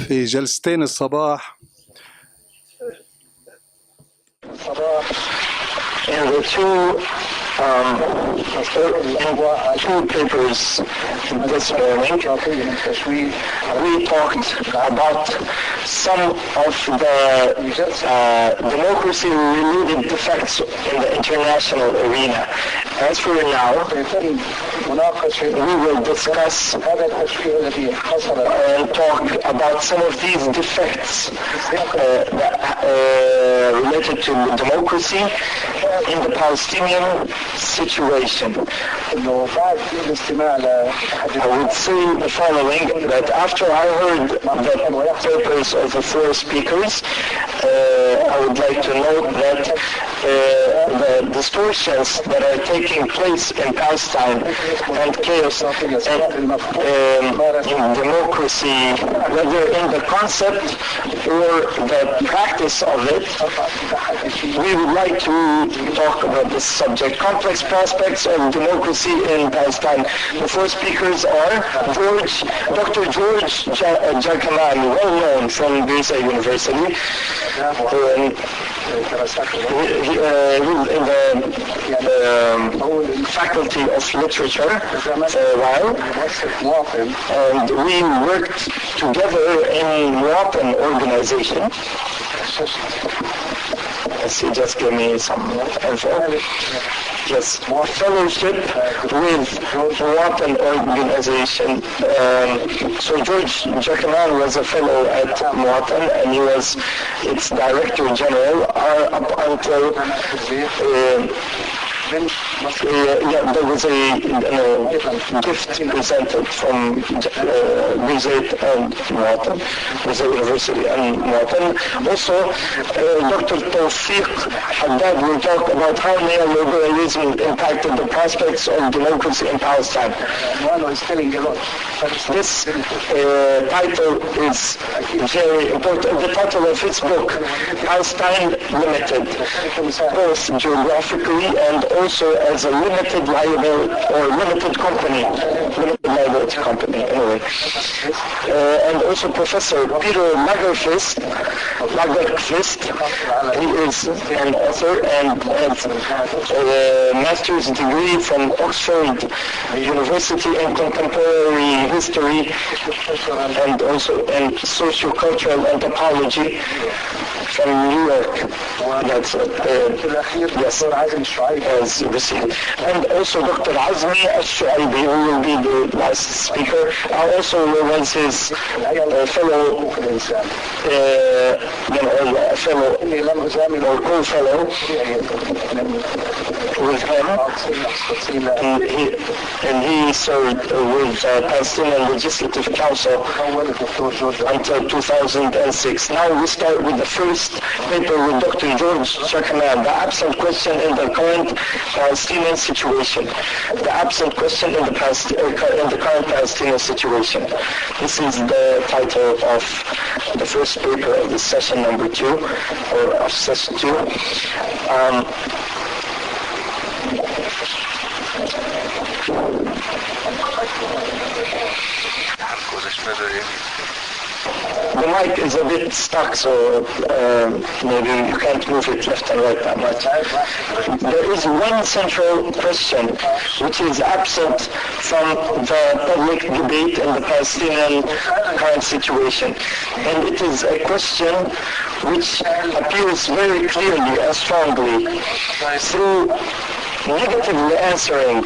في جلستين الصباح in the two papers this morning, we talked about some of the democracy-related defects in the international arena. As for now, we will discuss and talk about some of these defects related to democracy in the Palestinian situation. I would say the following, that after I heard the papers of the four speakers, I would like to note that the distortions that are taking place in Palestine and chaos and in democracy, whether in the concept or the practice of it, we would like to talk about this subject. Complex prospects of democracy in Palestine. The four speakers are Dr. George Jakaman, well known from Gaza University. In the Faculty of Literature for a while, and we worked together in Muwatin organization. He just gave me some info. Yes, fellowship with Muwatin organization. So George Jakaman was a fellow at Muwatin, and he was its director general up until there was a gift presented from Guzet and Muwatin, Gaza University and Muwatin. Also, Dr. Tawfiq Haddad will talk about how neoliberalism impacted the prospects of democracy in Palestine. This title is very important. The title of his book, Palestine Limited, both geographically and also as a limited liability anyway. And also Professor Peter Lagerqvist, he is an author and has a master's degree from Oxford University in contemporary history and also in sociocultural anthropology from New York. That's yes, has received. And also Dr. Azmi Al-Shuaibi, who will be the last speaker, also was his fellow or co-fellow with him, and he served with Palestinian Legislative Council until 2006. Now we start with the first paper with Dr. George Jakaman, the absent question in the current Palestinian situation. The absent question in the current Palestinian situation. This is the title of the first paper of this session number 2, or of session 2. The mic is a bit stuck, so maybe you can't move it left and right that much. There is one central question which is absent from the public debate in the Palestinian current situation. And it is a question which appears very clearly and strongly through negatively answering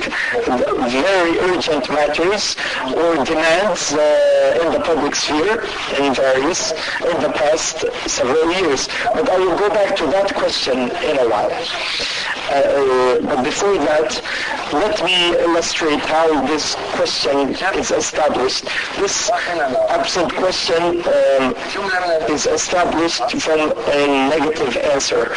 very urgent matters or demands in the public sphere in the past several years. But I will go back to that question in a while. But before that, let me illustrate how this question is established. This absent question is established from a negative answer.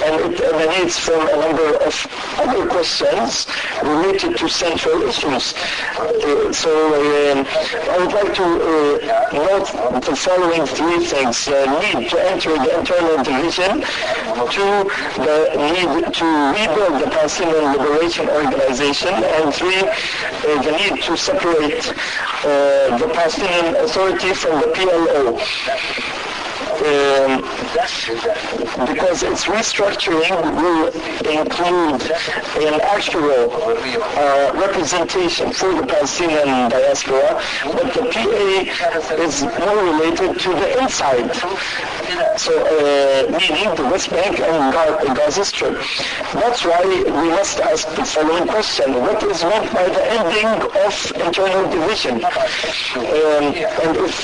And it emanates from an number of other questions related to central issues. I would like to note the following three things. Need to enter the internal division, two, the need to rebuild the Palestinian Liberation Organization, and three, the need to separate the Palestinian Authority from the PLO. Because its restructuring will include an actual representation for the Palestinian diaspora, but the PA is more related to the inside, meaning the West Bank and Gaza Strip. That's why we must ask the following question: what is meant by the ending of internal division? And if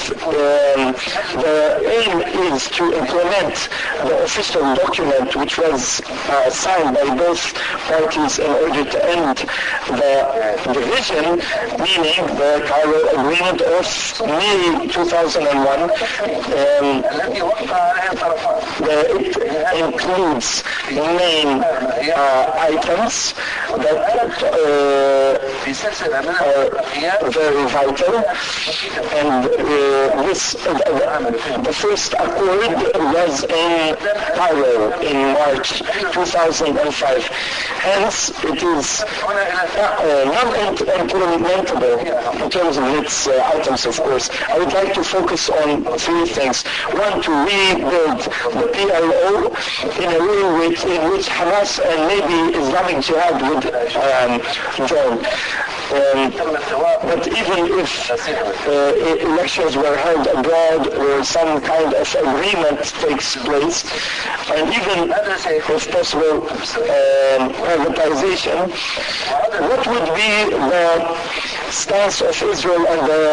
the aim is to implement the official document which was signed by both parties in order to end the division, meaning the Cairo Agreement of May 2001, it includes main items that are very vital, and the first accord was in Cairo in March 2005. Hence, it is not implementable in terms of its items, of course. I would like to focus on three things. One, to rebuild the PLO in a way in which Hamas and maybe Islamic Jihad would join. But even if elections were held abroad or some kind of agreement takes place, and even if possible privatization, what would be the stance of Israel and the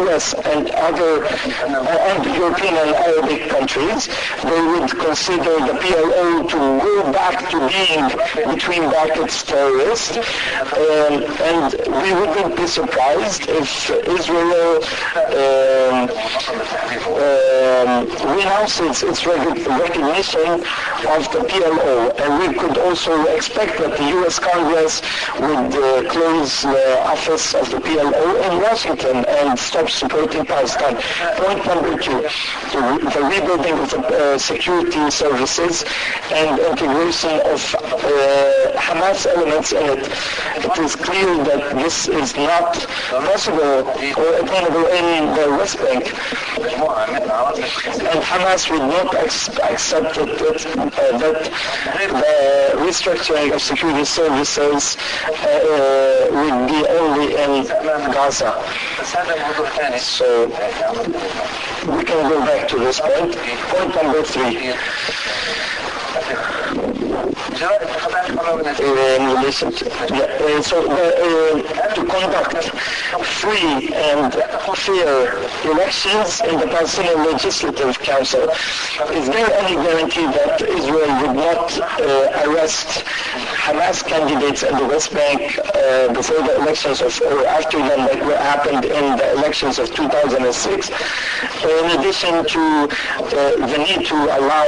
US and other and European and Arabic countries? They would consider the PLO to go back to being, between brackets, terrorist, and we wouldn't be surprised if Israel renounces its recognition of the PLO, and we could also expect that the US Congress would close the office of the PLO in Washington and stop supporting Palestine. Point number two, the rebuilding of the security services and integration of Hamas elements in it. It is clear that this is not possible or attainable in the West Bank, and Hamas would not accept that the restructuring of security services would be only in Gaza. So we can go back to this point. Point number three. In relation to, to conduct free and fair elections in the Palestinian Legislative Council. Is there any guarantee that Israel would not arrest Hamas candidates in the West Bank before the elections or after them, like what happened in the elections of 2006? In addition to the need to allow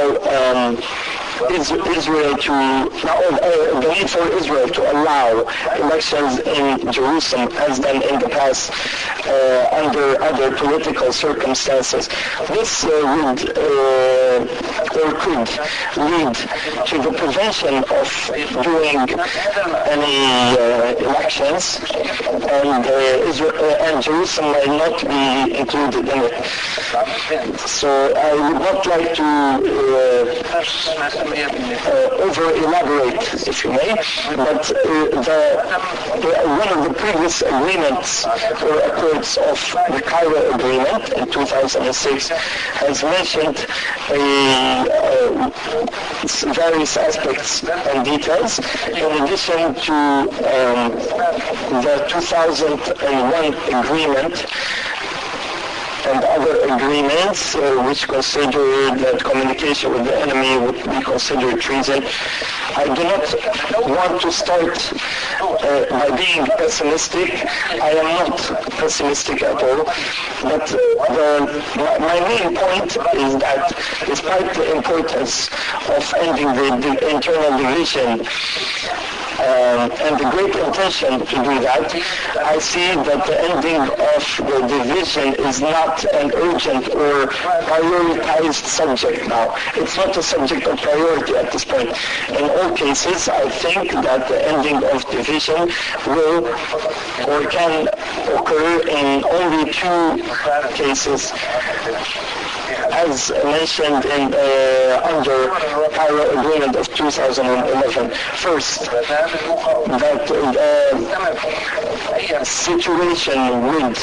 Israel to, the need for Israel to allow elections in Jerusalem as done in the past under other political circumstances. This would or could lead to the prevention of doing any elections, and Jerusalem might not be included in it. So I would not like to over-elaborate, if you may, but one of the previous agreements or accords of the Cairo Agreement in 2006 has mentioned various aspects and details, in addition to the 2001 agreement and other agreements which consider that communication with the enemy would be considered treason. I do not want to start by being pessimistic. I am not pessimistic at all, but my main point is that despite the importance of ending the internal division and the great intention to do that, I see that the ending of the division is not an urgent or prioritized subject now. It's not a subject of priority at this point. In all cases, I think that the ending of division will or can occur in only two cases, as mentioned in under Cairo Agreement of 2011. First, that situation would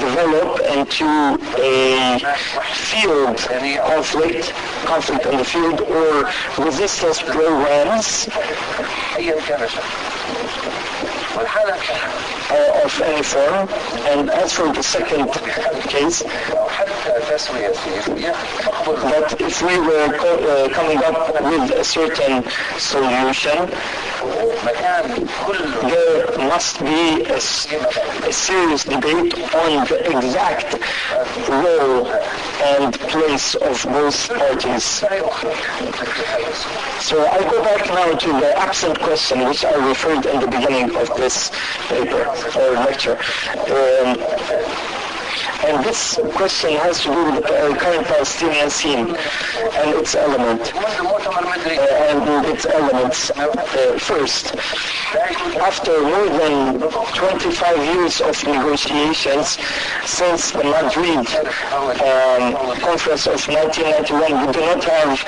develop into a field conflict in the field, or resistance programs of any form. And as for the second case, that if we were coming up with a certain solution, there must be a serious debate on the exact role and place of both parties. So I go back now to the absent question, which I referred in the beginning of this paper or lecture. And this question has to do with the current Palestinian scene and its elements. First, after more than 25 years of negotiations since the Madrid conference of 1991, we do not have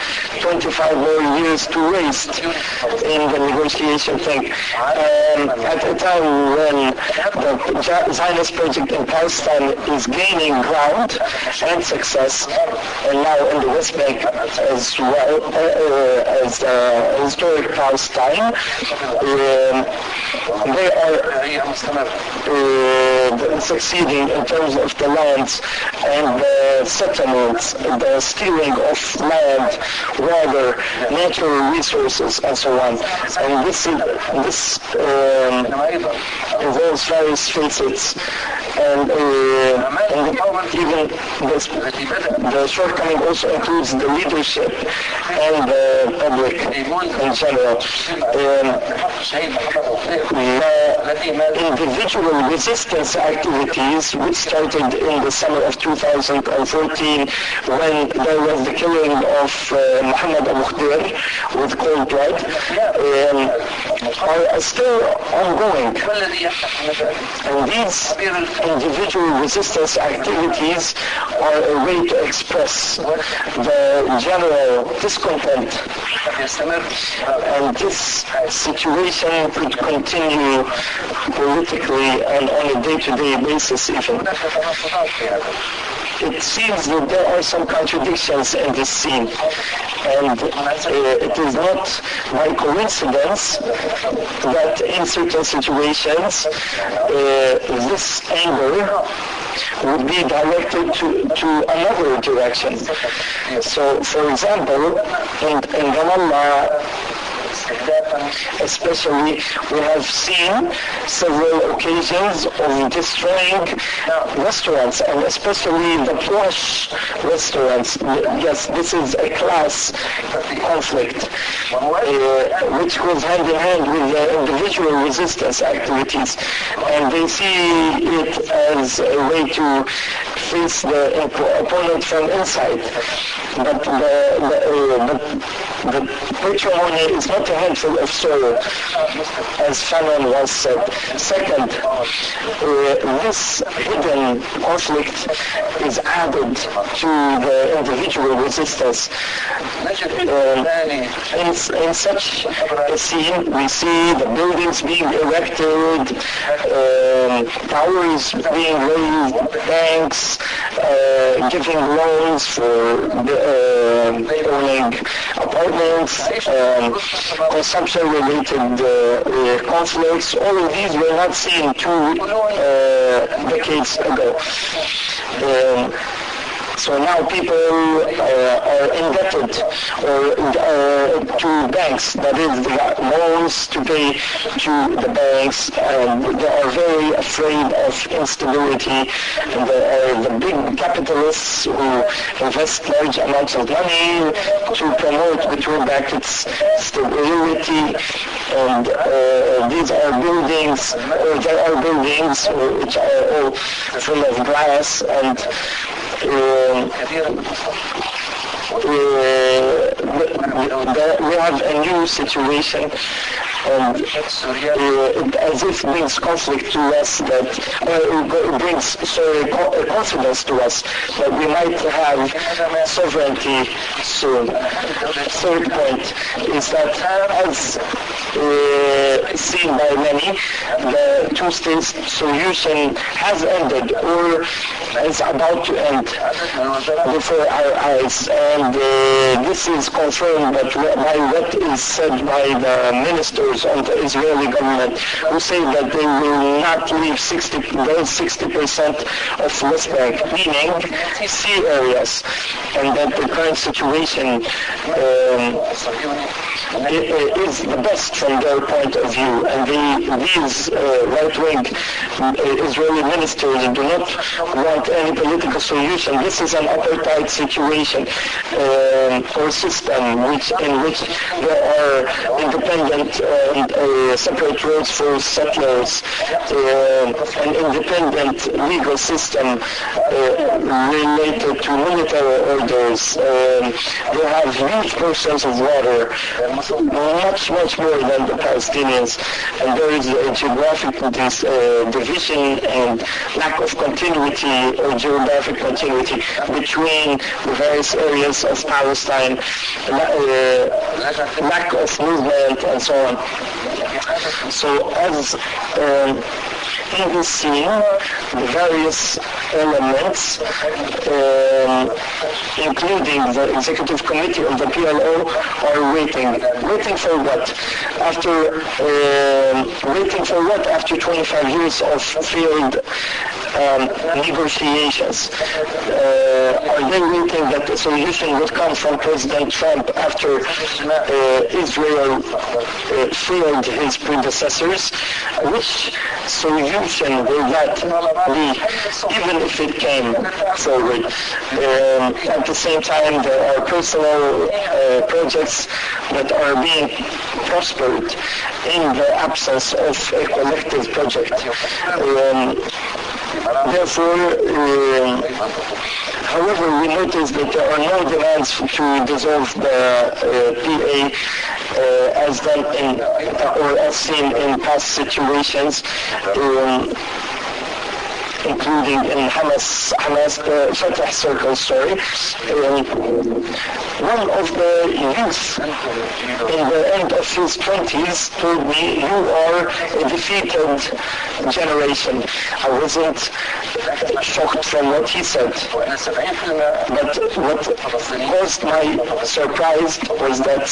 25 more years to waste in the negotiation thing. At a time when the Zionist project in Palestine is gaining ground and success, and now in the West Bank as well as historic Palestine, they are succeeding in terms of the lands and the settlements, the stealing of land, water, natural resources, and so on. And this involves various facets, and even the shortcoming also includes the leadership and the public in general. The individual resistance activities, which started in the summer of 2014 when there was the killing of Muhammad Abu Khdir with cold blood, are still ongoing. And these individual resistance activities are a way to express the general discontent. And this situation could continue politically and on a day-to-day basis even. It seems that there are some contradictions in this scene, and it is not by coincidence that in certain situations this anger would be directed to another direction. So, for example, in Ramallah, especially, we have seen several occasions of destroying restaurants, and especially the plush restaurants. Yes, this is a class conflict, which goes hand in hand with the individual resistance activities, and they see it as a way to face the opponent from inside. But the patrimony is not a handful of soil, as Fanon once said. Second, this hidden conflict is added to the individual resistance. In such a scene, we see the buildings being erected, towers being raised, banks giving loans for owning apartments, consumption-related conflicts. All of these were not seen 2 decades ago. So now people are indebted to banks, that is, they got loans to pay to the banks, and they are very afraid of instability. And the big capitalists who invest large amounts of money to promote, between brackets, stability. And these are buildings, or there are buildings which are all full of glass, and we have a new situation, and as if brings conflict to us, that brings confidence to us that we might have sovereignty soon. Third point is that, as seen by many, the two-state solution has ended or is about to end before our eyes, and this is confirmed by what is said by the ministers of the Israeli government, who say that they will not leave 60% of West Bank, meaning sea areas, and that the current situation is the best from their point of view. And these right-wing Israeli ministers do not want any political solution. This is an apartheid situation or system in which there are independent separate roads for settlers, an independent legal system related to military orders. They have huge portions of water, much more than the Palestinians, and there is a geographic division and lack of continuity or geographic continuity between the various areas of Palestine, lack of movement, and so on. So as in this scene, the various elements, including the executive committee of the PLO, are waiting for what? After 25 years of failed negotiations? Are they waiting that the solution would come from President Trump after Israel failed his predecessors? Which solution will that be, even if it came forward? At the same time, there are personal projects that are being prospered in the absence of a collective project. Therefore, however, we notice that there are no demands to dissolve the PA as done in, or as seen in past situations, including in Hamas Fatah Circle story. One of the youth in the end of his 20s told me, "You are a defeated generation." I wasn't shocked from what he said, but what caused my surprise was that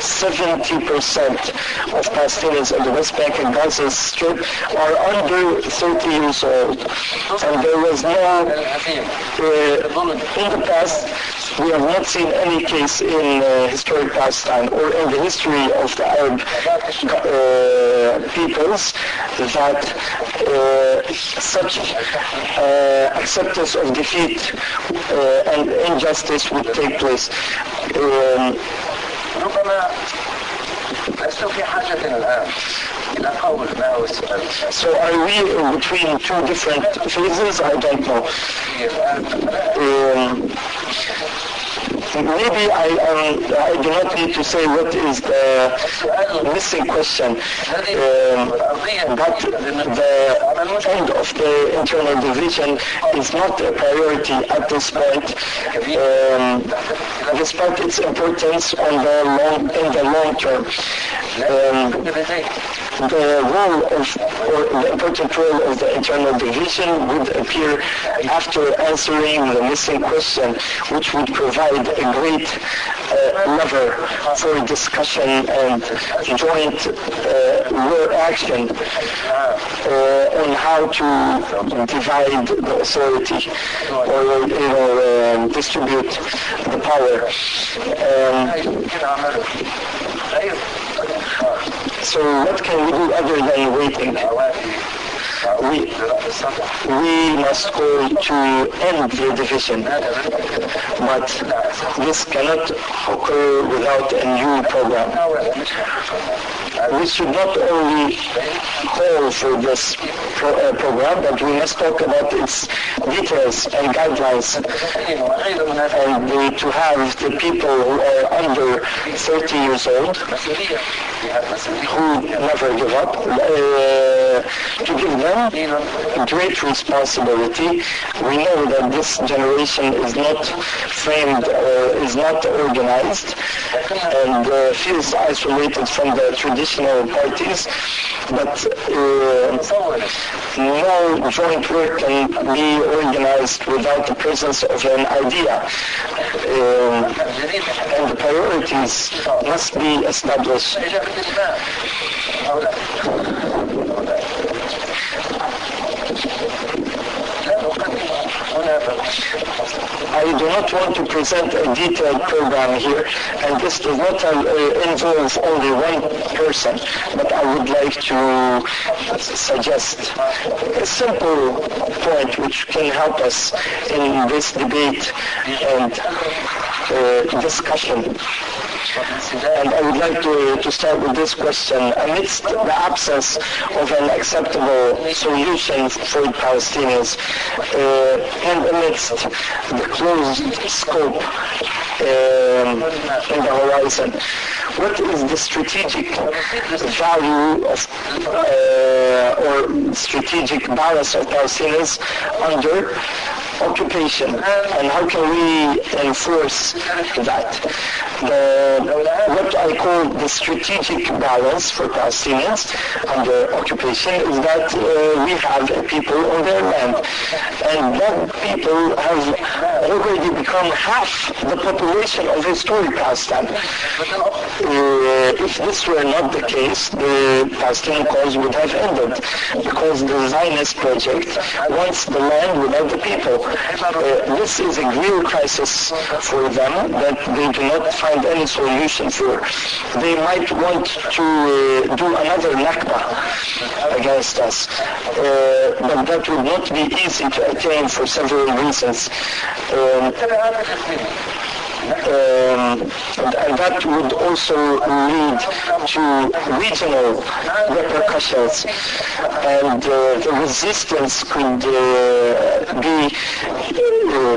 70% of Palestinians in the West Bank and Gaza Strip are under 30 years old. And there was no, in the past, we have not seen any case in historic Palestine or in the history of the Arab peoples that such acceptance of defeat and injustice would take place. So are we between two different phases? I don't know. Maybe I do not need to say what is the missing question, but the end of the internal division is not a priority at this point, despite its importance in the long term. the role of, or the important role of the internal division would appear after answering the missing question, which would provide a great lever for discussion and joint action on how to divide the authority or distribute the power. So what can we do other than waiting? We must call to end the division, but this cannot occur without a new program. We should not only call for this program, but we must talk about its details and guidelines, and to have the people who are under 30 years old, who never give up, to give them great responsibility. We know that this generation is not framed or is not organized and feels isolated from the traditional parties, but no joint work can be organized without the presence of an idea, and the priorities must be established. I do not want to present a detailed program here, and this does not involve only one person, but I would like to suggest a simple point which can help us in this debate and discussion. And I would like to start with this question. Amidst the absence of an acceptable solution for the Palestinians, and amidst the closed scope in the horizon, what is the strategic value of or strategic balance of Palestinians under occupation, and how can we enforce that? What I call the strategic balance for Palestinians under occupation is that we have people on their land, and that people have already become half the population of historic Palestine. If this were not the case, the Palestinian cause would have ended, because the Zionist project wants the land without the people. This is a real crisis for them that they do not find any solution for. They might want to do another Nakba against us, but that would not be easy to attain for several reasons. And that would also lead to regional repercussions, and the resistance could be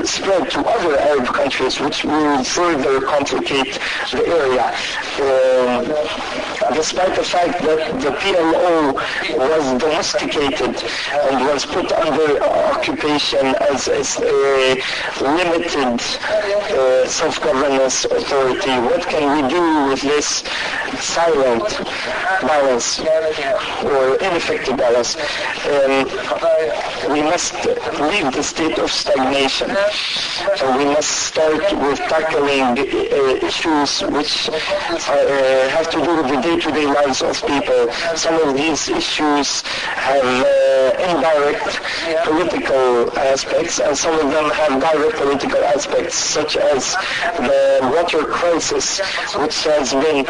spread to other Arab countries, which will further complicate the area. Despite the fact that the PLO was domesticated and was put under occupation as a limited self-governance authority, what can we do with this silent balance or ineffective balance? We must leave the state of stagnation, and we must start with tackling issues which have to do with the day-to-day lives of people. Some of these issues have indirect political aspects, and some of them have direct political aspects, such as the water crisis, which has been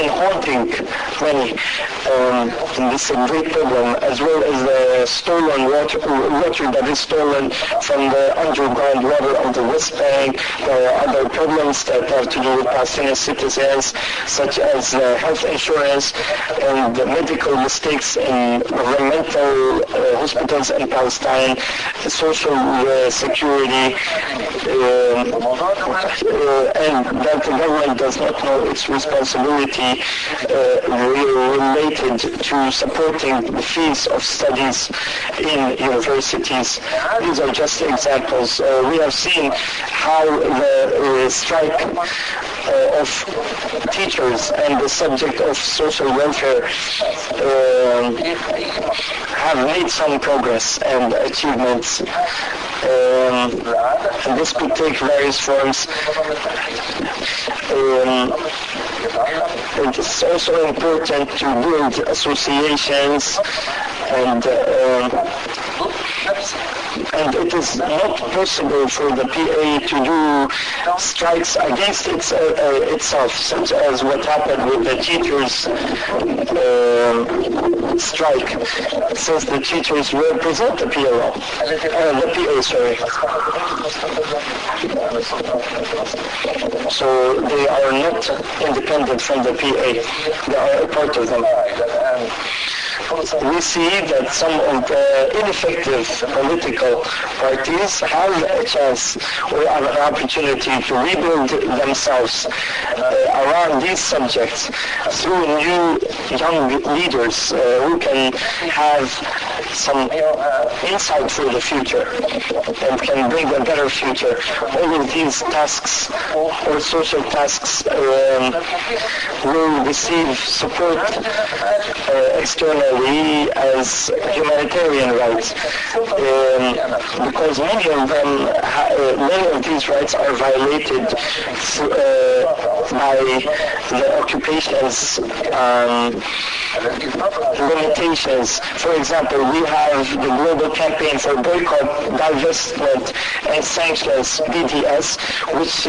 haunting many. This is a great problem, as well as the stolen water that is stolen from the underground water of the West Bank. There are other problems that have to do with Palestinian citizens, such as health insurance and the medical mistakes in governmental all hospitals in Palestine, social security, and that the government does not know its responsibility related to supporting the fees of studies in universities. These are just examples. We have seen how the strike of teachers and the subject of social welfare have made some progress and achievements. And this could take various forms. It is also important to build associations and it is not possible for the PA to do strikes against itself, such as what happened with the teachers' strike, since the teachers represent the PA, sorry. So they are not independent from the PA, they are a part of them. We see that some of the ineffective political parties have a chance or an opportunity to rebuild themselves around these subjects through new young leaders who can have some insight for the future and can bring a better future. All of these tasks or social tasks will receive support externally as humanitarian rights, because many of these rights are violated by the occupation's limitations. For example, we have the Global Campaign for Boycott, Divestment and Sanctions, BDS, which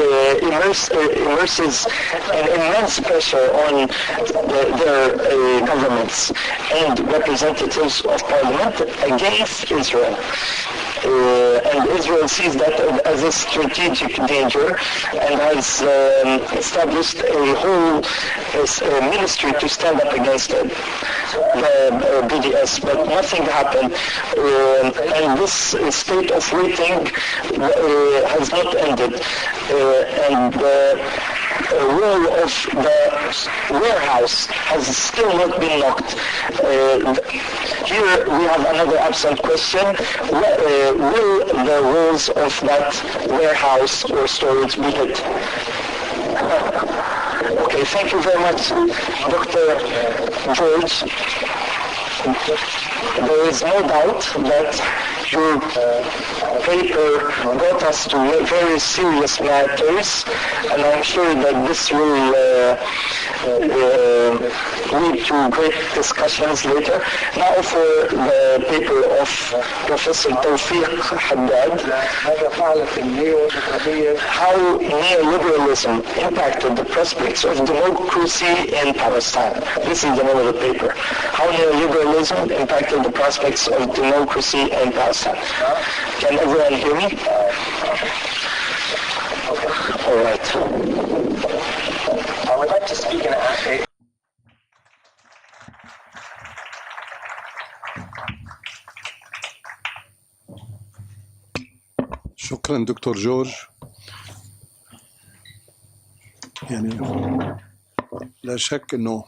immerses an immense pressure on their governments and representatives of parliament against Israel. And Israel sees that as a strategic danger and has established a whole ministry to stand up against it, the BDS, but nothing happened. And this state of waiting has not ended. And the role of the warehouse has still not been locked. Here we have another absent question. Will the rules of that warehouse or storage be hit? Okay, thank you very much, Dr. George. There is no doubt that your paper brought us to very serious matters, and I'm sure that this will lead to great discussions later. Now for the paper of Professor Tawfiq Haddad, how neoliberalism impacted the prospects of democracy in Palestine. This is the name of the paper. How neoliberalism impacted the prospects of democracy in Palestine. Can everyone hear me? All right. I would like to speak in شكرا دكتور جورج. يعني لا شك انه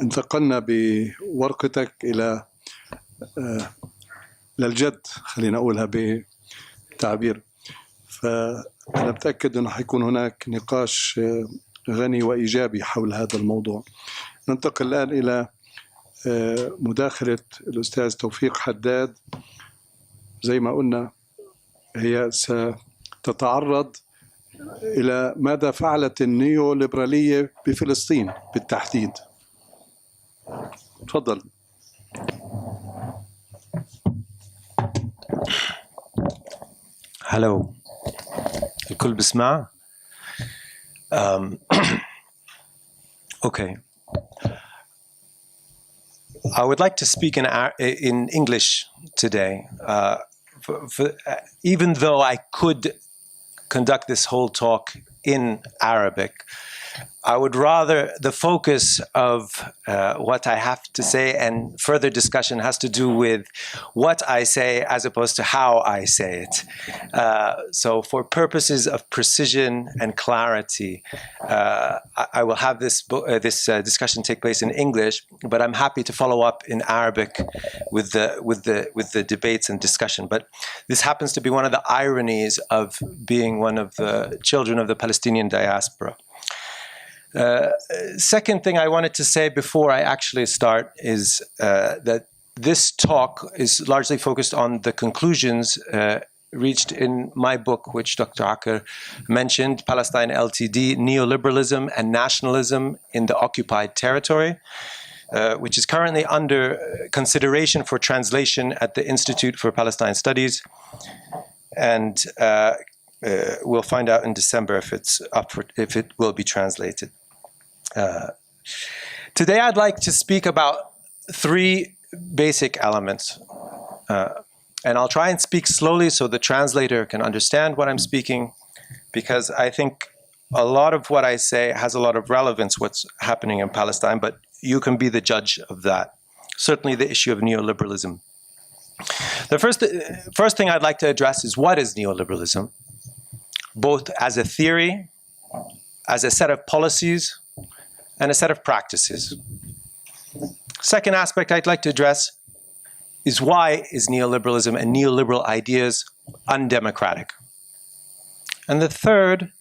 انتقلنا بورقتك الى للجد، خلينا اقولها بتعبير. فانا متاكد انه حيكون هناك نقاش غني وايجابي حول هذا الموضوع. ننتقل الان الى مداخله الاستاذ توفيق حداد. زي ما قلنا هي ستتعرض إلى ماذا فعلت النيوليبرالية بفلسطين بالتحديد. تفضل. هلو، الكل بسمع؟ Okay. I would like to speak in English today, even though I could conduct this whole talk in Arabic. I would rather the focus of what I have to say and further discussion has to do with what I say as opposed to how I say it. So for purposes of precision and clarity, I will have this discussion take place in English, but I'm happy to follow up in Arabic with the debates and discussion. But this happens to be one of the ironies of being one of the children of the Palestinian diaspora. Second thing I wanted to say before I actually start is that this talk is largely focused on the conclusions reached in my book, which Dr. Aker mentioned, Palestine Ltd, Neoliberalism and Nationalism in the Occupied Territory, which is currently under consideration for translation at the Institute for Palestine Studies. And we'll find out in December if it's up for, if it will be translated. Today I'd like to speak about three basic elements. And I'll try and speak slowly so the translator can understand what I'm speaking, because I think a lot of what I say has a lot of relevance what's happening in Palestine, but you can be the judge of that. Certainly the issue of neoliberalism. The first thing I'd like to address is what is neoliberalism, both as a theory, as a set of policies, and a set of practices. Second aspect I'd like to address is why is neoliberalism and neoliberal ideas undemocratic? And the third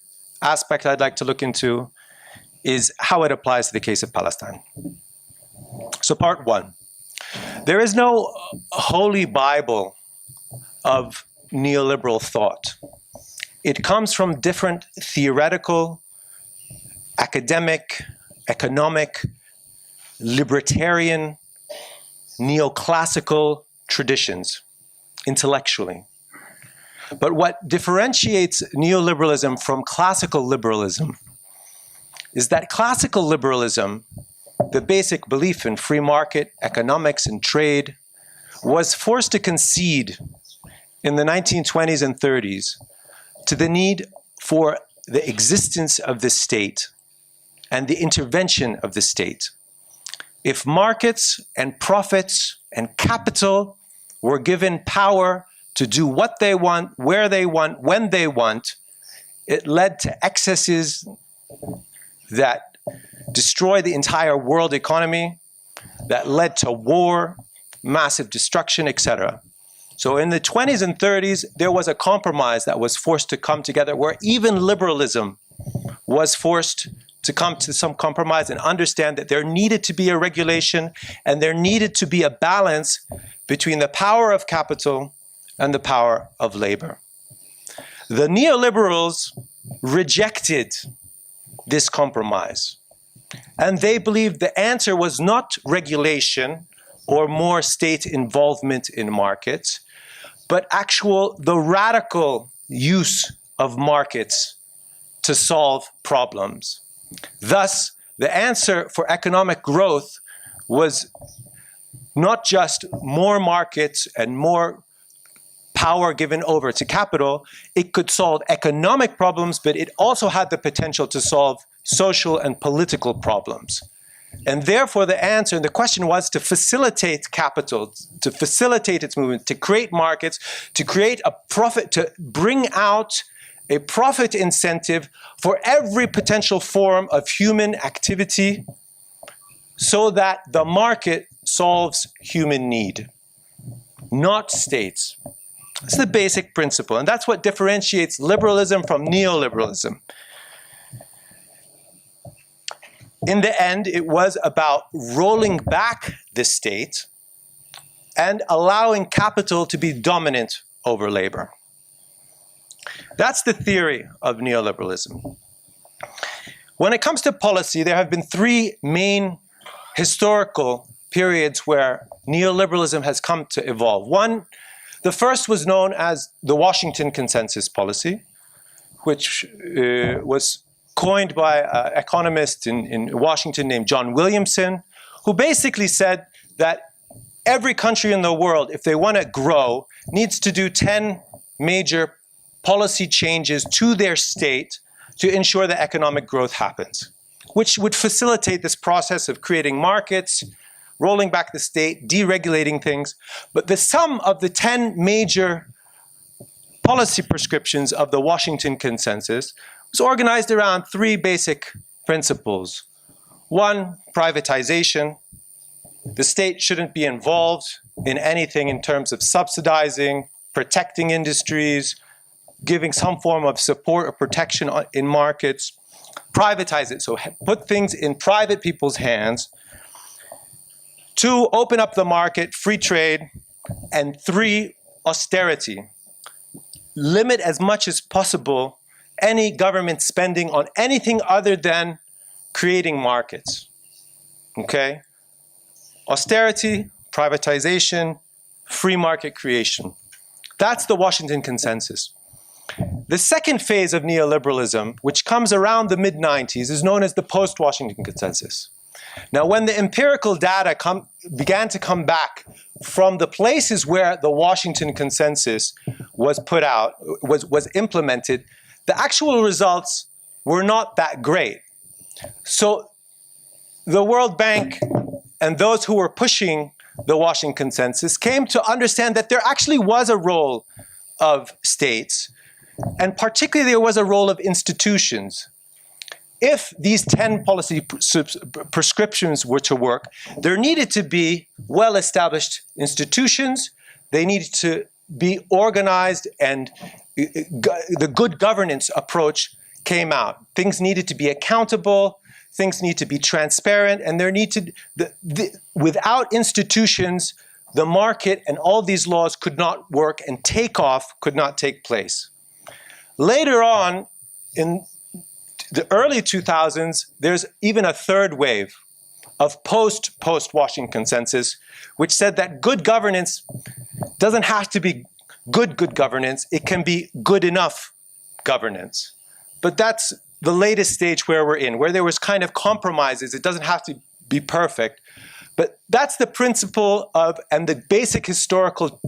aspect I'd like to look into is how it applies to the case of Palestine. So part one, there is no holy Bible of neoliberal thought. It comes from different theoretical, academic, economic, libertarian, neoclassical traditions, intellectually. But what differentiates neoliberalism from classical liberalism is that classical liberalism, the basic belief in free market economics and trade, was forced to concede in the 1920s and 30s to the need for the existence of the state and the intervention of the state. If markets and profits and capital were given power to do what they want, where they want, when they want, it led to excesses that destroy the entire world economy, that led to war, massive destruction, etc. So in the 20s and 30s, there was a compromise that was forced to come together where even liberalism was forced to come to some compromise and understand that there needed to be a regulation and there needed to be a balance between the power of capital and the power of labor. The neoliberals rejected this compromise, and they believed the answer was not regulation or more state involvement in markets, but the radical use of markets to solve problems. Thus, the answer for economic growth was not just more markets and more power given over to capital. It could solve economic problems, but it also had the potential to solve social and political problems. And therefore, the answer and the question was to facilitate capital, to facilitate its movement, to create markets, to create a profit, to bring out a profit incentive for every potential form of human activity so that the market solves human need, not states. That's the basic principle, and that's what differentiates liberalism from neoliberalism. In the end, it was about rolling back the state and allowing capital to be dominant over labor. That's the theory of neoliberalism. When it comes to policy, there have been three main historical periods where neoliberalism has come to evolve. The first was known as the Washington Consensus Policy, which was coined by an economist in Washington named John Williamson, who basically said that every country in the world, if they want to grow, needs to do 10 major policy changes to their state to ensure that economic growth happens. which would facilitate this process of creating markets, rolling back the state, deregulating things. But the sum of the 10 major policy prescriptions of the Washington Consensus was organized around 3 basic principles. 1, privatization. The state shouldn't be involved in anything in terms of subsidizing, protecting industries, giving some form of support or protection in markets. Privatize it, so put things in private people's hands. 2, open up the market, free trade. And 3, austerity. Limit as much as possible any government spending on anything other than creating markets. Okay? Austerity, privatization, free market creation. That's the Washington Consensus. The second phase of neoliberalism, which comes around the mid-90s, is known as the post-Washington Consensus. Now, when the empirical data began to come back from the places where the Washington Consensus was put out, was implemented, the actual results were not that great. So the World Bank and those who were pushing the Washington Consensus came to understand that there actually was a role of states, and particularly there was a role of institutions. If these 10 policy prescriptions were to work, there needed to be well-established institutions. They needed to be organized, and the good governance approach came out. Things needed to be accountable, things need to be transparent, and there need to, without institutions, the market and all these laws could not work, and takeoff could not take place. Later on, in the early 2000s, there's even a third wave of post-Washington Consensus, which said that good governance doesn't have to be good governance, it can be good enough governance. But that's the latest stage where we're in, where there was kind of compromises. It doesn't have to be perfect. But that's the principle of, and the basic historical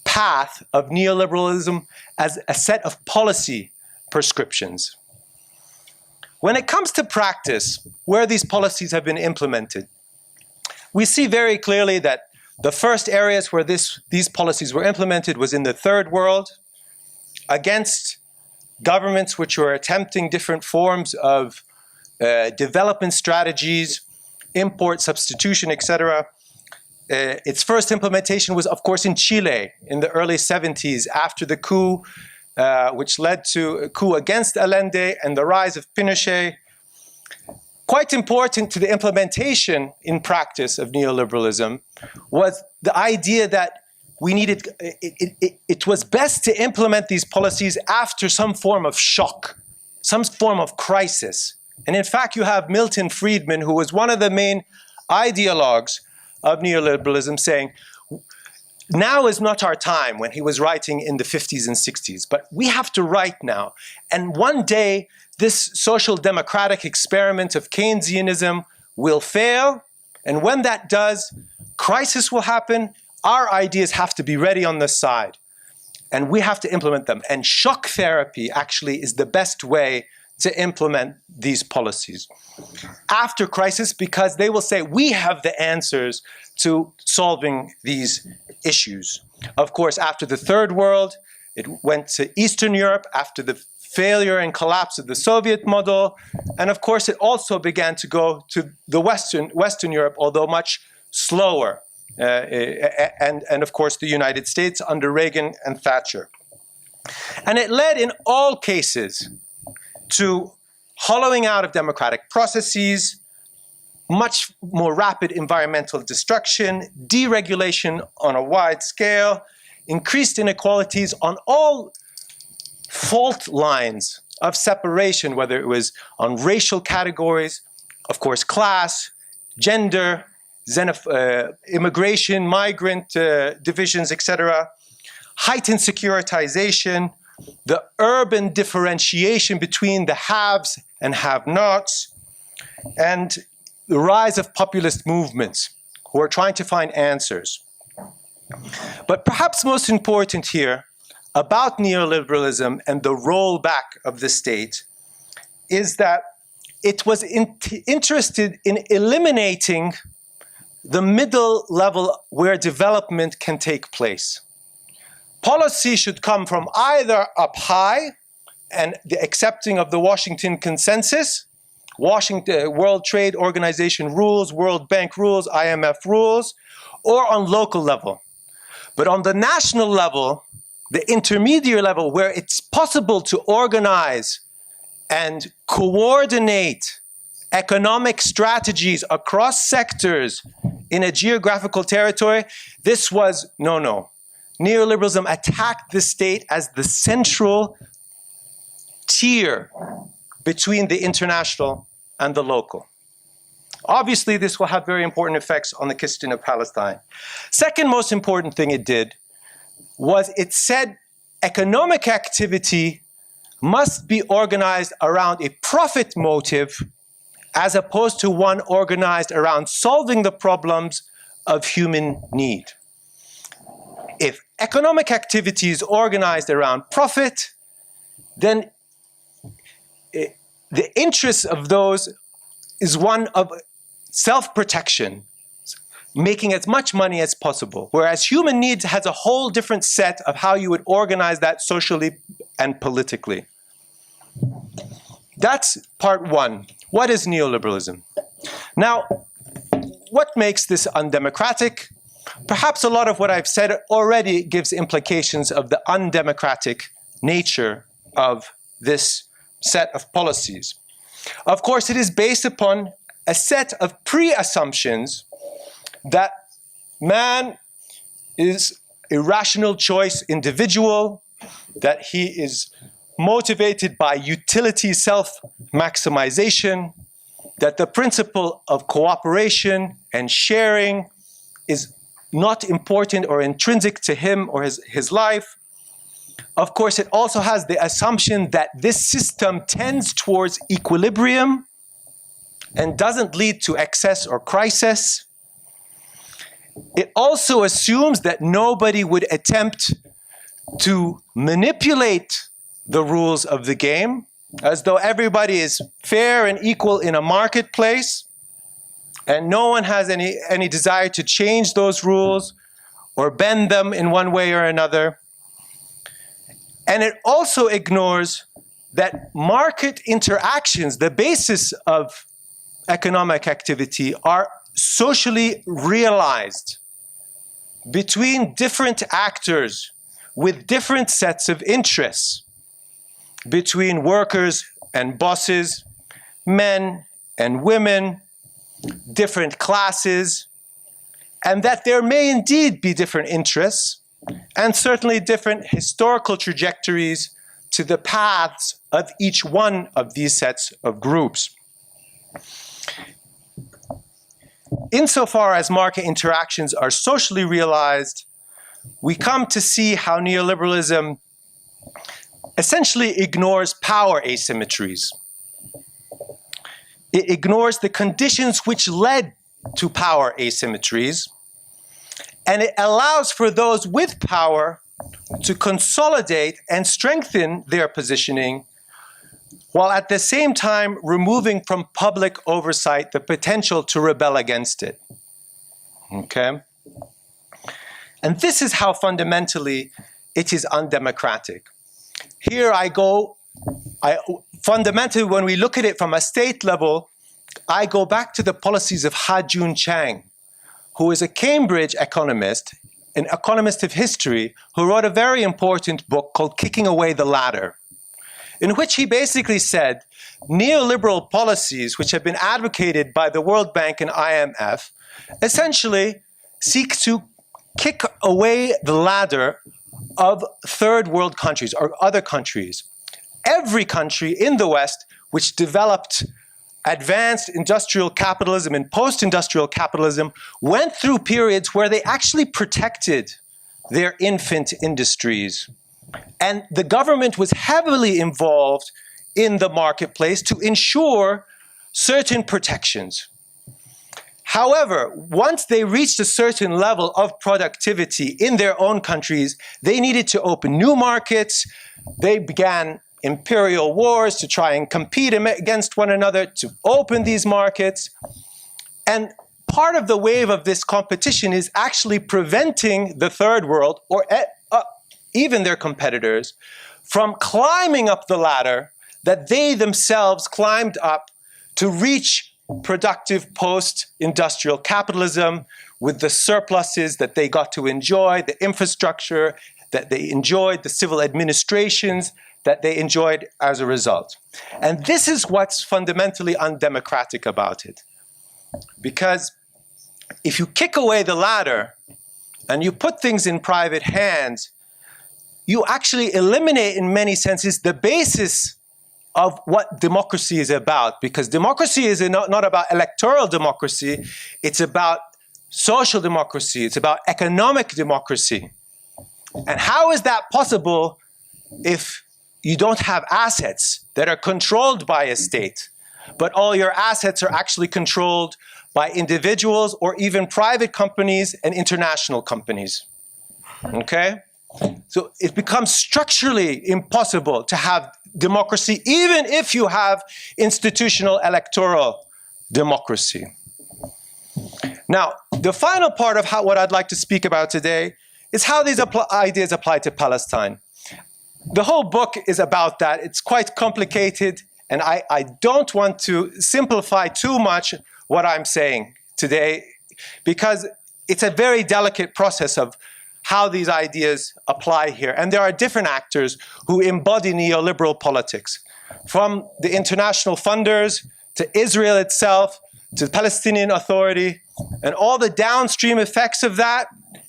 path of neoliberalism as a set of policy prescriptions. When it comes to practice, where these policies have been implemented, we see very clearly that the first areas where these policies were implemented was in the third world, against governments which were attempting different forms of development strategies, import substitution, etc. Its first implementation was, of course, in Chile in the early 70s after the coup, which led to a coup against Allende and the rise of Pinochet. Quite important to the implementation in practice of neoliberalism was the idea that we needed, it was best to implement these policies after some form of shock, some form of crisis. And in fact, you have Milton Friedman, who was one of the main ideologues of neoliberalism, saying, now is not our time, when he was writing in the 50s and 60s, but we have to write now. And one day, this social democratic experiment of Keynesianism will fail. And when that does, crisis will happen. Our ideas have to be ready on the side. And we have to implement them. And shock therapy actually is the best way to implement these policies after crisis, because they will say, we have the answers to solving these issues. Of course, after the Third World, it went to Eastern Europe after the failure and collapse of the Soviet model. And of course, it also began to go to the Western Europe, although much slower. And of course, the United States under Reagan and Thatcher. And it led in all cases to hollowing out of democratic processes, much more rapid environmental destruction, deregulation on a wide scale, increased inequalities on all fault lines of separation, whether it was on racial categories, of course, class, gender, immigration, migrant divisions, etc., heightened securitization, the urban differentiation between the haves and have-nots, and the rise of populist movements who are trying to find answers. But perhaps most important here about neoliberalism and the rollback of the state is that it was interested in eliminating the middle level where development can take place. Policy should come from either up high and the accepting of the Washington Consensus, World Trade Organization rules, World Bank rules, IMF rules, or on local level. But on the national level, the intermediate level, where it's possible to organize and coordinate economic strategies across sectors in a geographical territory, this was no. Neoliberalism attacked the state as the central tier between the international and the local. Obviously, this will have very important effects on the question of Palestine. Second most important thing it did was it said economic activity must be organized around a profit motive as opposed to one organized around solving the problems of human need. If economic activity is organized around profit, then the interest of those is one of self-protection, making as much money as possible. Whereas human needs has a whole different set of how you would organize that socially and politically. That's part one. What is neoliberalism? Now, what makes this undemocratic? Perhaps a lot of what I've said already gives implications of the undemocratic nature of this set of policies. Of course, it is based upon a set of pre-assumptions that man is a rational choice individual, that he is motivated by utility self-maximization, that the principle of cooperation and sharing is not important or intrinsic to him or his life. Of course, it also has the assumption that this system tends towards equilibrium and doesn't lead to excess or crisis. It also assumes that nobody would attempt to manipulate the rules of the game, as though everybody is fair and equal in a marketplace, and no one has any desire to change those rules or bend them in one way or another. And it also ignores that market interactions, the basis of economic activity, are socially realized between different actors with different sets of interests, between workers and bosses, men and women, different classes, and that there may indeed be different interests and certainly different historical trajectories to the paths of each one of these sets of groups. Insofar as market interactions are socially realized, we come to see how neoliberalism essentially ignores power asymmetries. It ignores the conditions which led to power asymmetries, and it allows for those with power to consolidate and strengthen their positioning, while at the same time removing from public oversight the potential to rebel against it. Okay? And this is how fundamentally it is undemocratic. Here fundamentally, when we look at it from a state level, I go back to the policies of Ha-Joon Chang, who is a Cambridge economist, an economist of history, who wrote a very important book called Kicking Away the Ladder, in which he basically said neoliberal policies, which have been advocated by the World Bank and IMF, essentially seek to kick away the ladder of third world countries or other countries. Every country in the West which developed advanced industrial capitalism and post-industrial capitalism went through periods where they actually protected their infant industries. And the government was heavily involved in the marketplace to ensure certain protections. However, once they reached a certain level of productivity in their own countries, they needed to open new markets. They began imperial wars to try and compete against one another, to open these markets. And part of the wave of this competition is actually preventing the third world, or even their competitors, from climbing up the ladder that they themselves climbed up to reach productive post-industrial capitalism with the surpluses that they got to enjoy, the infrastructure that they enjoyed, the civil administrations that they enjoyed as a result. And this is what's fundamentally undemocratic about it. Because if you kick away the ladder and you put things in private hands, you actually eliminate, in many senses, the basis of what democracy is about. Because democracy is not about electoral democracy, it's about social democracy, it's about economic democracy. And how is that possible if you don't have assets that are controlled by a state, but all your assets are actually controlled by individuals or even private companies and international companies? Okay? So it becomes structurally impossible to have democracy, even if you have institutional electoral democracy. Now, the final part of what I'd like to speak about today is how these ideas apply to Palestine. The whole book is about that. It's quite complicated, and I don't want to simplify too much what I'm saying today, because it's a very delicate process of how these ideas apply here. And there are different actors who embody neoliberal politics, from the international funders to Israel itself, to the Palestinian Authority, and all the downstream effects of that,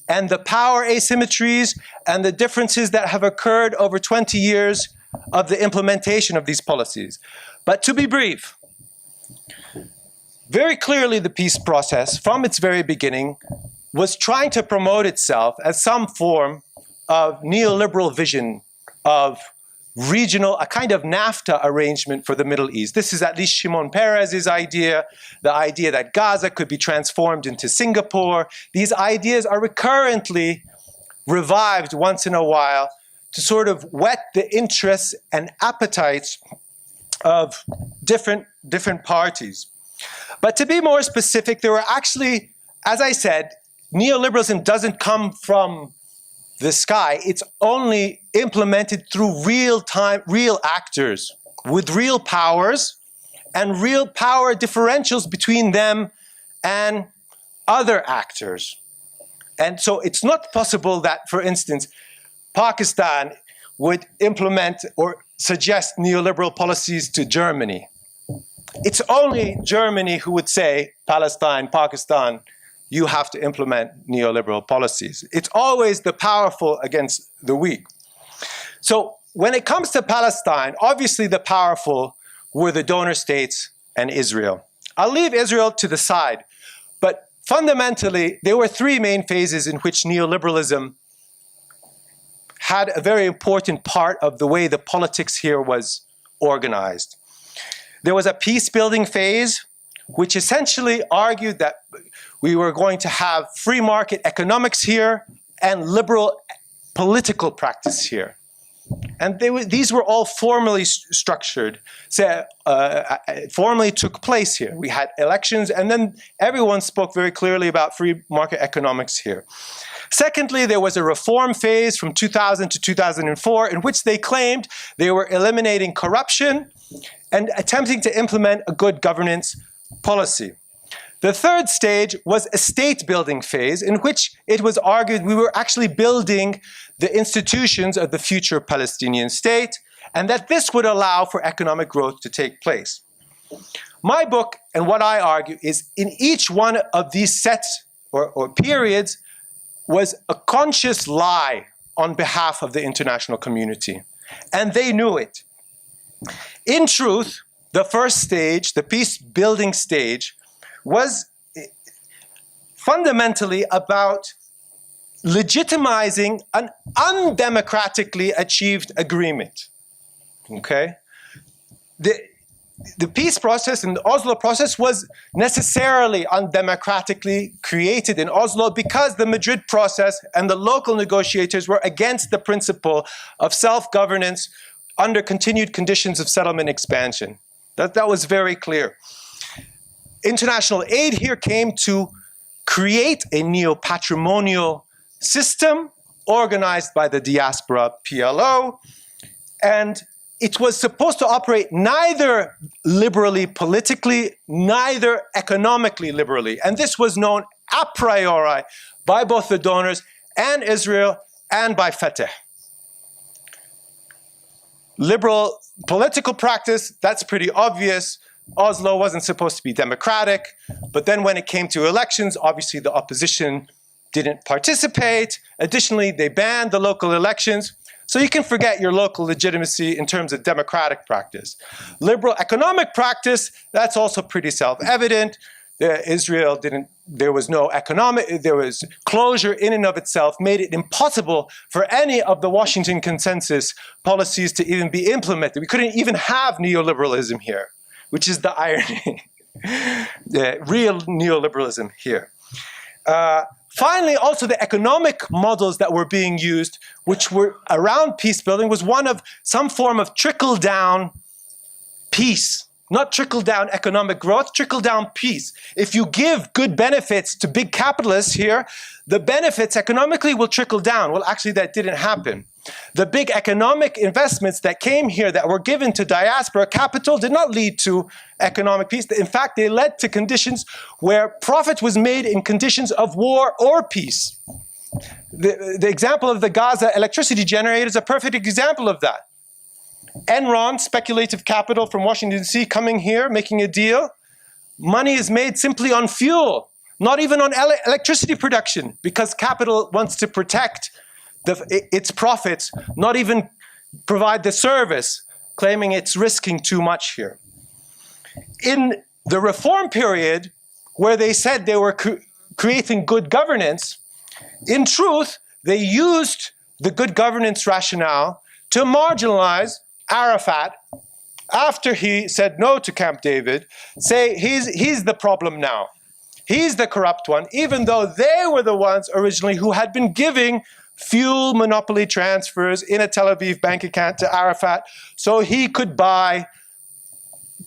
and the power asymmetries and the differences that have occurred over 20 years of the implementation of these policies. But to be brief, very clearly the peace process, from its very beginning, was trying to promote itself as some form of neoliberal vision of regional, a kind of NAFTA arrangement for the Middle East. This is at least Shimon Peres's idea, the idea that Gaza could be transformed into Singapore. These ideas are recurrently revived once in a while to sort of whet the interests and appetites of different parties. But to be more specific, there were actually, as I said, neoliberalism doesn't come from the sky. It's only implemented through real actors with real powers and real power differentials between them and other actors. And so it's not possible that, for instance, Pakistan would implement or suggest neoliberal policies to Germany. It's only Germany who would say, Palestine, Pakistan, you have to implement neoliberal policies. It's always the powerful against the weak. So when it comes to Palestine, obviously the powerful were the donor states and Israel. I'll leave Israel to the side, but fundamentally, there were three main phases in which neoliberalism had a very important part of the way the politics here was organized. There was a peace-building phase, which essentially argued that we were going to have free market economics here and liberal political practice here. And these were all formally structured, formally took place here. We had elections, and then everyone spoke very clearly about free market economics here. Secondly, there was a reform phase from 2000 to 2004 in which they claimed they were eliminating corruption and attempting to implement a good governance policy. The third stage was a state-building phase in which it was argued we were actually building the institutions of the future Palestinian state, and that this would allow for economic growth to take place. My book, and what I argue, is in each one of these sets or periods was a conscious lie on behalf of the international community, and they knew it. In truth, the first stage, the peace-building stage, was fundamentally about legitimizing an undemocratically achieved agreement. Okay? The peace process and the Oslo process was necessarily undemocratically created in Oslo because the Madrid process and the local negotiators were against the principle of self-governance under continued conditions of settlement expansion. That was very clear. International aid here came to create a neo-patrimonial system organized by the diaspora PLO, and it was supposed to operate neither liberally politically, neither economically liberally. And this was known a priori by both the donors and Israel and by Fatah. Liberal political practice, that's pretty obvious. Oslo wasn't supposed to be democratic, but then when it came to elections, obviously the opposition didn't participate. Additionally, they banned the local elections. So you can forget your local legitimacy in terms of democratic practice. Liberal economic practice, that's also pretty self-evident. Israel there was closure in and of itself, made it impossible for any of the Washington consensus policies to even be implemented. We couldn't even have neoliberalism here, which is the irony. The real neoliberalism here. Finally, also the economic models that were being used, which were around peace building, was one of some form of trickle-down peace. Not trickle-down economic growth, trickle-down peace. If you give good benefits to big capitalists here, the benefits economically will trickle down. Well, actually, that didn't happen. The big economic investments that came here that were given to diaspora capital did not lead to economic peace. In fact, they led to conditions where profit was made in conditions of war or peace. The example of the Gaza electricity generator is a perfect example of that. Enron, speculative capital from Washington, D.C., coming here, making a deal. Money is made simply on fuel, not even on electricity production, because capital wants to protect its profits, not even provide the service, claiming it's risking too much here. In the reform period, where they said they were creating good governance, in truth, they used the good governance rationale to marginalize Arafat, after he said no to Camp David, say he's the problem now. He's the corrupt one, even though they were the ones originally who had been giving fuel monopoly transfers in a Tel Aviv bank account to Arafat so he could buy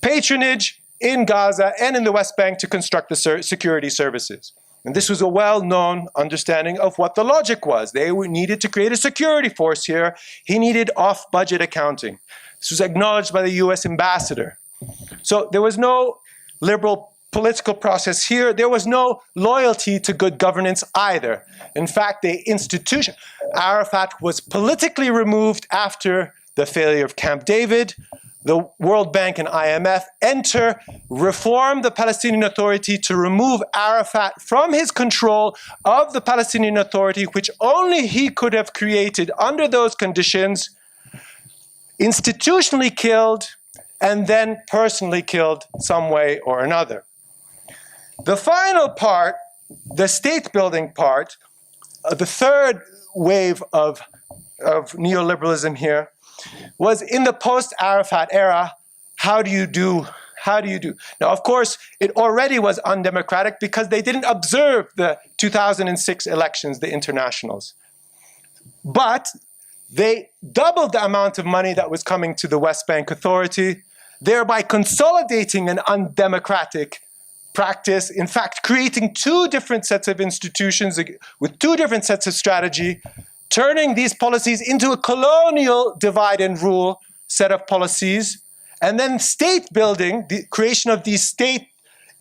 patronage in Gaza and in the West Bank to construct the security services. And this was a well-known understanding of what the logic was. They needed to create a security force here. He needed off-budget accounting. This was acknowledged by the US ambassador. So there was no liberal political process here. There was no loyalty to good governance either. In fact, Arafat was politically removed after the failure of Camp David. The World Bank and IMF enter, reform the Palestinian Authority to remove Arafat from his control of the Palestinian Authority, which only he could have created under those conditions, institutionally killed, and then personally killed some way or another. The final part, the state-building part, the third wave of neoliberalism here, was in the post-Arafat era. How do you do? Now, of course, it already was undemocratic because they didn't observe the 2006 elections, the internationals. But they doubled the amount of money that was coming to the West Bank Authority, thereby consolidating an undemocratic practice, in fact, creating two different sets of institutions with two different sets of strategy, turning these policies into a colonial divide and rule set of policies, and then state building, the creation of these state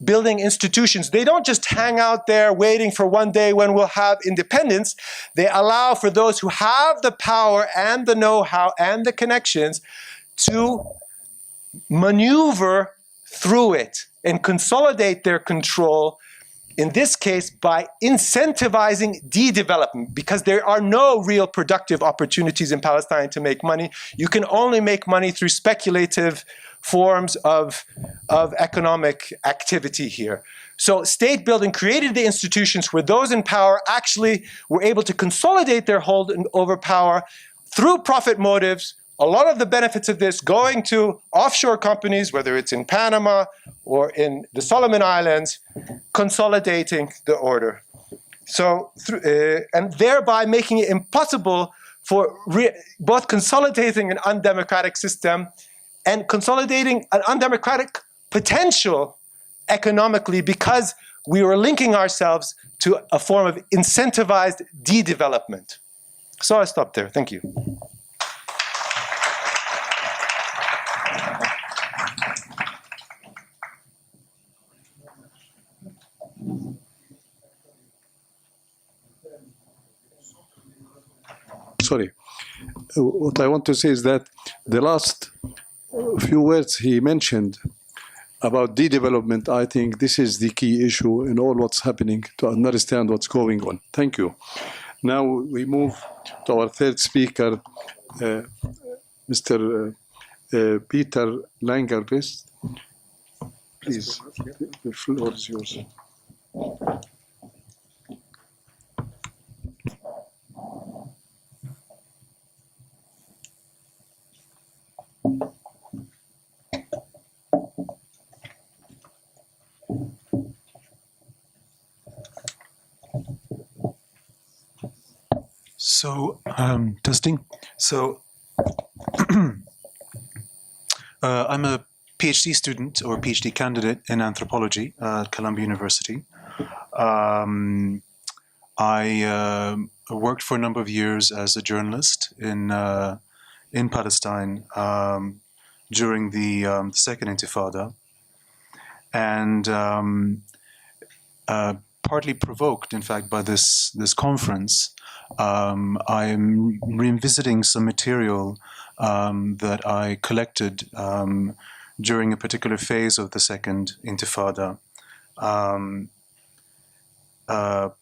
building institutions. They don't just hang out there waiting for one day when we'll have independence. They allow for those who have the power and the know-how and the connections to maneuver through it and consolidate their control, in this case, by incentivizing de-development, because there are no real productive opportunities in Palestine to make money. You can only make money through speculative forms of economic activity here. So state building created the institutions where those in power actually were able to consolidate their hold over power through profit motives. A lot of the benefits of this going to offshore companies, whether it's in Panama or in the Solomon Islands, consolidating the order. So, and thereby making it impossible for both consolidating an undemocratic system and consolidating an undemocratic potential economically, because we were linking ourselves to a form of incentivized de-development. So I stop there. Thank you. Sorry. What I want to say is that the last few words he mentioned about de-development, I think this is the key issue in all what's happening to understand what's going on. Thank you. Now we move to our third speaker, Mr. Peter Langerquist. Please, the floor is yours. So, testing. So, I'm a PhD student or PhD candidate in anthropology at Columbia University. I worked for a number of years as a journalist in Palestine during the Second Intifada, and partly provoked, in fact, by this conference. I'm revisiting some material that I collected during a particular phase of the Second Intifada,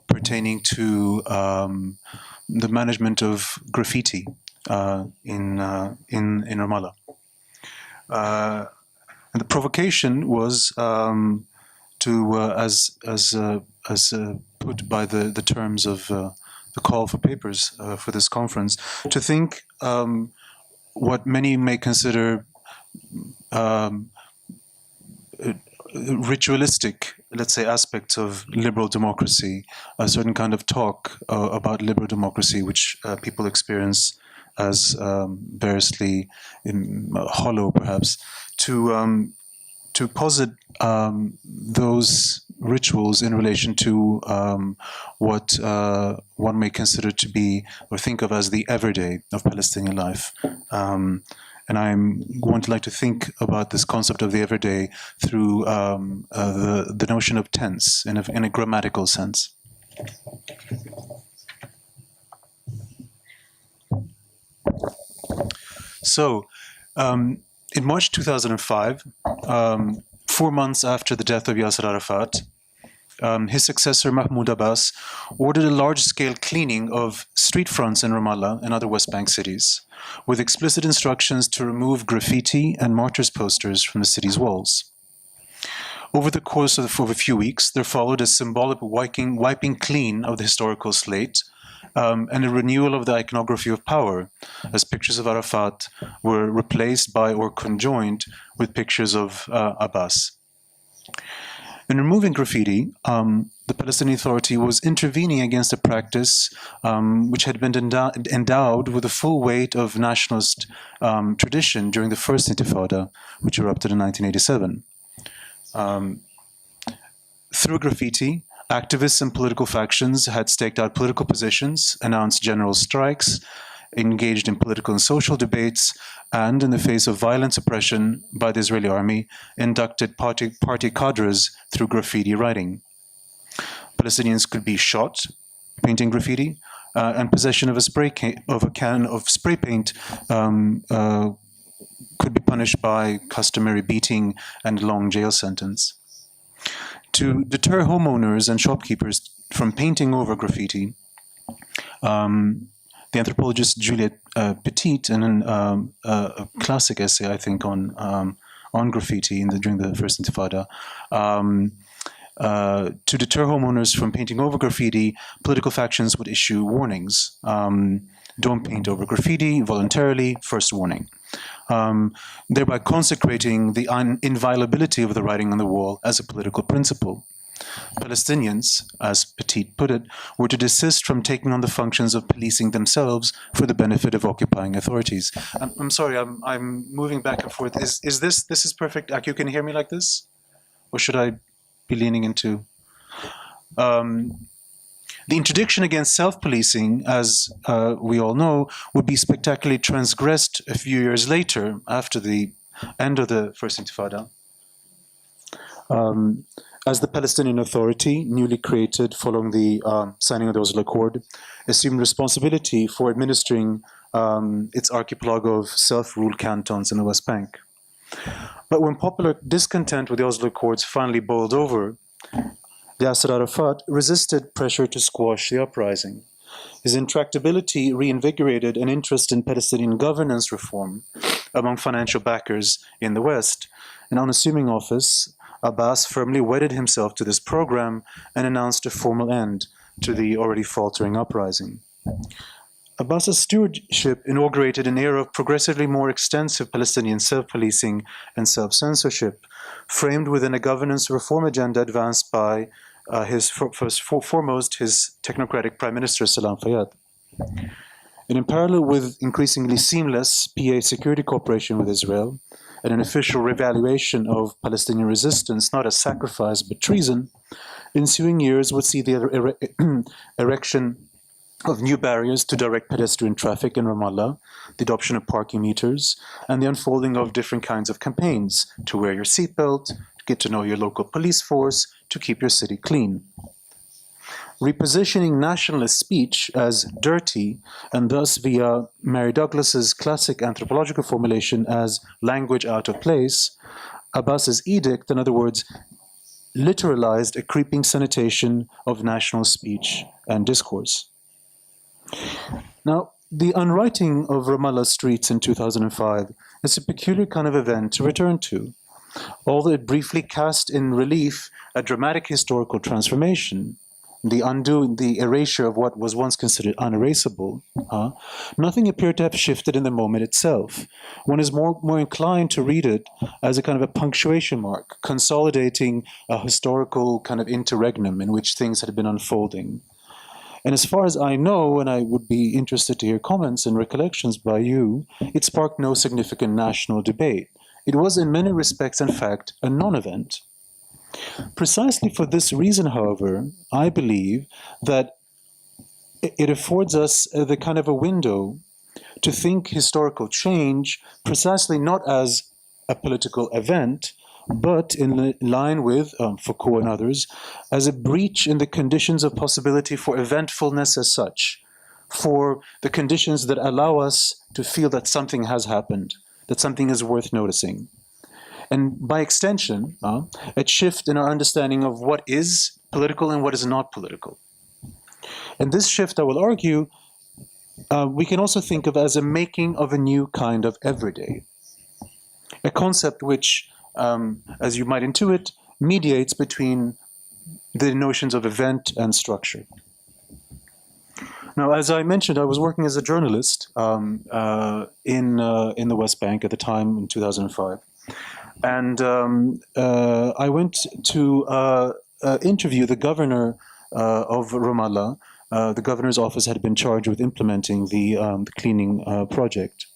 pertaining to the management of graffiti in Ramallah. And the provocation was to, as put by the terms of the call for papers for this conference, to think what many may consider ritualistic, let's say, aspects of liberal democracy, a certain kind of talk about liberal democracy, which people experience as variously hollow, perhaps, to posit those rituals in relation to what one may consider to be or think of as the everyday of Palestinian life. And I would like to think about this concept of the everyday through the notion of tense in a grammatical sense. So, in March 2005, 4 months after the death of Yasser Arafat, his successor Mahmoud Abbas ordered a large-scale cleaning of street fronts in Ramallah and other West Bank cities, with explicit instructions to remove graffiti and martyrs posters from the city's walls. Over the course of a few weeks, there followed a symbolic wiping clean of the historical slate, and a renewal of the iconography of power, as pictures of Arafat were replaced by or conjoined with pictures of Abbas. In removing graffiti, the Palestinian Authority was intervening against a practice which had been endowed with the full weight of nationalist tradition during the First Intifada, which erupted in 1987. Through graffiti, activists and political factions had staked out political positions, announced general strikes, engaged in political and social debates, and, in the face of violent suppression by the Israeli army, inducted party cadres through graffiti writing. Palestinians could be shot painting graffiti, and possession of a can of spray paint could be punished by customary beating and long jail sentence. To deter homeowners and shopkeepers from painting over graffiti, the anthropologist Juliette Petit, in a classic essay, I think, on graffiti during the First Intifada, to deter homeowners from painting over graffiti, political factions would issue warnings. Don't paint over graffiti voluntarily, first warning. Thereby consecrating the inviolability of the writing on the wall as a political principle. Palestinians, as Petit put it, were to desist from taking on the functions of policing themselves for the benefit of occupying authorities. I'm sorry, I'm moving back and forth. Is this is perfect? You can hear me like this? Or should I be leaning into? The interdiction against self-policing, as we all know, would be spectacularly transgressed a few years later, after the end of the First Intifada, as the Palestinian Authority, newly created following the signing of the Oslo Accord, assumed responsibility for administering its archipelago of self-ruled cantons in the West Bank. But when popular discontent with the Oslo Accords finally boiled over, Yasser Arafat resisted pressure to squash the uprising. His intractability reinvigorated an interest in Palestinian governance reform among financial backers in the West, and on assuming office, Abbas firmly wedded himself to this program and announced a formal end to the already faltering uprising. Abbas's stewardship inaugurated an era of progressively more extensive Palestinian self-policing and self-censorship, framed within a governance reform agenda advanced by foremost his technocratic Prime Minister Salam Fayyad. And in parallel with increasingly seamless PA security cooperation with Israel and an official revaluation of Palestinian resistance not as sacrifice but treason, ensuing years would see the erection of new barriers to direct pedestrian traffic in Ramallah, the adoption of parking meters, and the unfolding of different kinds of campaigns to wear your seatbelt, to get to know your local police force, to keep your city clean. Repositioning nationalist speech as dirty, and thus via Mary Douglas's classic anthropological formulation as language out of place, Abbas's edict, in other words, literalized a creeping sanitation of national speech and discourse. Now, the unwriting of Ramallah streets in 2005 is a peculiar kind of event to return to, although it briefly cast in relief a dramatic historical transformation, the erasure of what was once considered unerasable. Nothing appeared to have shifted in the moment itself. One is more inclined to read it as a kind of a punctuation mark, consolidating a historical kind of interregnum in which things had been unfolding. And as far as I know, and I would be interested to hear comments and recollections by you, it sparked no significant national debate. It was in many respects, in fact, a non-event. Precisely for this reason, however, I believe that it affords us the kind of a window to think historical change precisely not as a political event, but in line with Foucault and others, as a breach in the conditions of possibility for eventfulness as such, for the conditions that allow us to feel that something has happened, that something is worth noticing. And by extension, a shift in our understanding of what is political and what is not political. And this shift, I will argue, we can also think of as a making of a new kind of everyday, a concept which, as you might intuit, mediates between the notions of event and structure. Now, as I mentioned, I was working as a journalist in the West Bank at the time in 2005. And I went to interview the governor of Ramallah. The governor's office had been charged with implementing the cleaning project.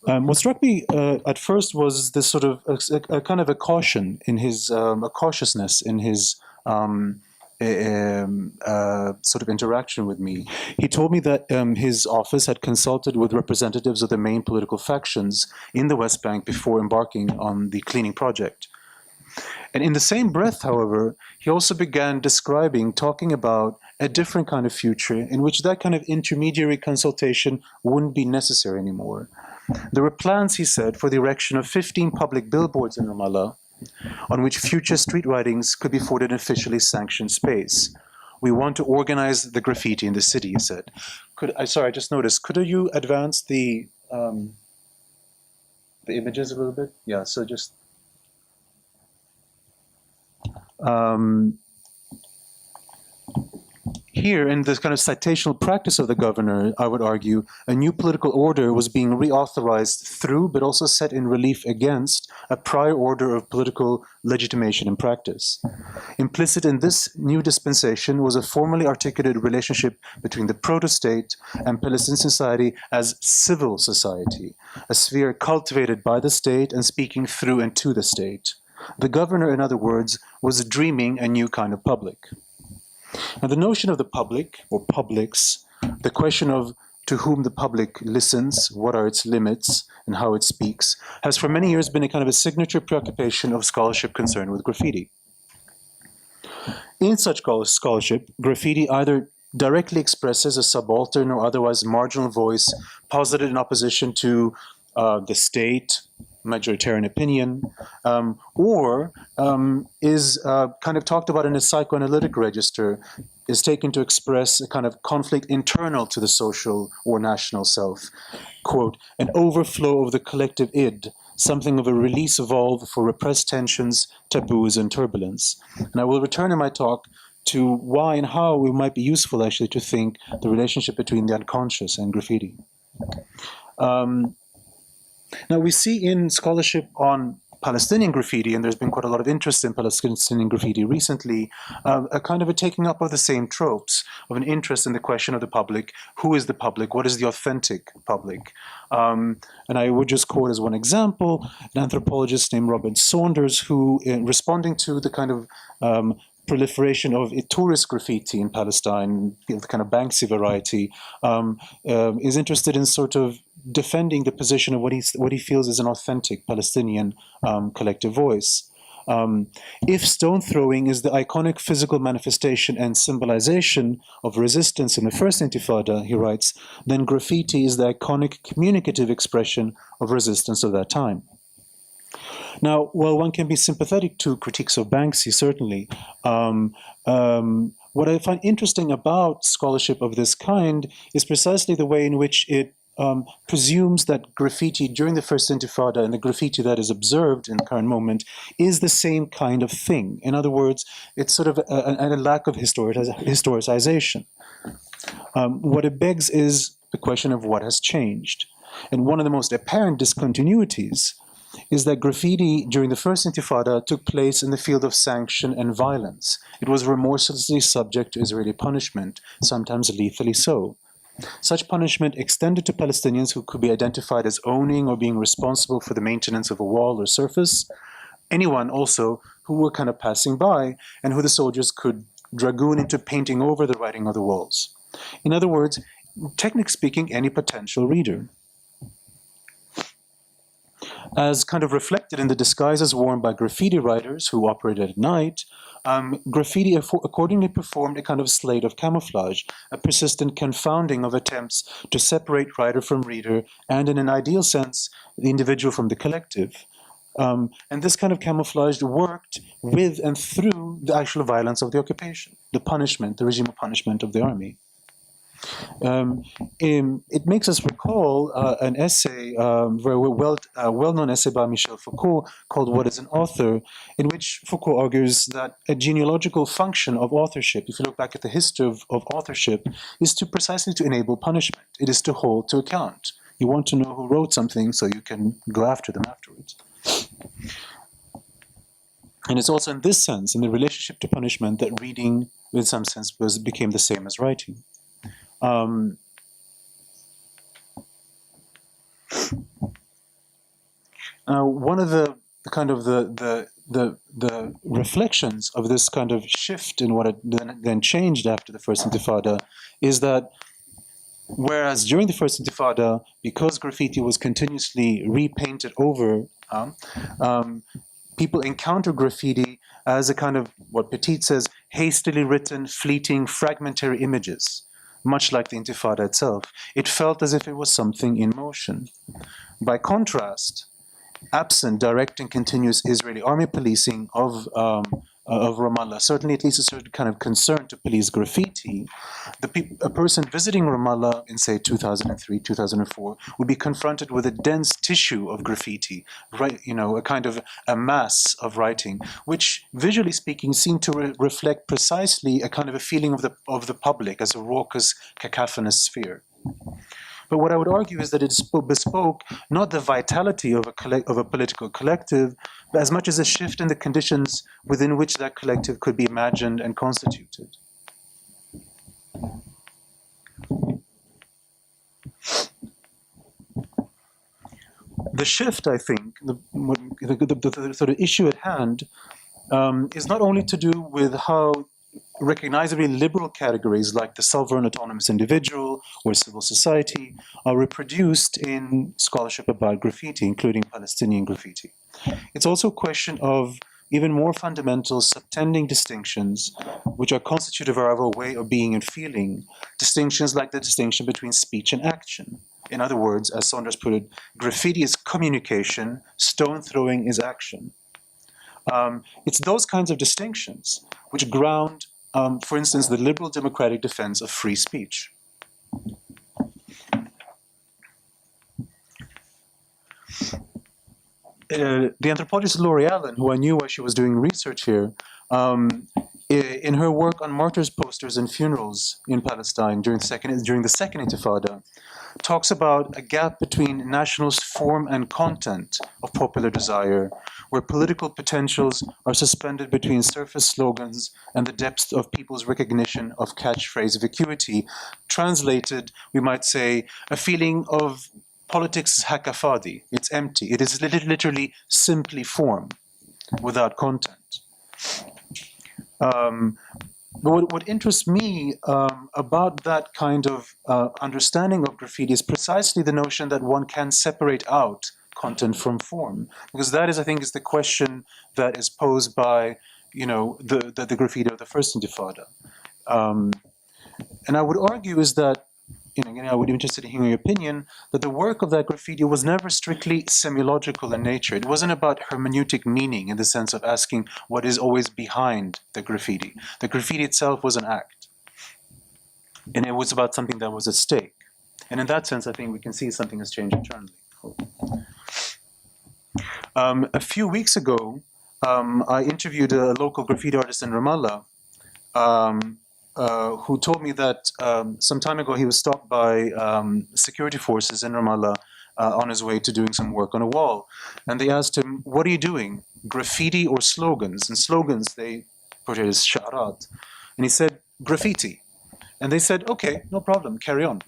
What struck me at first was this sort of a kind of a caution in his, a cautiousness in his sort of interaction with me. He told me that his office had consulted with representatives of the main political factions in the West Bank before embarking on the cleaning project. And in the same breath, however, he also began talking about a different kind of future in which that kind of intermediary consultation wouldn't be necessary anymore. There were plans, he said, for the erection of 15 public billboards in Ramallah, on which future street writings could be afforded an officially sanctioned space. We want to organize the graffiti in the city, he said. Sorry, I just noticed, could you advance the images a little bit? Yeah, so just... Here, in this kind of citational practice of the governor, I would argue, a new political order was being reauthorized through, but also set in relief against, a prior order of political legitimation and practice. Implicit in this new dispensation was a formally articulated relationship between the proto-state and Palestinian society as civil society, a sphere cultivated by the state and speaking through and to the state. The governor, in other words, was dreaming a new kind of public. Now, the notion of the public, or publics, the question of to whom the public listens, what are its limits, and how it speaks, has for many years been a kind of a signature preoccupation of scholarship concerned with graffiti. In such scholarship, graffiti either directly expresses a subaltern or otherwise marginal voice posited in opposition to the state, majoritarian opinion, or is kind of talked about in a psychoanalytic register, is taken to express a kind of conflict internal to the social or national self. Quote, an overflow of the collective id, something of a release valve for repressed tensions, taboos, and turbulence. And I will return in my talk to why and how it might be useful actually to think the relationship between the unconscious and graffiti. Now, we see in scholarship on Palestinian graffiti, and there's been quite a lot of interest in Palestinian graffiti recently, a kind of a taking up of the same tropes, of an interest in the question of the public. Who is the public? What is the authentic public? And I would just quote as one example, an anthropologist named Robert Saunders, who, in responding to the kind of proliferation of tourist graffiti in Palestine, the kind of Banksy variety, is interested in sort of defending the position of what he feels is an authentic Palestinian collective voice. If stone throwing is the iconic physical manifestation and symbolization of resistance in the first Intifada, he writes, then graffiti is the iconic communicative expression of resistance of that time. Now, while one can be sympathetic to critiques of Banksy, certainly, what I find interesting about scholarship of this kind is precisely the way in which it presumes that graffiti during the First Intifada and the graffiti that is observed in the current moment is the same kind of thing. In other words, it's sort of a lack of historicization. What it begs is the question of what has changed. And one of the most apparent discontinuities is that graffiti during the First Intifada took place in the field of sanction and violence. It was remorselessly subject to Israeli punishment, sometimes lethally so. Such punishment extended to Palestinians who could be identified as owning or being responsible for the maintenance of a wall or surface, anyone also who were kind of passing by and who the soldiers could dragoon into painting over the writing of the walls. In other words, technically speaking, any potential reader. As kind of reflected in the disguises worn by graffiti writers who operated at night, graffiti accordingly performed a kind of slate of camouflage, a persistent confounding of attempts to separate writer from reader, and in an ideal sense, the individual from the collective. And this kind of camouflage worked with and through the actual violence of the occupation, the punishment, the regime of punishment of the army. It makes us recall an essay, very well-known essay by Michel Foucault called What is an Author, in which Foucault argues that a genealogical function of authorship, if you look back at the history of authorship, is precisely to enable punishment. It is to hold to account. You want to know who wrote something so you can go after them afterwards. And it's also in this sense, in the relationship to punishment, that reading, in some sense, became the same as writing. One of the kind of the reflections of this kind of shift in what it then changed after the First Intifada is that whereas during the First Intifada, because graffiti was continuously repainted over, people encounter graffiti as a kind of, what Petit says, hastily written, fleeting, fragmentary images. Much like the Intifada itself. It felt as if it was something in motion. By contrast, absent direct and continuous Israeli army policing of of Ramallah, certainly at least a certain kind of concern to police graffiti, a person visiting Ramallah in, say, 2003, 2004, would be confronted with a dense tissue of graffiti, right? A kind of a mass of writing, which, visually speaking, seemed to reflect precisely a kind of a feeling of the public as a raucous, cacophonous sphere. But what I would argue is that it bespoke not the vitality of a political collective, but as much as a shift in the conditions within which that collective could be imagined and constituted. The shift, I think, the sort of issue at hand is not only to do with how recognizably liberal categories like the sovereign autonomous individual or civil society are reproduced in scholarship about graffiti, including Palestinian graffiti. It's also a question of even more fundamental subtending distinctions which are constitutive of our way of being and feeling, distinctions like the distinction between speech and action. In other words, as Saunders put it, graffiti is communication, stone throwing is action. It's those kinds of distinctions which ground, for instance, the liberal democratic defense of free speech. The anthropologist Laurie Allen, who I knew while she was doing research here, in her work on martyrs' posters and funerals in Palestine during the Second Intifada, talks about a gap between nationalist form and content of popular desire, where political potentials are suspended between surface slogans and the depths of people's recognition of catchphrase vacuity. Translated, we might say, a feeling of politics is hakafadi, it's empty. It is literally simply form without content. But what interests me about that kind of understanding of graffiti is precisely the notion that one can separate out content from form, because that is, I think, is the question that is posed by, the graffiti of the first Intifada. And I would argue is that, I would be interested in hearing your opinion, that the work of that graffiti was never strictly semiological in nature. It wasn't about hermeneutic meaning in the sense of asking what is always behind the graffiti. The graffiti itself was an act. And it was about something that was at stake. And in that sense, I think we can see something has changed internally. A few weeks ago, I interviewed a local graffiti artist in Ramallah, who told me that some time ago he was stopped by security forces in Ramallah on his way to doing some work on a wall. And they asked him, what are you doing, graffiti or slogans? And slogans, they portrayed as sharat. And he said, graffiti. And they said, okay, no problem, carry on.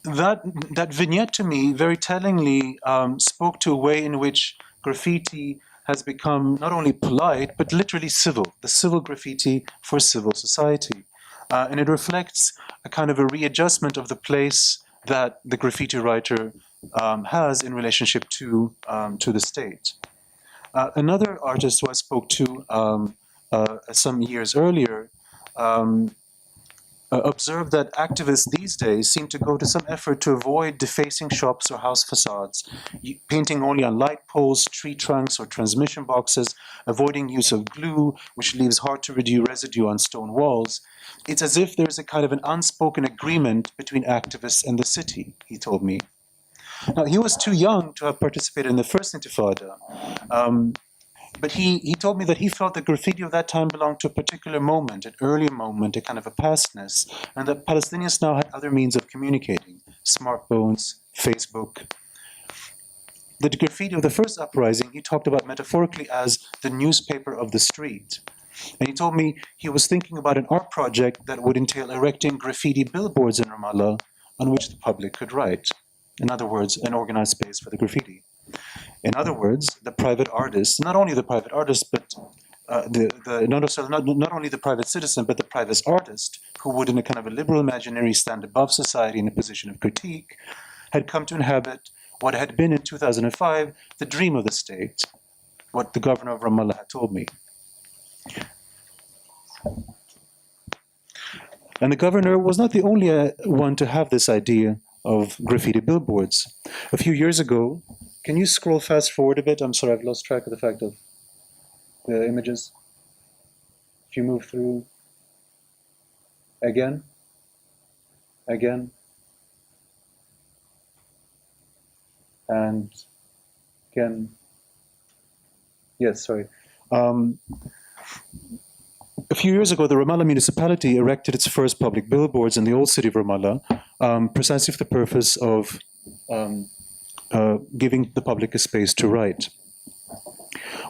That vignette to me very tellingly spoke to a way in which graffiti has become not only polite, but literally civil, the civil graffiti for civil society. And it reflects a kind of a readjustment of the place that the graffiti writer has in relationship to the state. Another artist who I spoke to some years earlier observed that activists these days seem to go to some effort to avoid defacing shops or house facades, painting only on light poles, tree trunks, or transmission boxes, avoiding use of glue, which leaves hard to reduce residue on stone walls. It's as if there's a kind of an unspoken agreement between activists and the city, he told me. Now, he was too young to have participated in the first Intifada, but he told me that he felt that graffiti of that time belonged to a particular moment, an early moment, a kind of a pastness, and that Palestinians now had other means of communicating, smartphones, Facebook. The graffiti of the first uprising, he talked about metaphorically as the newspaper of the street. And he told me he was thinking about an art project that would entail erecting graffiti billboards in Ramallah on which the public could write. In other words, an organized space for the graffiti. In other words, the private artist, not only the private artist, but not only the private citizen, but the private artist, who would, in a kind of a liberal imaginary, stand above society in a position of critique, had come to inhabit what had been in 2005 the dream of the state, what the governor of Ramallah had told me. And the governor was not the only one to have this idea of graffiti billboards. A few years ago, Can you scroll fast forward a bit? I'm sorry, I've lost track of the fact of the images. If you move through again, and again. Yes, sorry. A few years ago, the Ramallah municipality erected its first public billboards in the old city of Ramallah, precisely for the purpose of giving the public a space to write.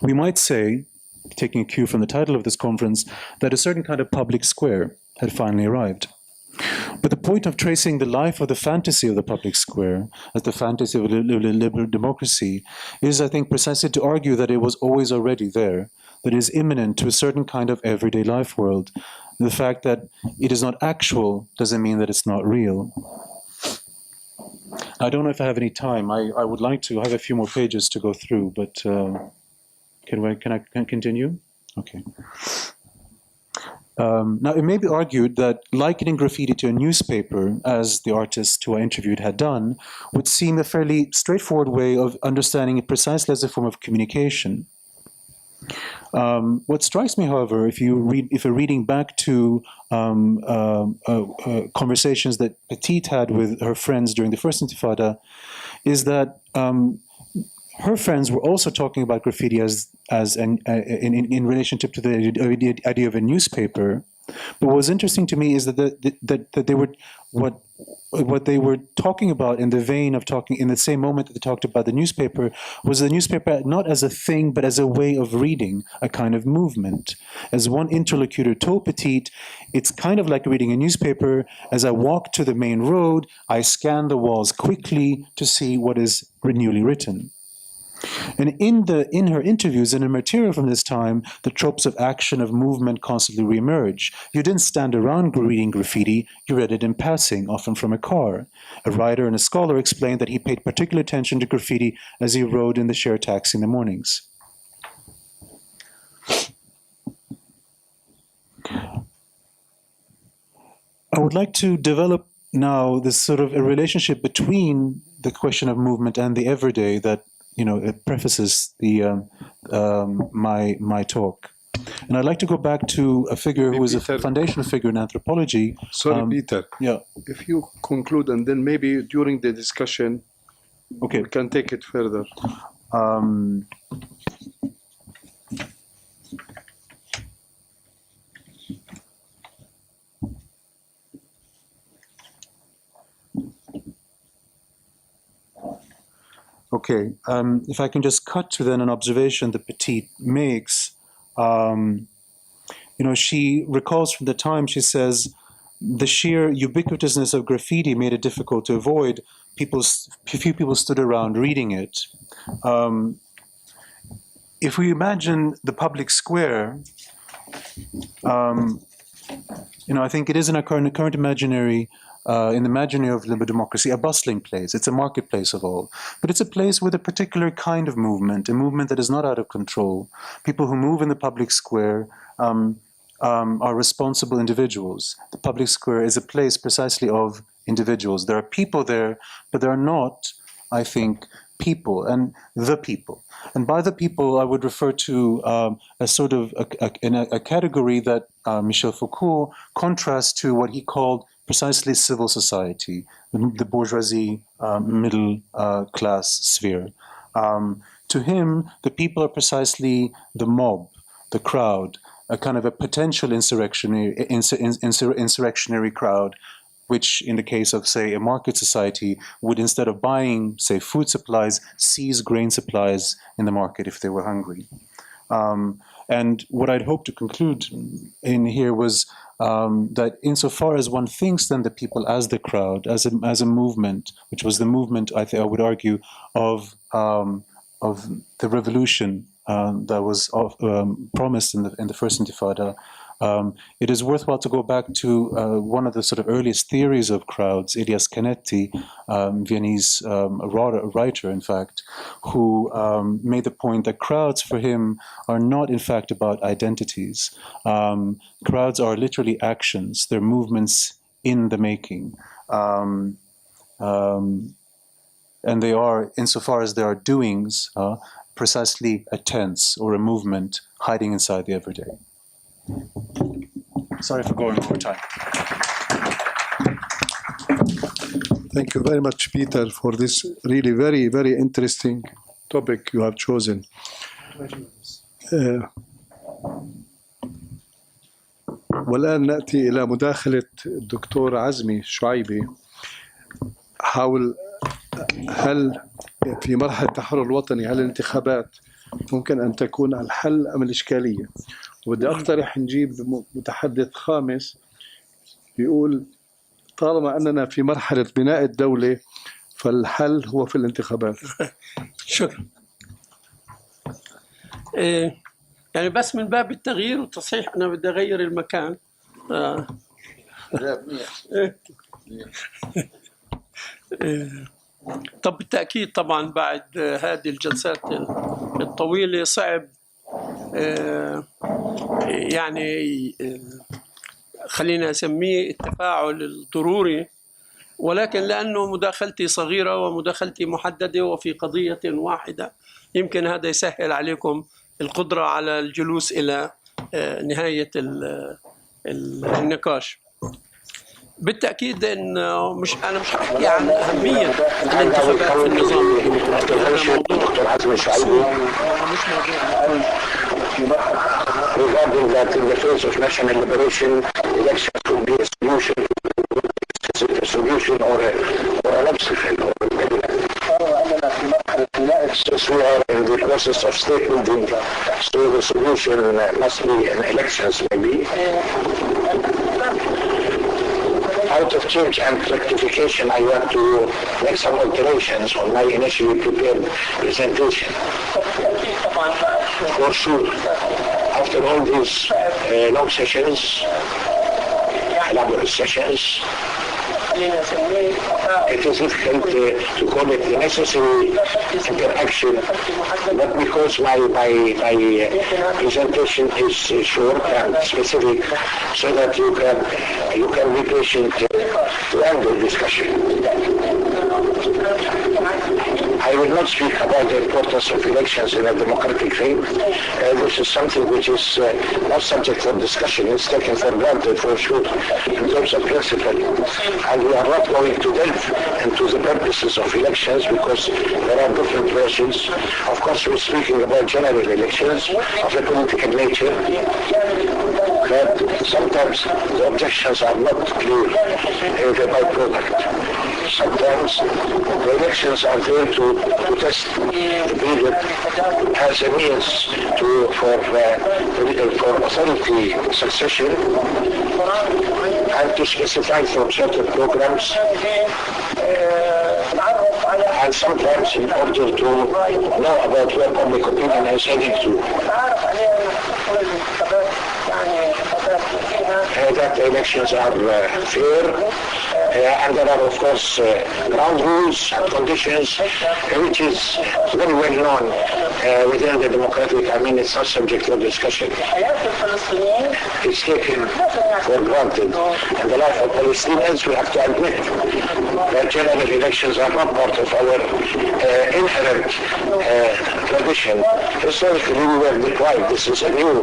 We might say, taking a cue from the title of this conference, that a certain kind of public square had finally arrived. But the point of tracing the life of the fantasy of the public square as the fantasy of a liberal democracy is, I think, precisely to argue that it was always already there, that it is imminent to a certain kind of everyday life world. The fact that it is not actual doesn't mean that it's not real. I don't know if I have any time. I would like to have a few more pages to go through, but can I continue? Okay. Now, it may be argued that likening graffiti to a newspaper, as the artist who I interviewed had done, would seem a fairly straightforward way of understanding it precisely as a form of communication. What strikes me, however, if you're reading back to conversations that Petite had with her friends during the first Intifada, is that her friends were also talking about graffiti in relationship to the idea of a newspaper. But what was interesting to me is that they were what they were talking about in the vein of talking in the same moment that they talked about the newspaper was the newspaper not as a thing but as a way of reading, a kind of movement. As one interlocutor told Petite, it's kind of like reading a newspaper. As I walk to the main road, I scan the walls quickly to see what is newly written. And in her interviews and in material from this time, the tropes of action, of movement constantly reemerge. You didn't stand around reading graffiti, you read it in passing, often from a car. A writer and a scholar explained that he paid particular attention to graffiti as he rode in the shared taxi in the mornings. I would like to develop now this sort of a relationship between the question of movement and the everyday that it prefaces my talk. And I'd like to go back to a figure who is a foundational figure in anthropology. Sorry, Peter. Yeah. If you conclude, and then maybe during the discussion, okay, we can take it further. Okay, if I can just cut to then an observation that Petite makes. She recalls from the time, she says, the sheer ubiquitousness of graffiti made it difficult to avoid. Few people stood around reading it. If we imagine the public square, I think it is in our current imaginary, in the imaginary of liberal democracy, a bustling place. It's a marketplace of all. But it's a place with a particular kind of movement, a movement that is not out of control. People who move in the public square are responsible individuals. The public square is a place precisely of individuals. There are people there, but there are not, I think, people and the people. And by the people, I would refer to a sort of a category that Michel Foucault contrasts to what he called precisely civil society, the bourgeoisie middle class sphere. To him, the people are precisely the mob, the crowd, a kind of a potential insurrectionary crowd, which in the case of, say, a market society, would instead of buying, say, food supplies, seize grain supplies in the market if they were hungry. And what I'd hoped to conclude in here was that insofar as one thinks then the people as the crowd, as a movement, which was the movement, I would argue, of the revolution that was promised in the first Intifada, it is worthwhile to go back to one of the sort of earliest theories of crowds, Elias Canetti, Viennese writer, in fact, who made the point that crowds for him are not, in fact, about identities. Crowds are literally actions. They're movements in the making. and they are, insofar as they are doings, precisely a tense or a movement hiding inside the everyday. Sorry for going over time. Thank you very much, Peter, for this really very, very interesting topic you have chosen. والآن نأتي إلى مداخلة الدكتور عزمي شعيبي حول هل في مرحلة التحرر الوطني هل الانتخابات ممكن أن تكون الحل أم الإشكالية؟ وبدي أقترح نجيب متحدث خامس بيقول طالما أننا في مرحلة بناء الدولة فالحل هو في الانتخابات. شكرا. يعني بس من باب التغيير والتصحيح أنا بدي أغير المكان. طب بالتأكيد طبعا بعد هذه الجلسات الطويلة صعب يعني خلينا أسميه التفاعل الضروري، ولكن لأنه مداخلتي صغيرة ومداخلتي محددة وفي قضية واحدة يمكن هذا يسهل عليكم القدرة على الجلوس إلى نهاية النقاش. بالتأكيد أنا مش هحكي عن أهمية الانتخابات في النظام الديمقراطي، هذا موضوع مش موضوع. Regarding that in the face of national liberation, elections could be a solution or an obstacle. Since we are in the process of state building, so the solution must be in elections maybe. Out of change and rectification, I want to make some alterations on my initially prepared presentation. For sure, after all these long sessions, elaborate sessions, it is difficult to call it the necessary interaction, but because my presentation is short and specific, so that you can be patient to end the discussion. I will not speak about the importance of elections in a democratic faith. This is something which is not subject for discussion. It's taken for granted for sure in terms of principle. And we are not going to delve into the purposes of elections because there are different versions. Of course, we're speaking about general elections of a political nature. But sometimes the objections are not clear in the byproduct. Sometimes the elections are there to test the period as a means for authority succession and to specify from certain programs, and sometimes in order to know about where public opinion is heading to. That the elections are fair, and there are of course ground rules and conditions, which is very well known within the democratic. I mean, it's not subject for discussion. It's taken for granted. In the life of Palestinians, we have to admit that general elections are not part of our inherent tradition. Historically, we were deprived. This is a new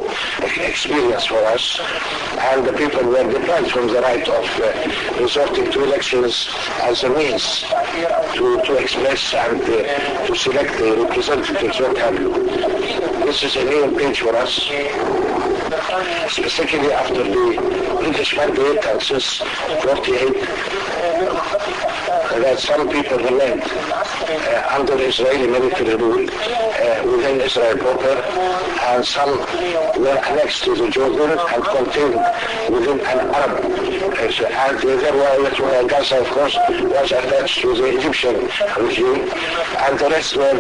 experience for us, and the people were deprived from the right of resorting to elections as a means to express and to select the representatives, what have you. This is a new page for us, specifically after the British mandate and since 48, that some people remained under Israeli military rule within Israel proper, and some were annexed to the Jordan and contained within an Arab. And there were Gaza, of course, was attached to the Egyptian regime, and the rest were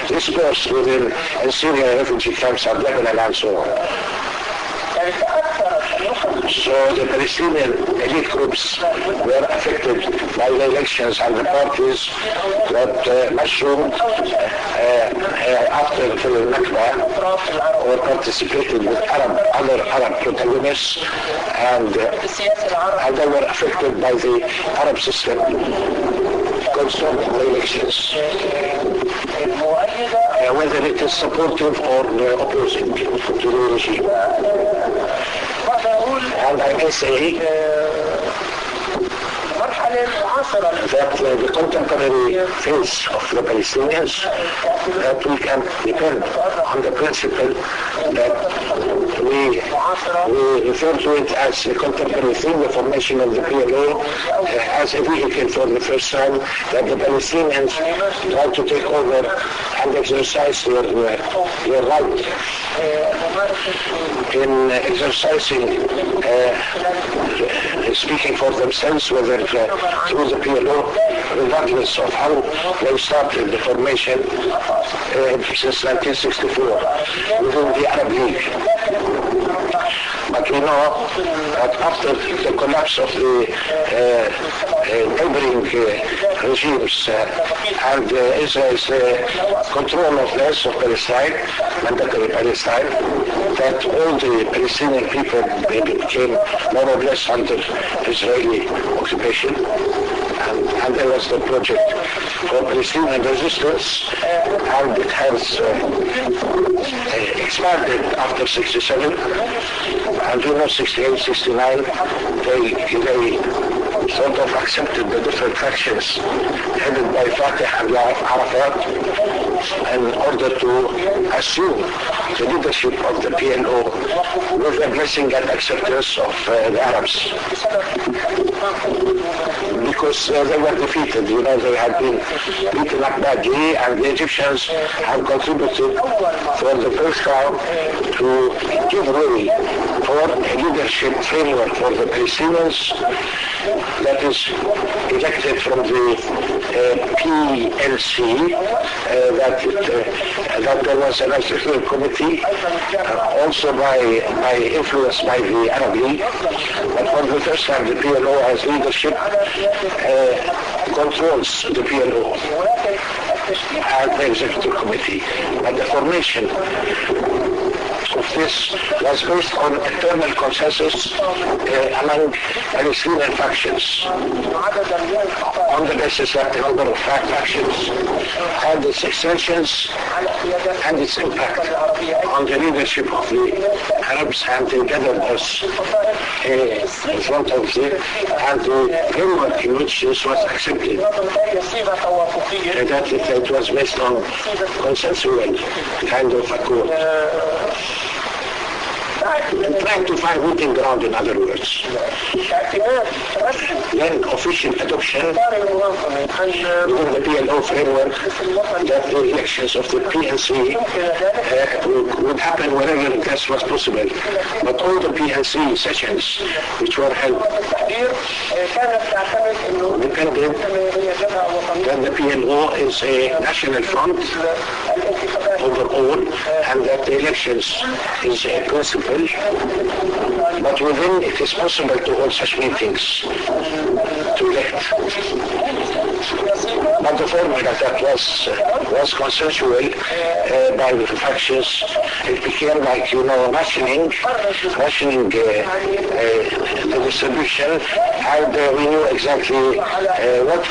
dispersed within Syrian refugee camps and Lebanon and so on. So the Palestinian elite groups were affected by the elections and the parties that mushroomed after the Nakba or participated with other Arab protagonists, and they were affected by the Arab system. concerning the elections, whether it is supportive or opposing to the regime. And I may say that the contemporary phase of the Palestinians, that we can depend on the principle that we refer to it as the contemporary theme, the formation of the PLO as a vehicle for the first time, that the Palestinians try to take over and exercise their right in exercising, speaking for themselves, whether through the PLO, regardless of how they started the formation since 1964 within the Arab League. But we know that after the collapse of the neighboring regimes and Israel's control of the rest of Palestine, mandatory Palestine, that all the Palestinian people became more or less under Israeli occupation. And there was the project for Palestinian resistance, and it has expanded after 67, and 68, 69, they sort of accepted the different factions headed by Fatah and Arafat in order to assume the leadership of the PLO with the blessing and acceptance of the Arabs. Because they were defeated, they had been beaten up badly, and the Egyptians have contributed for the first time to give way for a leadership framework for the Palestinians that is elected from the PLC, that there was an executive committee, also by influence by the Arab League, but for the first time the PLO as leadership controls the PLO and the executive committee. And the formation of this was based on internal consensus among Palestinian factions, on the basis that the number of factions and its extensions and its impact on the leadership of the Arabs and the gatheredness in front of the and the framework in which this was accepted. That it was based on consensual kind of accord. Trying to find rooting ground, in other words. Then official adoption within the PLO framework that the elections of the PNC would happen wherever this was possible. But all the PNC sessions which were held depended that the PLO is a national front overall, and that the elections is a principle. But within it is possible to hold such meetings to elect. But the formula that was consensual by the factions, it became like, rationing the distribution, and we knew exactly what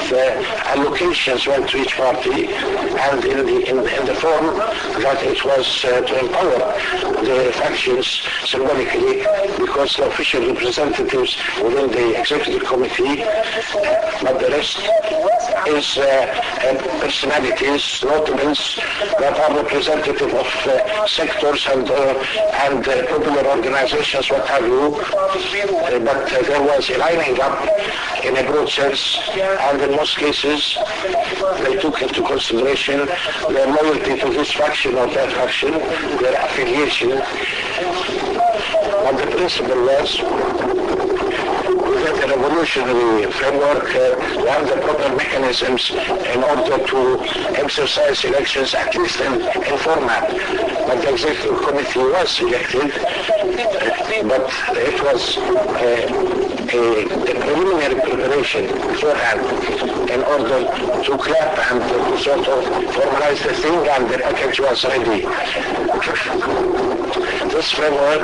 allocations went to each party, and in the form that it was to empower the factions symbolically, because the official representatives within the executive committee, but the rest is personalities, notables that are representative of sectors and popular organizations, what have you. But there was a lining up in a broad sense, and in most cases they took into consideration their loyalty to this faction or that faction, their affiliation. But the principle was that the revolutionary framework and the proper mechanisms in order to exercise elections, at least in format. But the executive committee was elected, but it was a preliminary preparation beforehand in order to clap and to sort of formalize the thing, and the package was ready. This framework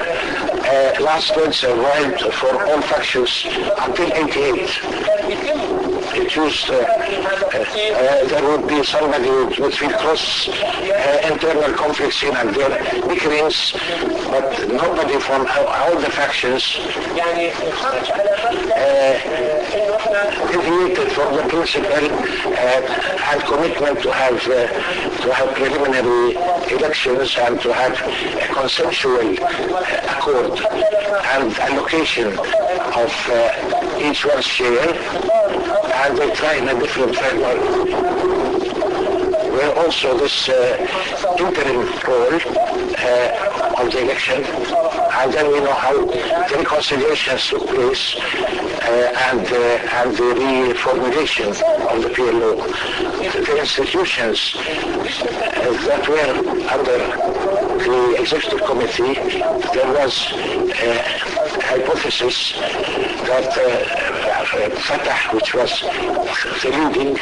lasted, survived for all factions until 88. it used there would be somebody would feel cross internal conflicts here and there, bickerings, but nobody from all the factions deviated from the principle and commitment to have preliminary elections and to have a consensual accord and allocation of each one's share, and they try in a different framework. Where also this interim role of the election, and then we know how the reconciliations took place and the reformulation of the PLO. The institutions that were under the executive committee, there was a hypothesis that Fatah, which was the leading,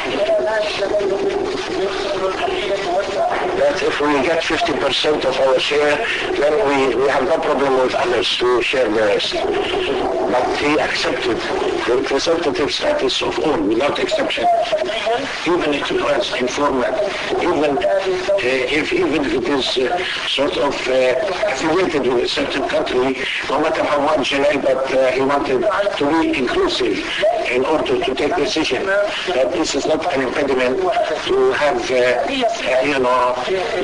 that if we get 50% of our share, then we have no problem with others to share the rest. But he accepted the representative status of all, without exception. Even if it was informal, even if it is sort of affiliated with a certain country, no matter how marginal, but he wanted to be inclusive in order to take decision. That this is not an impediment to have, the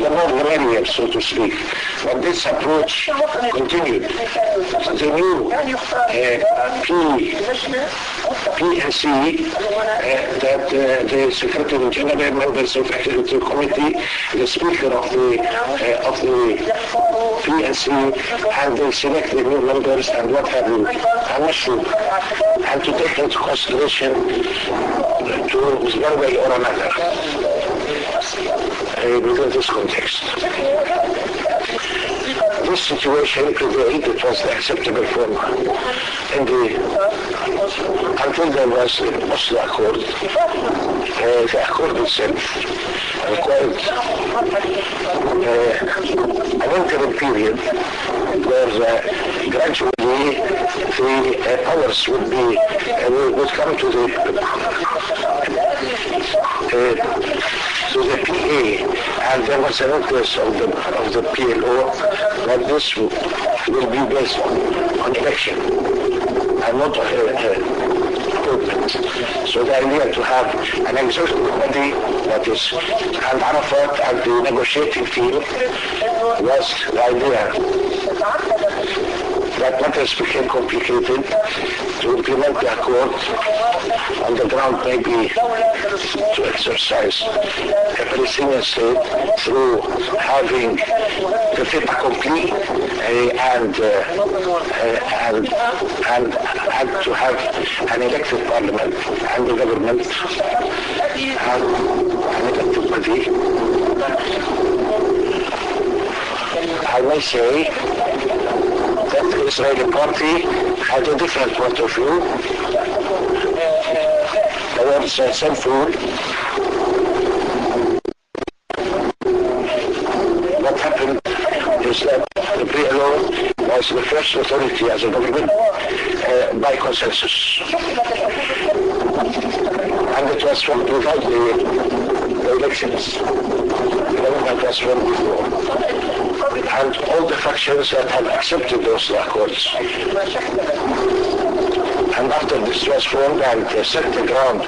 more the merrier, so to speak. But this approach continued. The new PNC, that the Secretary General, members of the Executive Committee, the Speaker of the PNC, and they select the new members and what have you, and to take into consideration to one way or another within this context. This situation prevailed. It was the acceptable form until there was the Oslo Accord. The Accord itself required an interim period where gradually the powers would come to the PA, and there was an interest of the PLO that this will be based on election and not appointment. So the idea to have an executive committee that is, and Arafat and the negotiating team was the idea. That matters became complicated to implement the accord on the ground, maybe to exercise a Palestinian state through having the fait accompli and to have an elected parliament and the government and an elected body. I may say that the Israeli party had a different point of view. There was some food. What happened is that the PLO was the first authority as a government by consensus. And it was formed without the elections. The government was formed before. And all the factions that have accepted those accords. And after this was formed and set the ground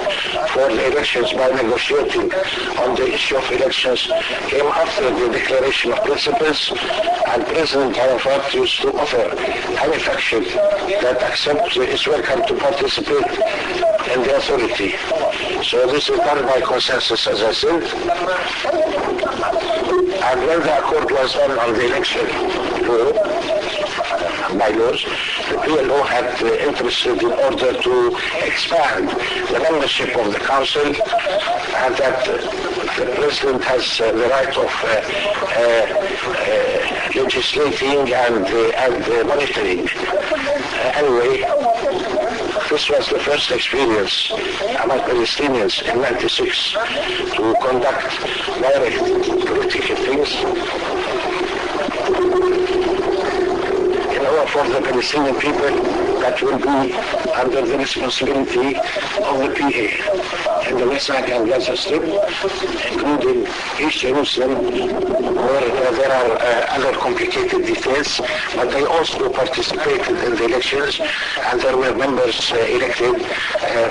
for the elections by negotiating on the issue of elections came after the declaration of principles, and President Arafat used to offer any faction that accepts is welcome to participate in the authority. So this is done by consensus, as I said. And when the accord was done on the election law, bylaws, the PLO had interested in order to expand the membership of the council, and that the president has the right of legislating and monitoring. Anyway, this was the first experience among Palestinians in '96 to conduct direct political things. In order for the Palestinian people that will be under the responsibility of the PA in the West Bank and Gaza Strip, including East Jerusalem, where there are other complicated details, but they also participated in the elections, and there were members elected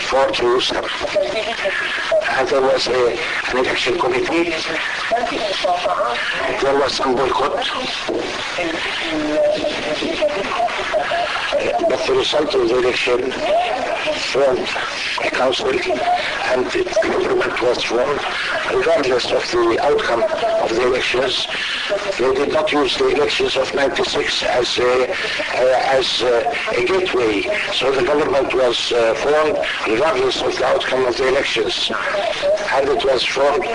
for Jerusalem. And there was an election committee. There was some boycott. But the result of the election formed a council, and the government was formed regardless of the outcome of the elections. They did not use the elections of '96 as a gateway, so the government was formed regardless of the outcome of the elections, and it was formed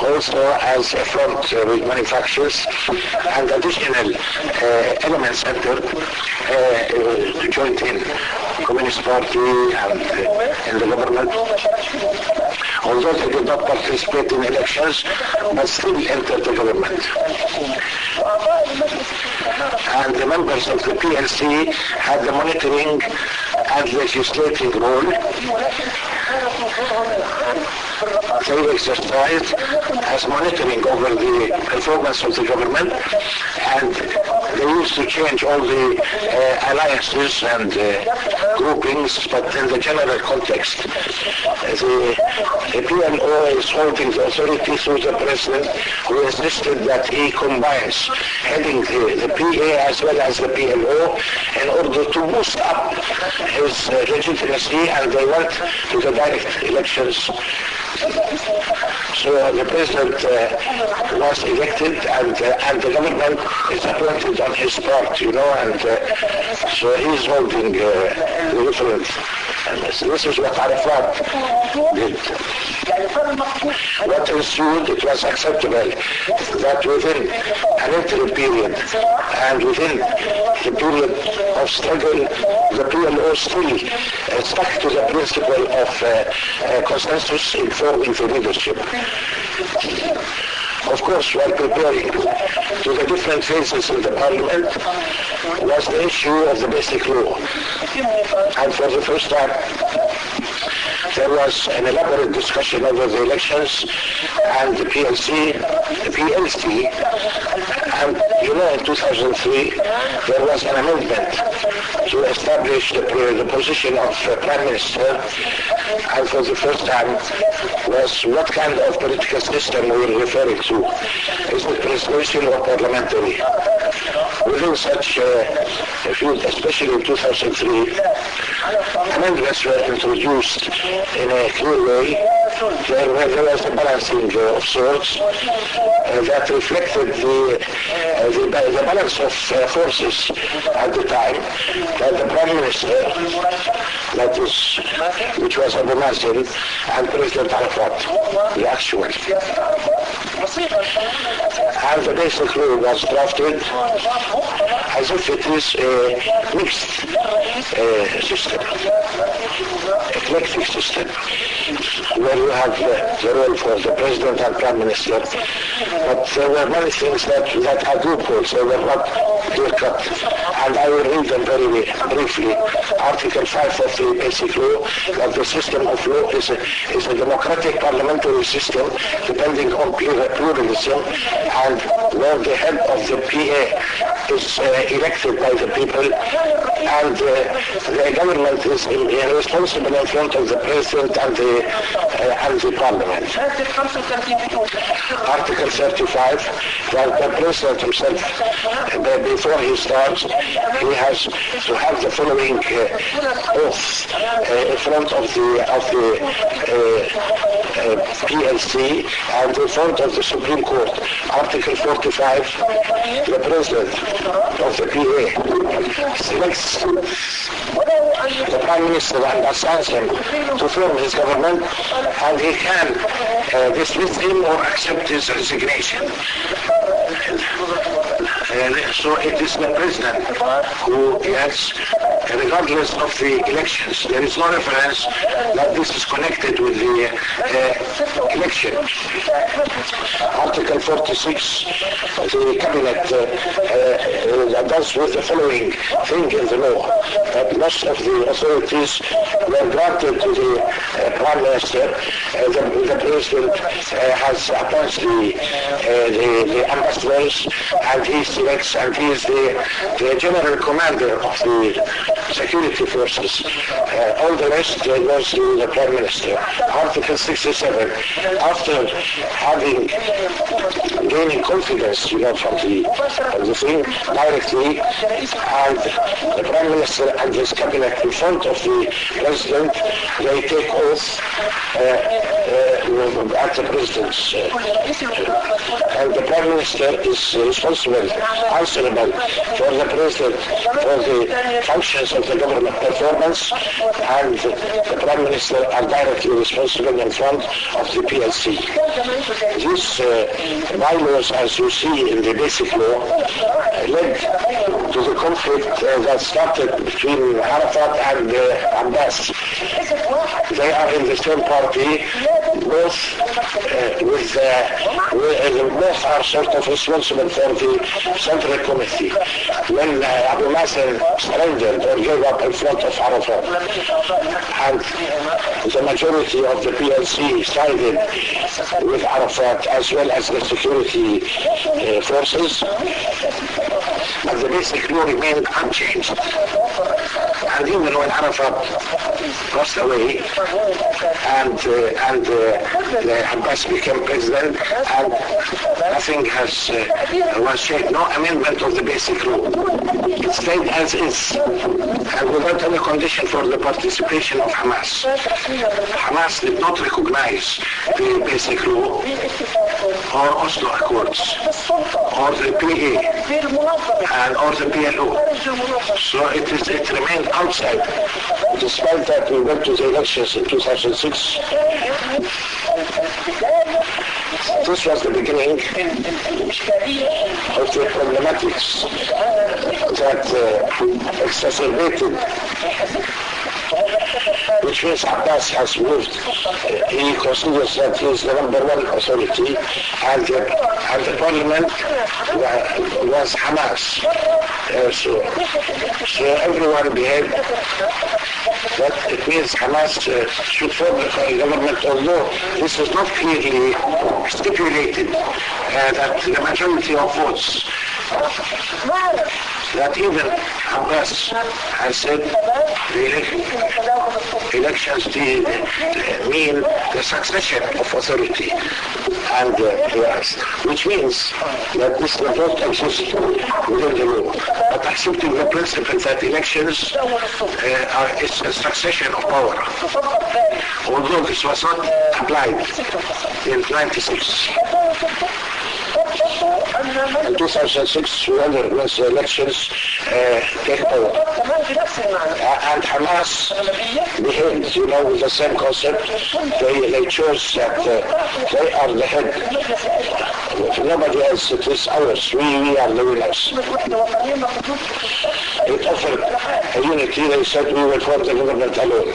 also as a front with manufacturers and additional elements entered joined in Communist Party and in the government, although they did not participate in elections, but still entered the government. And the members of the PLC had the monitoring and legislating role. They exercised as monitoring over the performance of the government, and they used to change all the alliances and groupings, but in the general context, the PLO is holding the authority through the president, who insisted that he combines heading the PA as well as the PLO in order to boost up his legitimacy, and they went to the direct elections. So the president was elected, and the government is appointed on his part, and so he's holding the reference. And this is what Arafat did. What ensued, it was acceptable that within an interim period and within the period of struggle, the PLO still stuck to the principle of consensus in forming the leadership. Of course, while preparing to the different phases in the parliament was the issue of the basic law. And for the first time, there was an elaborate discussion over the elections and the PLC, and in 2003 there was an amendment to establish the position of Prime Minister, and for the first time was what kind of political system we were referring to. Is it presidential or parliamentary? Within such a field, especially in 2003, amendments were introduced in a clear way. There was a balancing of sorts that reflected the balance of forces at the time, that the Prime Minister, which was Abu Mazen, and President Arafat, the actual. And the basic law was drafted as if it is a mixed system, eclectic system, where you have the role for the President and Prime Minister, but there were many things that had loopholes, they were not clear-cut, and I will read them very briefly. Article 5 of the Basic Law, that the system of law is a democratic parliamentary system depending on pluralism, and where the head of the PA is elected by the people, and the government is responsible in front of the President and the Parliament. Article 35, that the President himself, before he starts, he has to have the following oath in front of the PLC and in front of the Supreme Court. Article 45, the President of the PA selects the Prime Minister and assigns him to form his government, and he can dismiss him or accept his resignation. So it is the President who gets regardless of the elections. There is no reference that this is connected with the election. Article 46, the cabinet does with the following thing in the law, that most of the authorities were granted to the Prime Minister. The President has appointed the ambassadors, and he selects, and he is the general commander of the security forces. All the rest goes to the Prime Minister. Article 67, after gaining confidence, from the thing directly, and the Prime Minister and his cabinet in front of the President, they take oath at the President's. And the Prime Minister is responsible, answerable for the President, for the functions of the government performance, and the Prime Minister are directly responsible in front of the PLC. These bylaws, as you see in the basic law, led to the conflict that started between Arafat and Abbas. They are in the same party, both both are sort of responsible for the Central Committee. When Abu Mazen surrendered or gave up in front of Arafat, and the majority of the PLC sided with Arafat as well as the security forces, but the basic law remained unchanged. And even when Arafat passed away and Abbas became president, and nothing was changed, no amendment of the basic law. It stayed as is, and without any condition for the participation of Hamas. Hamas did not recognize the basic law or Oslo Accords or the PA and or the PLO. So it remained outside. Despite that, we went to the elections in 2006. This was the beginning of the problematics that exacerbated, which means Abbas has moved. He considers that he is the number one authority, and the parliament was Hamas. So everyone behaved that it means Hamas should form a government, although this is not clearly stipulated that the majority of votes, that even Abbas has said the elections mean the succession of authority, and which means that this does not exist within the law. But accepting the principle that elections is a succession of power, although this was not applied in 96. In 2006, we underwent the elections take power. And Hamas behaved, with the same concept. They chose that they are the head. Nobody else, it is ours. We are the winners. It offered a unity. They said we will form the government alone.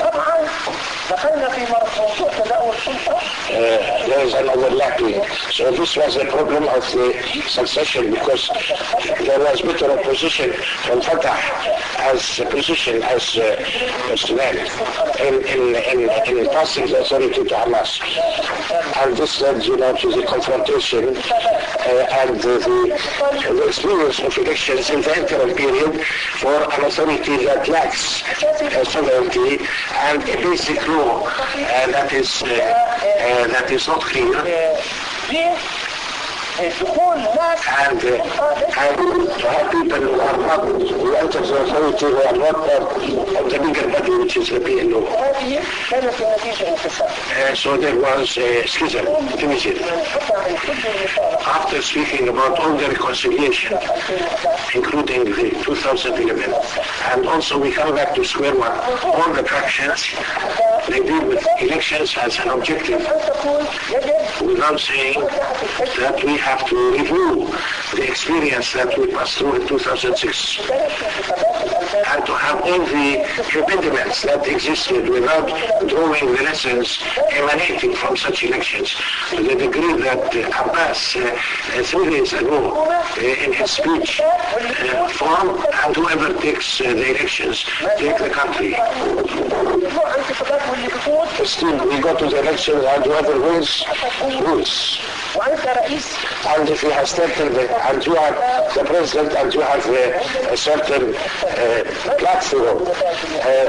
There is an overlapping. So this was the problem of the succession, because there was bitter opposition from Fatah as position as Sudan in passing the authority to Hamas. And this led, to the confrontation and the experience of elections in the interim period for an authority that lacks sovereignty and a basic law that is not clear. And to have people who enter the authority who are not part of the bigger body, which is the PLO. So there was a schism, division. After speaking about all the reconciliation, including the 2011, and also we come back to square one, all the fractions, they deal with elections as an objective, without saying that we have to review the experience that we passed through in 2006. and to have all the impediments that existed without drawing the lessons emanating from such elections, to the degree that Abbas 3 days ago in his speech formed, and whoever takes the elections take the country. Still, we go to the elections and whoever wins, wins. And if you have certain, and you are the president and you have a certain platform,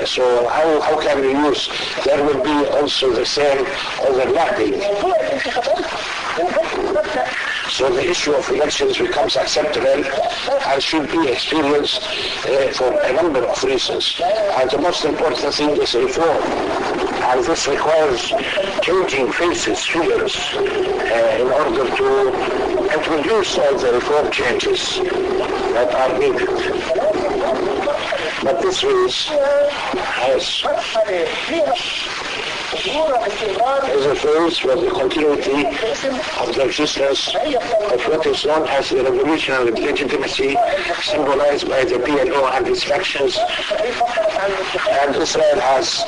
so how can you use? There will be also the same overlapping. So the issue of elections becomes acceptable and should be experienced for a number of reasons. And the most important thing is reform. And this requires changing faces, figures, in order to introduce all the reform changes that are needed. But this is a phase for the continuity of the existence of what is known as the revolutionary legitimacy, symbolized by the PLO and its factions. And Israel has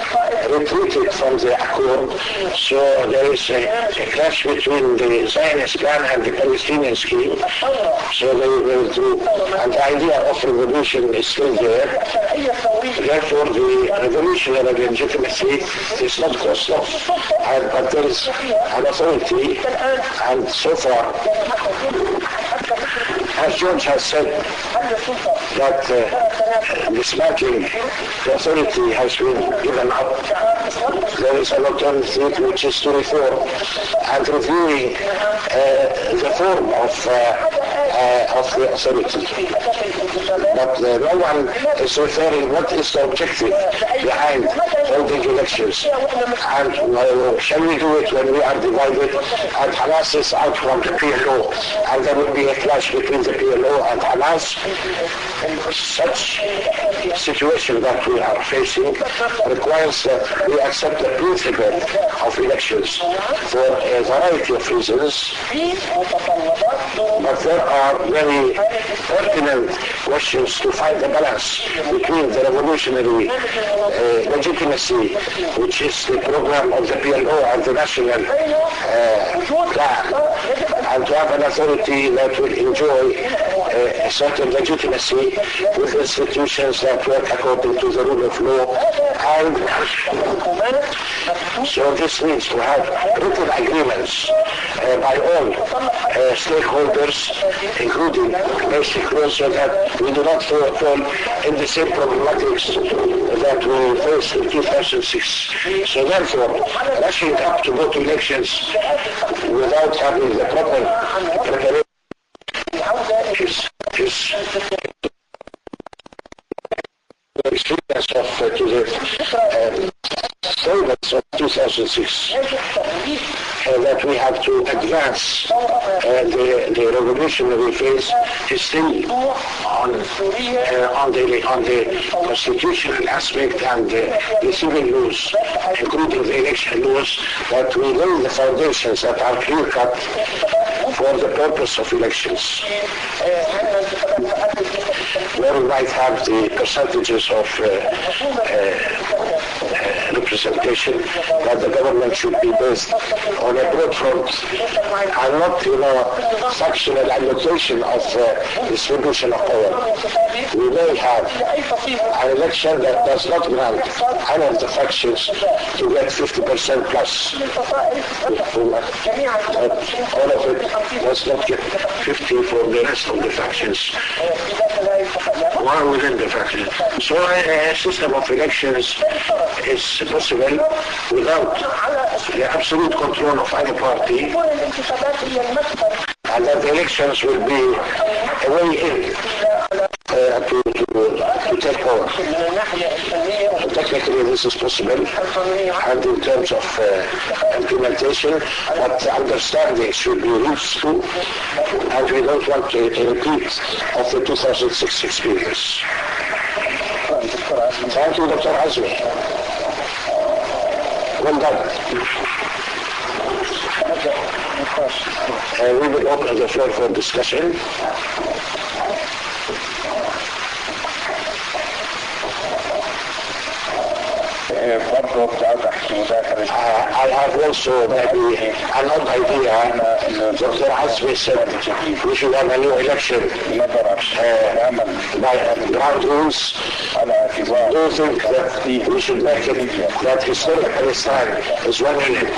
retreated from the accord, so there is a clash between the Zionist plan and the Palestinian scheme. So they will do, and the idea of revolution is still there. Therefore, the revolutionary legitimacy is not crossed off, but there is an authority, and so far, as George has said, that dismantling the authority has been given up. There is an alternative, which is to reform and reviewing the form of the authority. But no one is referring what is the objective behind holding elections. And shall we do it when we are divided and Hamas is out from the PLO, and there will be a clash between the PLO and Hamas? Such situation that we are facing requires that we accept the principle of elections for a variety of reasons. But there are very pertinent questions to find a balance between the revolutionary legitimacy, which is the program of the PLO and the national plan, and to have an authority that will enjoy a certain legitimacy with institutions that work according to the rule of law. And so this needs to have written agreements by all stakeholders, including basic laws, so that we do not fall in the same problematics that we faced in 2006. So therefore, rushing up to go to elections without having the proper preparation is the experience of the of 2006 that we have to advance the revolutionary phase is still on the constitutional aspect and the civil laws, including the election laws, that we lay the foundations that are clear-cut for the purpose of elections. Where we might have the percentages of representation, that the government should be based on a broad front and not, factional allocation of distribution of power. We may have an election that does not grant any of the factions to get 50% plus. All of it does not get 50 for the rest of the factions, or within the faction. So a system of elections is possible without the absolute control of any party, and that the elections will be a way in to take power. And technically this is possible, and in terms of implementation, but understanding should be reached too, and we don't want a repeat of the 2006 experience. Thank you, Dr. Azmi. Well done. We will open the floor for discussion. I have also maybe an odd idea. Dr. Hasmi said we should have a new election by ground rules. Do you think that we should make it that historic Palestine is one unit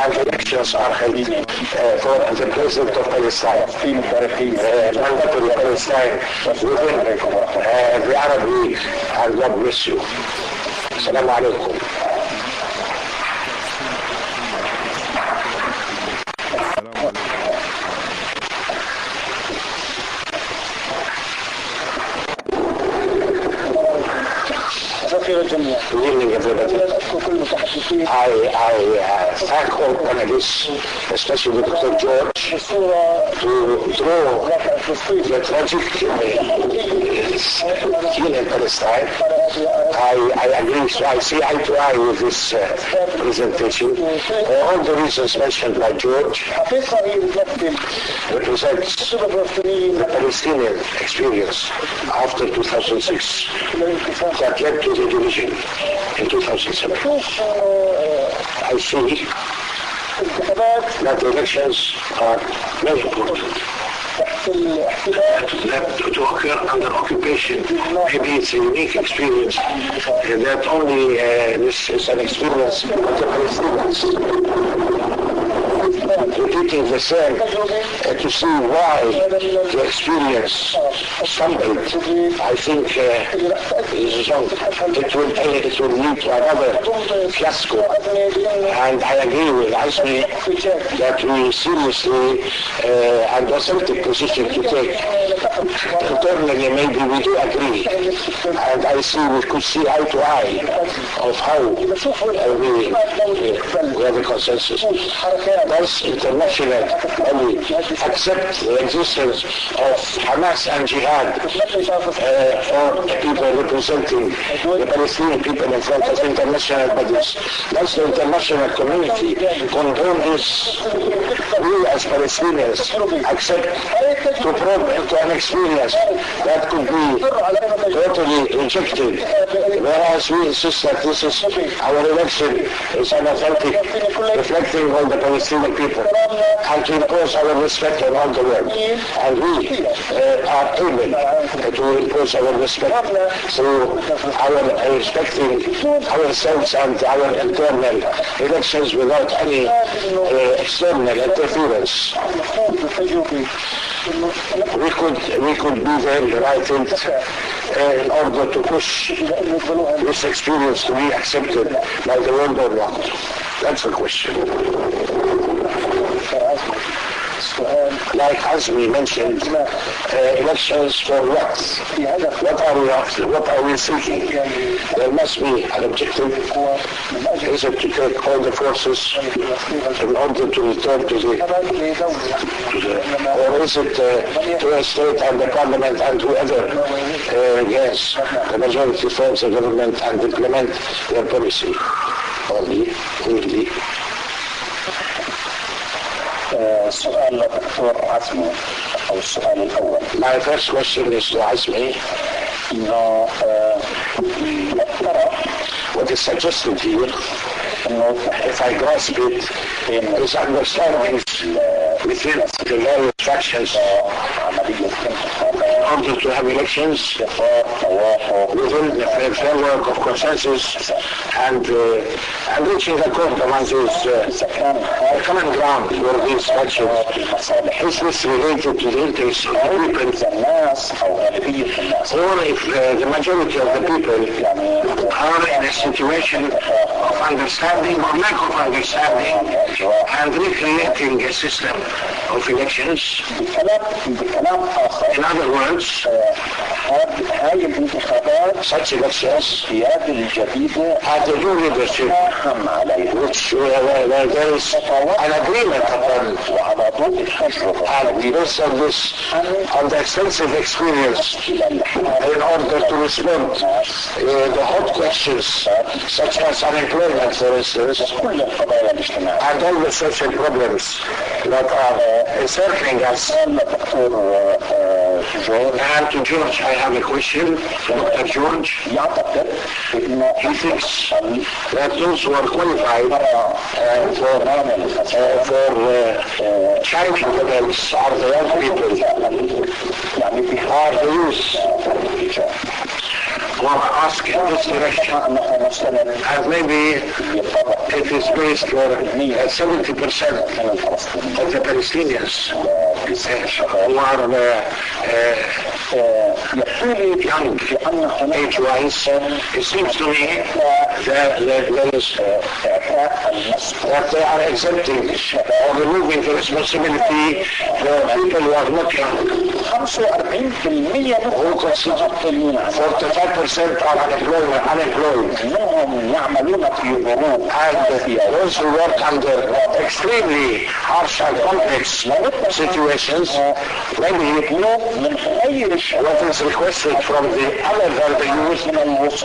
and elections are held for the president of Palestine, mandatory Palestine within the Arab League, and God bless you. Assalamu alaikum. Good evening, everybody. I thank all panelists, especially Dr. George, to draw the tragic scene in Palestine. I agree, so I see eye to eye with this presentation. All the reasons mentioned by George represents the Palestinian experience after 2006 that led to the division in 2007. I see that the elections are very important. To occur under occupation, maybe it's a unique experience that only this is an experience of the Palestinians. Repeating the same to see why the experience stumbled, I think is wrong. It will lead to another fiasco. And I agree with Asmi that we seriously and authentic position to take. Internally, maybe we do agree. And I see we could see eye to eye of how we have a consensus. Does international only accept the existence of Hamas and Jihad for people representing the Palestinian people in front of international bodies? Does the international community condone this? We as Palestinians accept to probe into an experience that could be totally rejected, whereas we insist that this is our election is an authentic reflecting on the Palestinian people, and to impose our respect on all the world. And we are able to impose our respect through our respecting ourselves and our internal elections without any external interference. We could be very enlightened in order to push this experience to be accepted by the world or not. That's the question. Like Azmi mentioned, elections for what? What are we after? What are we seeking? There must be an objective. Is it to take all the forces in order to return to the or is it to a state and the parliament and whoever yes, the majority forms the government and implement their policy? Only, really. سؤال للدكتور عزمي أو السؤال الأول. My first question is to Azmi. إنه What is suggested here, if I grasp it, is understanding within the various factions in order to have elections within the framework of consensus and reaching a compromise is a common ground for these factions. Is this related to the interests of the people? Or if the majority of the people are in a situation of understanding or lack of understanding and recreating a system of elections? In other words, such elections had a new leadership which where there is an agreement upon and based on this, on the extensive experience in order to respond the hot questions such as unemployment, for instance, and all the social problems that are encircling us. And to George, I have a question. Dr. George, he thinks that those who are qualified for charity programs are the young people, are the youth, who are asked in this direction. And maybe it is based for 70% of the Palestinians who are young age-wise. It seems to me that they are exempting or removing the responsibility for people who are not young. 45% are unemployed. And those who work under extremely harsh and complex situations, maybe what is requested from the other than the youth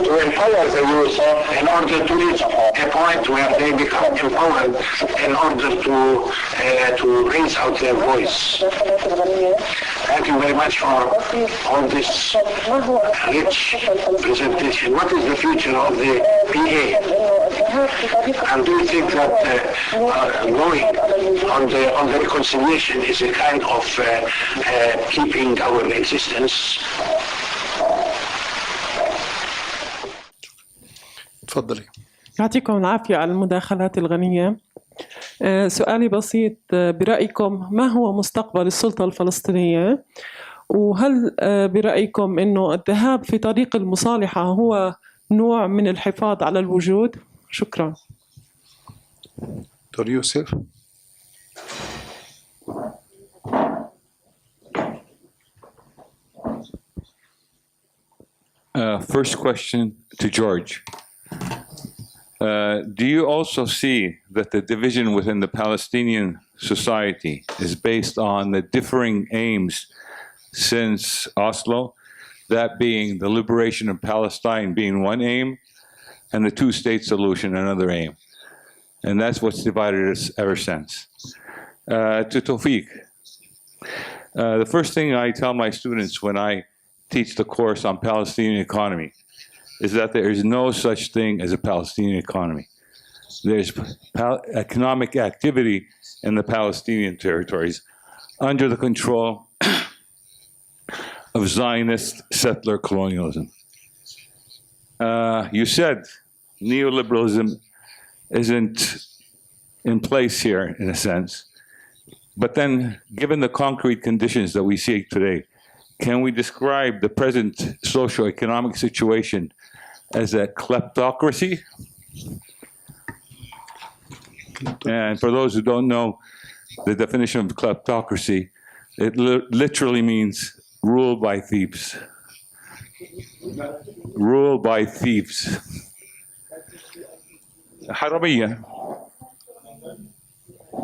to empower the youth in order to reach a point where they become empowered in order to raise out their voice. Thank you very much for all this rich presentation. What is the future of the PA? And do you think that going on the reconciliation is a kind of keeping our existence? تفضلي. يعطيكم العافية على المداخلات الغنية. سؤالي بسيط، برأيكم ما هو مستقبل السلطة الفلسطينية؟ وهل برأيكم أنه الذهاب في طريق المصالحة هو نوع من الحفاظ على الوجود؟ شكرا. دكتور يوسف. First question to George. Do you also see that the division within the Palestinian society is based on the differing aims since Oslo, that being the liberation of Palestine being one aim and the two-state solution another aim? And that's what's divided us ever since. To Tawfiq, the first thing I tell my students when I teach the course on Palestinian economy is that there is no such thing as a Palestinian economy. There's economic activity in the Palestinian territories under the control of Zionist settler colonialism. You said neoliberalism isn't in place here, in a sense. But then, given the concrete conditions that we see today, can we describe the present socio-economic situation as a kleptocracy? And for those who don't know the definition of kleptocracy, it literally means rule by thieves. Rule by thieves. Harabiyya.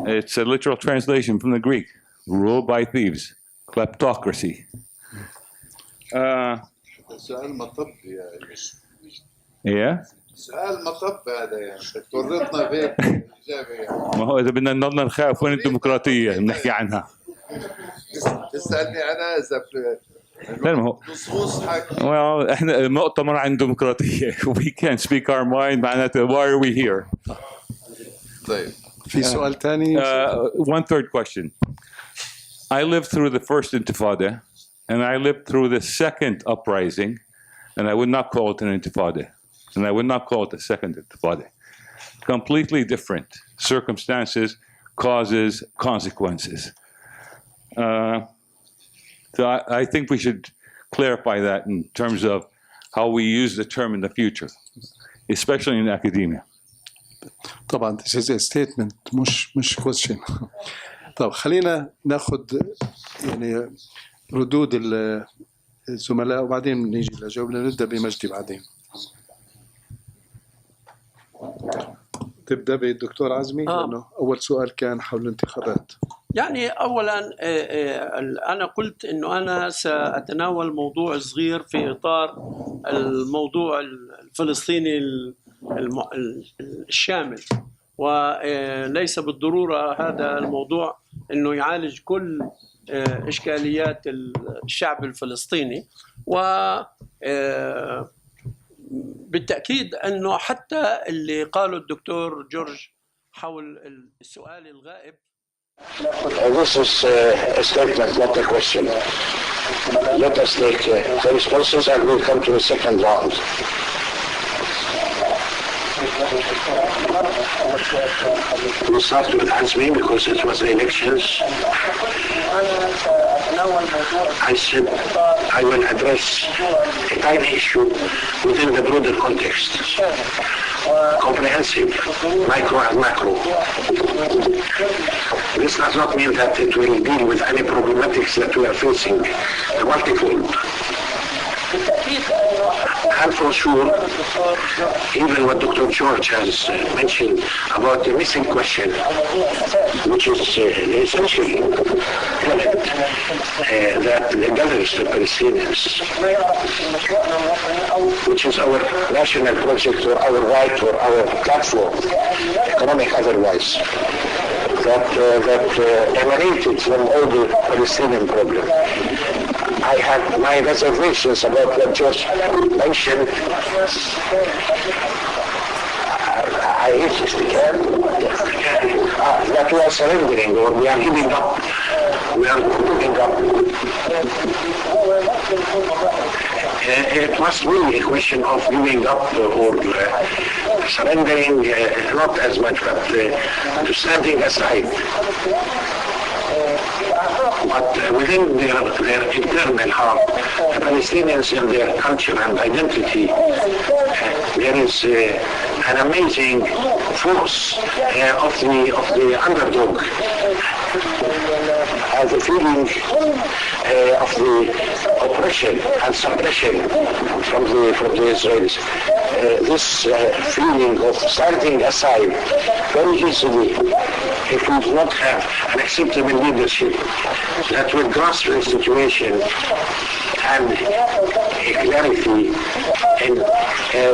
It's a literal translation from the Greek. Rule by thieves. Kleptocracy. سؤال مطب يا يوسف. Yeah. سؤال مطب هذا يعني تورطنا فيه الإجابة يعني. ما هو إذا بدنا نضلنا نخاف وين الديمقراطية بنحكي عنها. تسألني أنا إذا لا ما هو. Well إحنا مؤتمر عن ديمقراطية. We can't speak our mind معناته why are we here? طيب. في سؤال ثاني. One third question. I lived through the first Intifada. And I lived through the second uprising, and I would not call it an intifada. And I would not call it a second intifada. Completely different circumstances, causes, consequences. So I think we should clarify that in terms of how we use the term in the future, especially in academia. طبعا this is a statement مش question. طب خلينا ناخذ يعني ردود الزملاء وبعدين نيجي لجواب. نبدأ بمجدي بعدين. تبدأ بالدكتور عزمي لأنه أول سؤال كان حول الانتخابات. يعني أولا أنا قلت أنه أنا سأتناول موضوع صغير في إطار الموضوع الفلسطيني الشامل، وليس بالضرورة هذا الموضوع أنه يعالج كل إشكاليات الشعب الفلسطيني. وبالتأكيد أنه حتى اللي قاله الدكتور جورج حول السؤال الغائب. This is a statement, not a question. Let us take the responses and we'll come to the second round. We start with Azmi because it was the elections. I said I will address a tiny issue within the broader context. Comprehensive, micro and macro. This does not mean that it will deal with any problematics that we are facing, multifold. And for sure, even what Dr. George has mentioned about the missing question, which is the essential element that gathers the Palestinians, which is our national project or our right or our platform, economic otherwise, that emanated from all the Palestinian problem. I have my reservations about what George mentioned. I hate this again. That we are surrendering or we are giving up. We are giving up. It must be a question of giving up or surrendering, not as much, but standing aside. But within their internal heart, the Palestinians and their culture and identity, there is an amazing force of the underdog, and the feeling of the oppression and suppression from the Israelis. This feeling of standing aside very easily, if we do not have an acceptable leadership that will grasp the situation and a clarity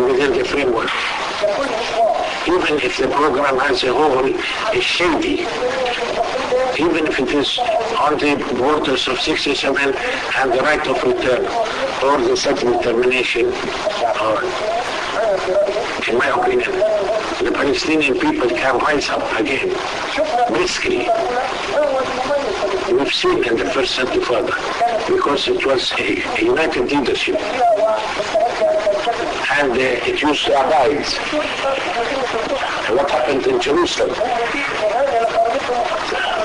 within the framework. Even if the program as a whole is shady, even if it is on the borders of 67 and the right of return or the self-determination, in my opinion, the Palestinian people can rise up again briskly. We've seen in the first Intifada, because it was a united leadership, and it used to abide. What happened in Jerusalem?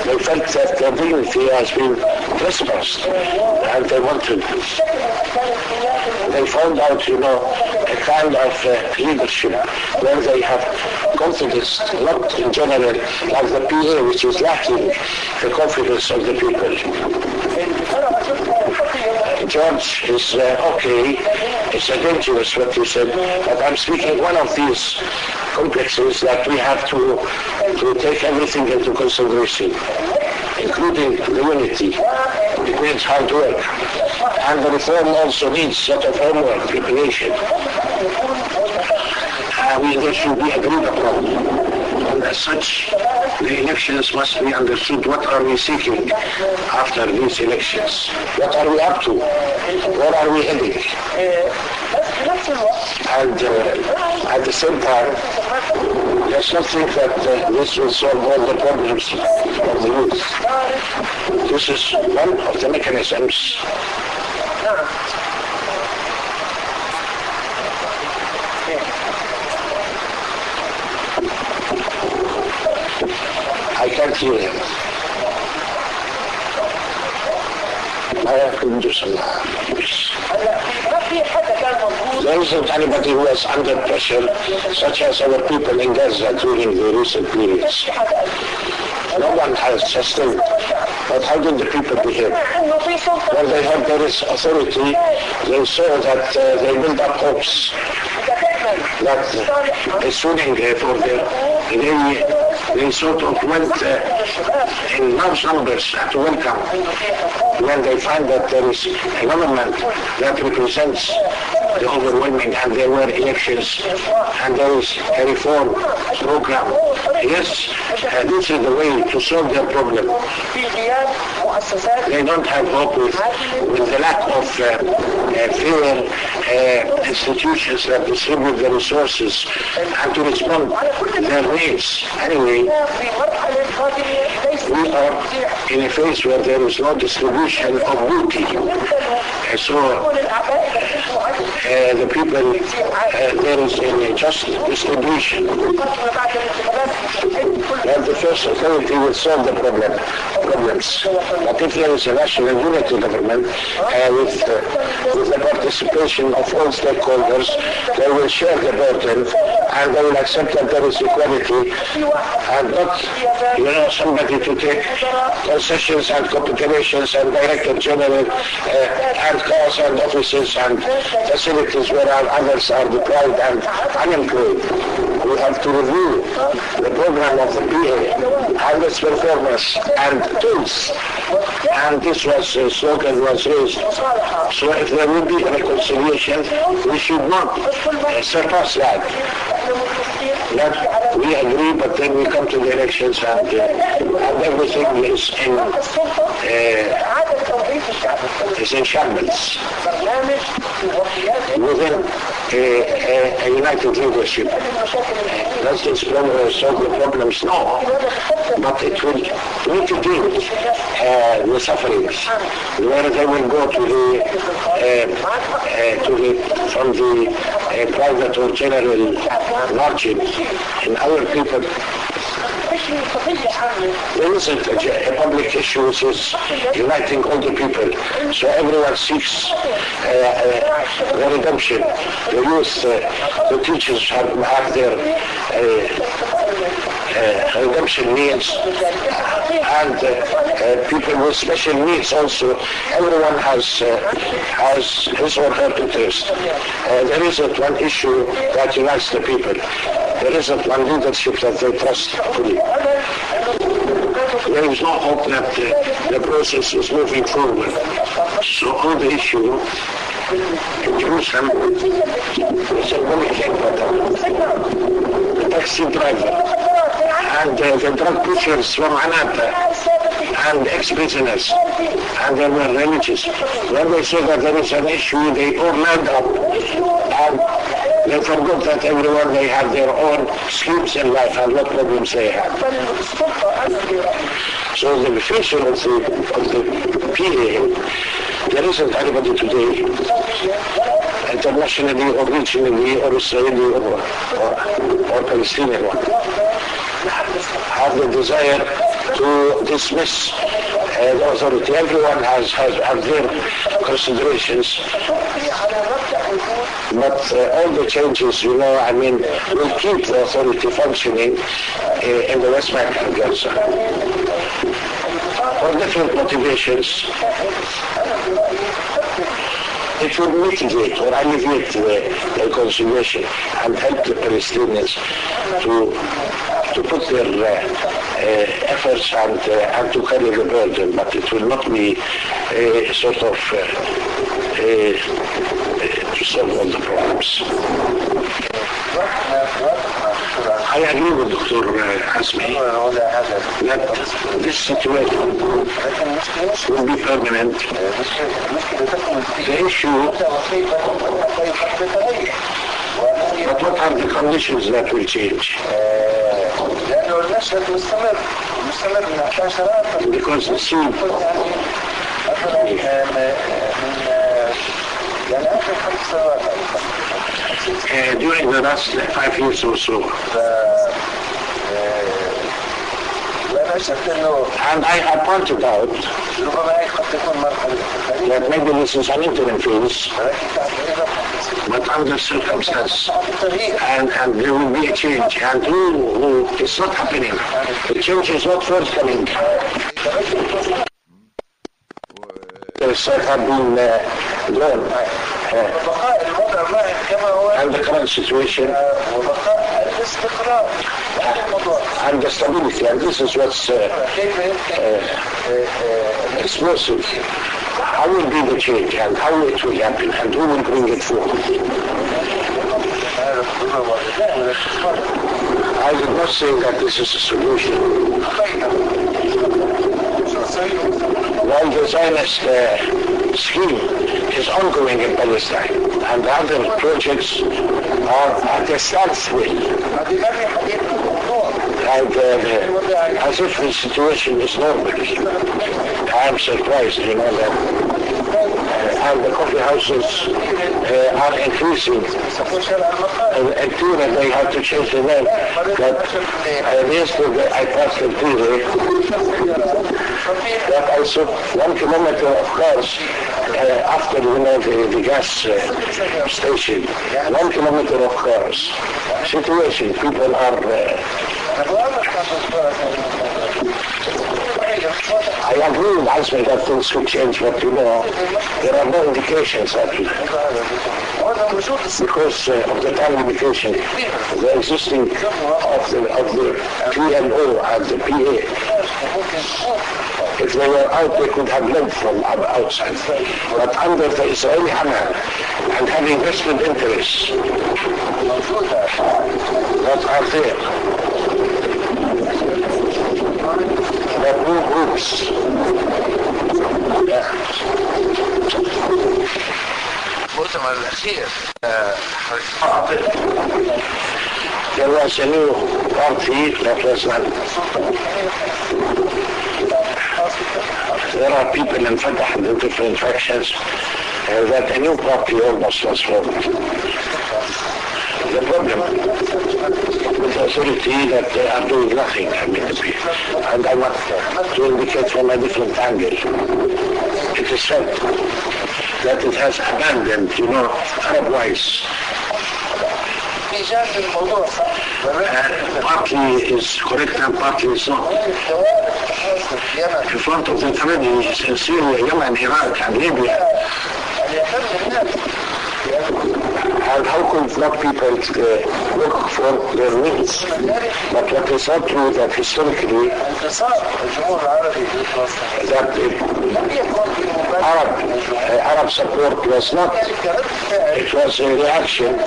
They felt that their dignity has been trespassed, and they wanted. They found out, a kind of leadership where they have confidence, not in general like the PA, which is lacking the confidence of the people. George is okay, it's dangerous what he said, but I'm speaking one of these complexes that we have to take everything into consideration, including the unity. It needs hard work, and the reform also needs sort of homework, preparation. There should be agreed upon. And as such, the elections must be understood. What are we seeking after these elections? What are we up to? Where are we heading? And at the same time, let's not think that this will solve all the problems of the youth. This is one of the mechanisms. I can't hear him. There isn't anybody who is under pressure, such as our people in Gaza during the recent periods. No one has sustained. But how did the people behave? When they heard there is authority, they saw that they built up hopes that is winning for them. They sort of went in large numbers to welcome when they find that there is a government that represents the overwhelming, and there were elections, and there is a reform program. Yes, this is the way to solve their problem. They don't have hope with the lack of fair institutions that distribute the resources and to respond to their needs. Anyway, we are in a phase where there is no distribution of booty. So the people, there is a just distribution. And the first authority will solve the problems. But if there is a national unity government with the participation of all stakeholders, they will share the burden and they will accept that there is equality and not, somebody to take concessions and capitulations and director general and cars and offices and facilities where others are deprived and unemployed. We have to review the program of the PA and its performance and tools. And this slogan was raised. So if there will be reconciliation, we should not surpass that. That we agree, but then we come to the elections and everything is in shambles within a united leadership. Does this problem solve the problems? No, but it will mitigate the sufferings, where they will go from the private or general margin in our people. There isn't a public issue which is uniting all the people. So everyone seeks the redemption. The youth, the teachers have their redemption needs, and people with special needs also. Everyone has his or her interest. There isn't one issue that unites the people. There isn't one leadership that they trust fully. There is no hope that the process is moving forward. So on the issue in Jerusalem, it's a very thing, the taxi driver and the drug pushers from Anata and ex-prisoners, and there were religious. When they saw that there is an issue, they all lined up and they forgot that everyone, they have their own schemes in life and what problems they have. So the future of the PA, there isn't anybody today, internationally or regionally or Israeli or Palestinian one, have the desire to dismiss the authority. Everyone has their considerations. But all the changes, will keep the authority functioning in the West Bank and Gaza. For different motivations, it will mitigate or alleviate the reconciliation and help the Palestinians to put their efforts and to carry the burden, but it will not be sort of to solve all the problems. I agree with Dr. Hasmi that this situation will be permanent. The issue, but what are the conditions that will change? Because the scene during the last 5 years or so, and I have pointed out that maybe this is an interim phase, but under circumstance, and there will be a change, and it's not happening. The change is not forthcoming. The set have been drawn, and the current situation, and the stability, and this is what's explosive. how will be the change and how it will happen and who will bring it forward? I did not say that this is a solution. While the Zionist scheme is ongoing in Palestine and other projects are at a standstill, and as if the situation is normal. I am surprised, that and the coffee houses are increasing. And Tura, they have to change the name. But yesterday I passed in Tura that I saw 1 kilometer of cars after the gas station. 1 kilometer of cars. Situation, people are I agree with Asmi that things could change, but there are no indications of it. Because of the time limitation, the existing of the PLO and the PA. If they were out, they could have led from outside. But under the Israeli hammer and having vested interests that are there, that new groups. المؤتمر الأخير There was a new party that was not. There are people in Fatah in different factions that a new party almost was formed. The problem with authority that they are doing nothing, and I want to indicate from a different angle. It is said that it has abandoned, Arab-wise. Partly is correct and partly is not. In front of the tragedies in Syria, Yemen, Iraq and Libya. And how could black people look for their needs? But what is not true that historically that Arab support was not, it was a reaction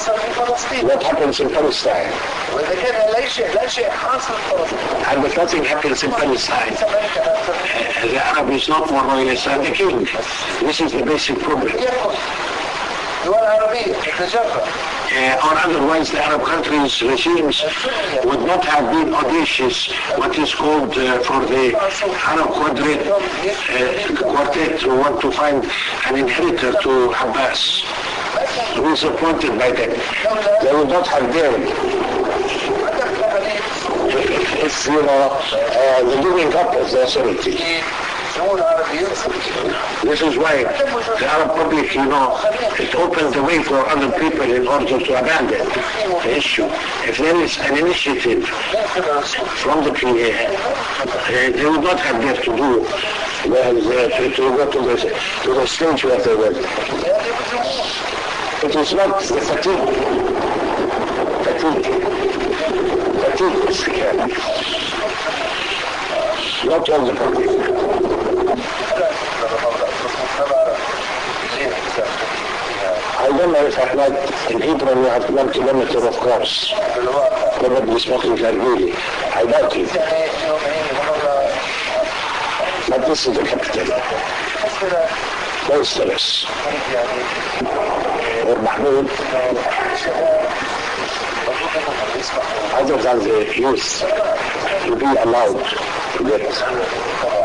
what happens in Palestine. And if nothing happens in Palestine, the Arab is not more royalist than the king. This is the basic problem. Or otherwise the Arab countries' regimes would not have been audacious, what is called for the Arab quartet to want to find an inheritor to Abbas, who is appointed by them. They would not have dared. It's, the giving up of the authority. This is why the Arab public, it opened the way for other people in order to abandon the issue. If there is an initiative from the PA, they would not have dared to do, to go to the stage where they were. It is not the fatigue. Fatigue is the killer. Not all the public. I don't know if Ahmad, in Hebrew you have 1 kilometer of cars. Probably smoking Garguli. I doubt it. But this is the capital. Boisterous. Or Mahmoud, other than the youth, to be allowed to get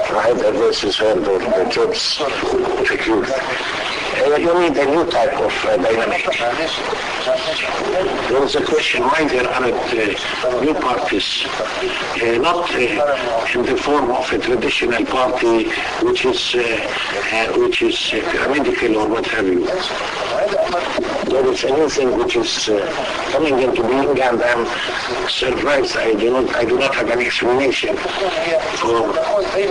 private advices or the jobs secured. You need a new type of dynamic. There is a question why there aren't new parties, not in the form of a traditional party which is pyramidical or what have you. There is anything which is coming into being, and I'm surprised. I do not have an explanation for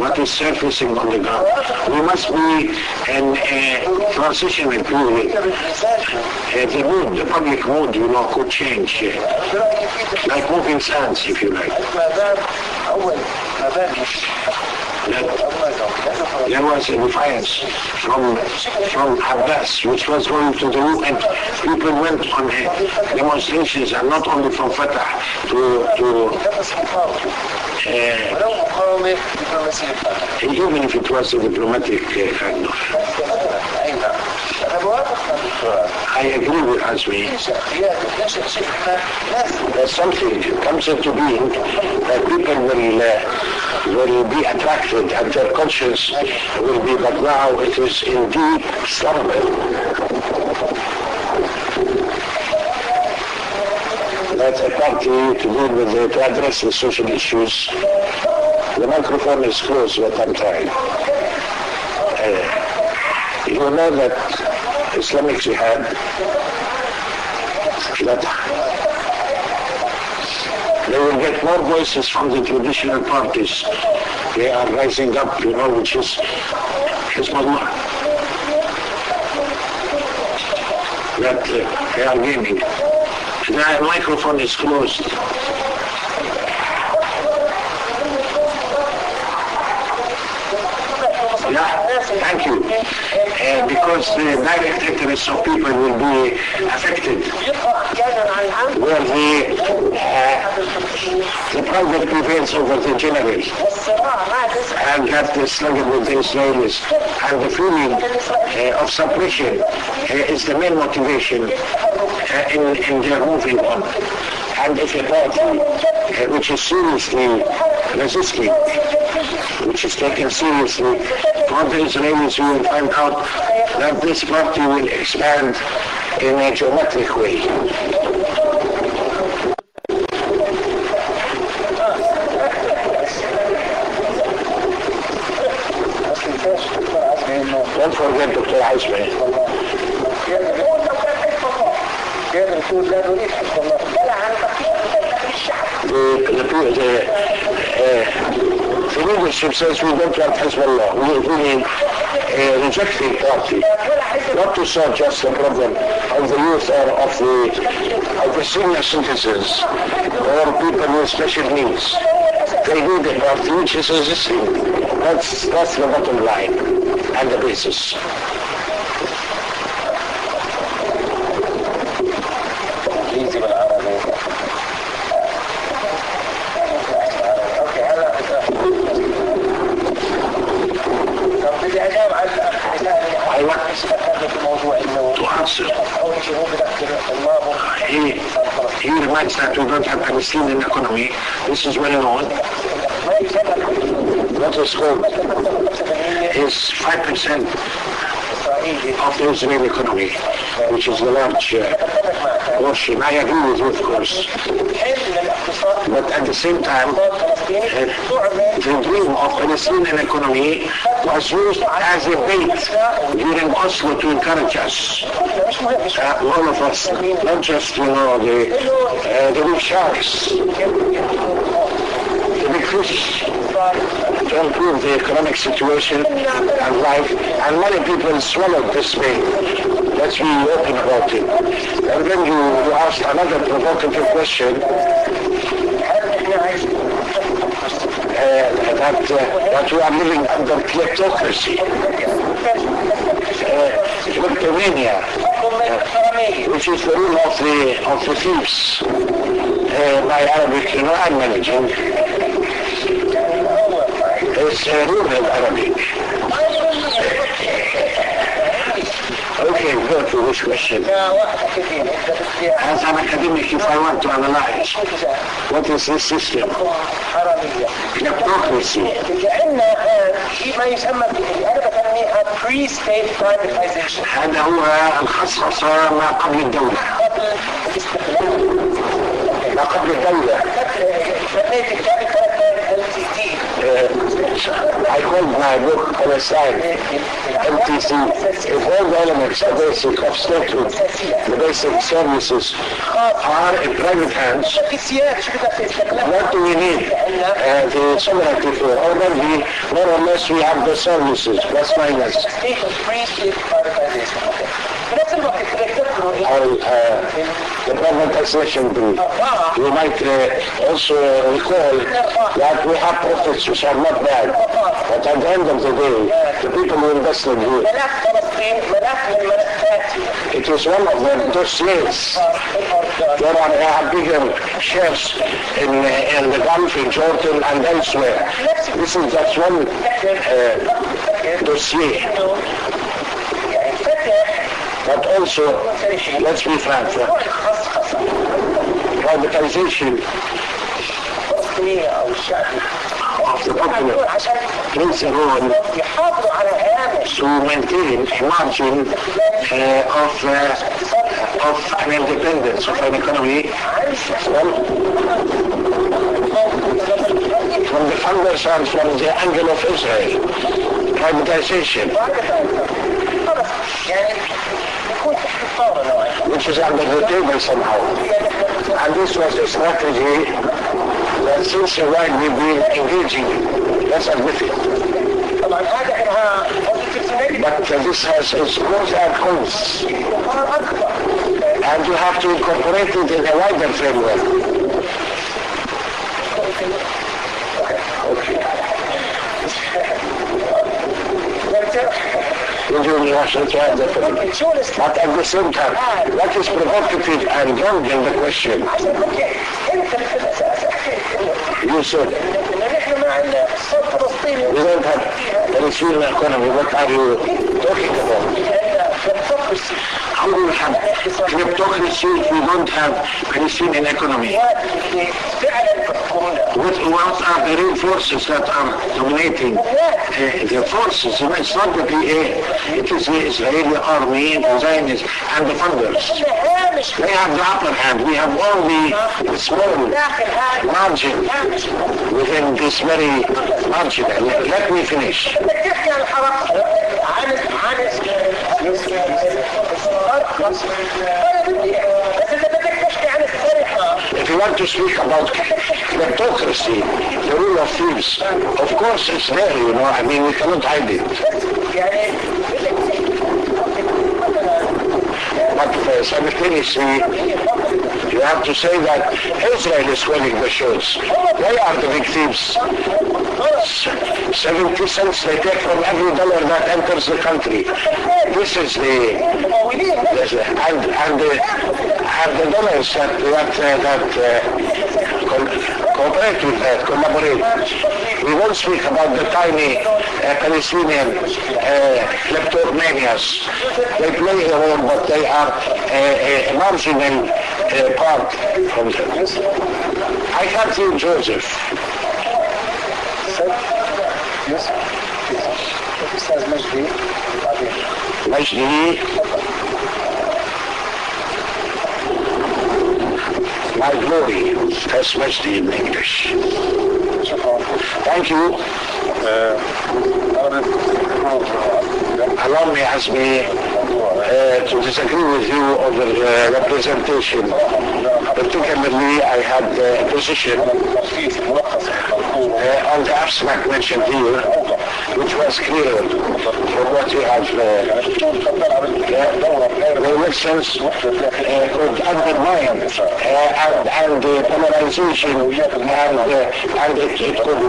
what is surfacing on the ground. We must be in a transitional period. The mood, the public mood, could change, like moving sands, if you like. that there was a defiance from Abbas, which was going to do, and people went on demonstrations, and not only from Fatah even if it was a diplomatic kind of. I agree with Azmi. There's something comes into being that people will be attracted and their conscience will be, but now it is in deep slumber. That's a party to deal with to address the social issues. The microphone is closed, what I'm trying. You know that Islamic Jihad, that they will get more voices from the traditional parties. They are rising up, which is Hezbollah. That they are gaining. The microphone is closed. Yeah, thank you. Because the direct interests of people will be affected. Where the private prevails over the general. And that the struggle with the Israelis and the feeling of suppression is the main motivation in their moving on. And if a party which is seriously resisting, which is taken seriously, for the Israelis you will find out that this party will expand in a geometric way. Don't forget Dr. Azmi. The leadership says we don't want Hezbollah. We mean a rejecting party, not to solve just the problem of the youth or of the senior citizens or people with special needs. They need a party which is resisting. That's the bottom line and the basis. To answer. He reminds that we don't have Palestinian economy. This is well known. What is called is 5% of the Israeli economy, which is the large portion. I agree with you, of course. But at the same time, the dream of Palestinian economy was used as a bait during Oslo to encourage us. All of us, not just, the big sharks, the big fish, to improve the economic situation and life. And many people swallowed this bait. Let's be open about it. And then you asked another provocative question. That we are living under kleptocracy, kleptomania, which is the rule of the thieves. By Arabic, I'm managing. It's rural Arabic. Okay, go to this question. As an academic, if I want to analyze, what is this system? Kleptocracy. هذا هو الخصخصة ما قبل الدولة. ما قبل الدولة. I called my book Palestine, MTC. If all the elements are basic of statehood, the basic services are in private hands, what do we need? The sovereignty for already, more or less we have the services, plus minus. on the privatization bill. You might also recall that we have profits which are not bad, but at the end of the day, the people who invested here, it is one of the dossiers. There are bigger shares in the Gulf, in Jordan, and elsewhere. This is just one dossier. But also, let's be frank, privatization of the popular plays a role to maintain a margin of an independence of an economy from the funders and from the angle of Israel. Privatization, which is under the table somehow. And this was a strategy that since a while we've been engaging in. Let's admit it. But this has its pros and cons. And you have to incorporate it in a wider framework. But at the same time, what is provocative and wrong in the question? You said, we don't have a Palestinian economy. What are you talking about? How do we have kleptocracy if we don't have Palestinian economy? What are the real forces that are dominating the forces? It's not the PA, it is the Israeli army, the Zionists, and the funders. They have the upper hand. We have only a small margin within this very margin. Let me finish. If you want to speak about kleptocracy, the rule of thieves, of course it's there, you know, I mean, we cannot hide it. But simultaneously, you have to say that Israel is winning the shows. They are the big thieves. 70 cents they take from every dollar that enters the country. This is and the dollars that cooperate with that, collaborate. We won't speak about the tiny Palestinian kleptomanias. They play a role, but they are a marginal part from them. I can't see Joseph. Yes. Majdi. My glory. That's Majdi in English. Thank you. Allow me, ask me to disagree with you over representation. Particularly, I had a position on the abstract mentioned here, which was clear from what you have. The elections could undermine and the polarization and it could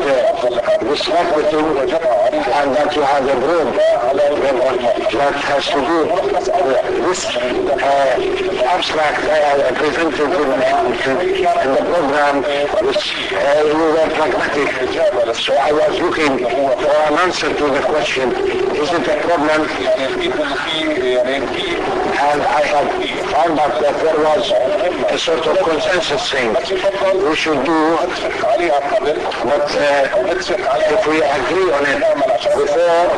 distract the two, and that you have a broad that has to do this abstract presented in the program, which we were pragmatic. So I was looking for an answer to the question, is it a problem? And I have found out that there was a sort of consensus thing we should do, but if we agree on it before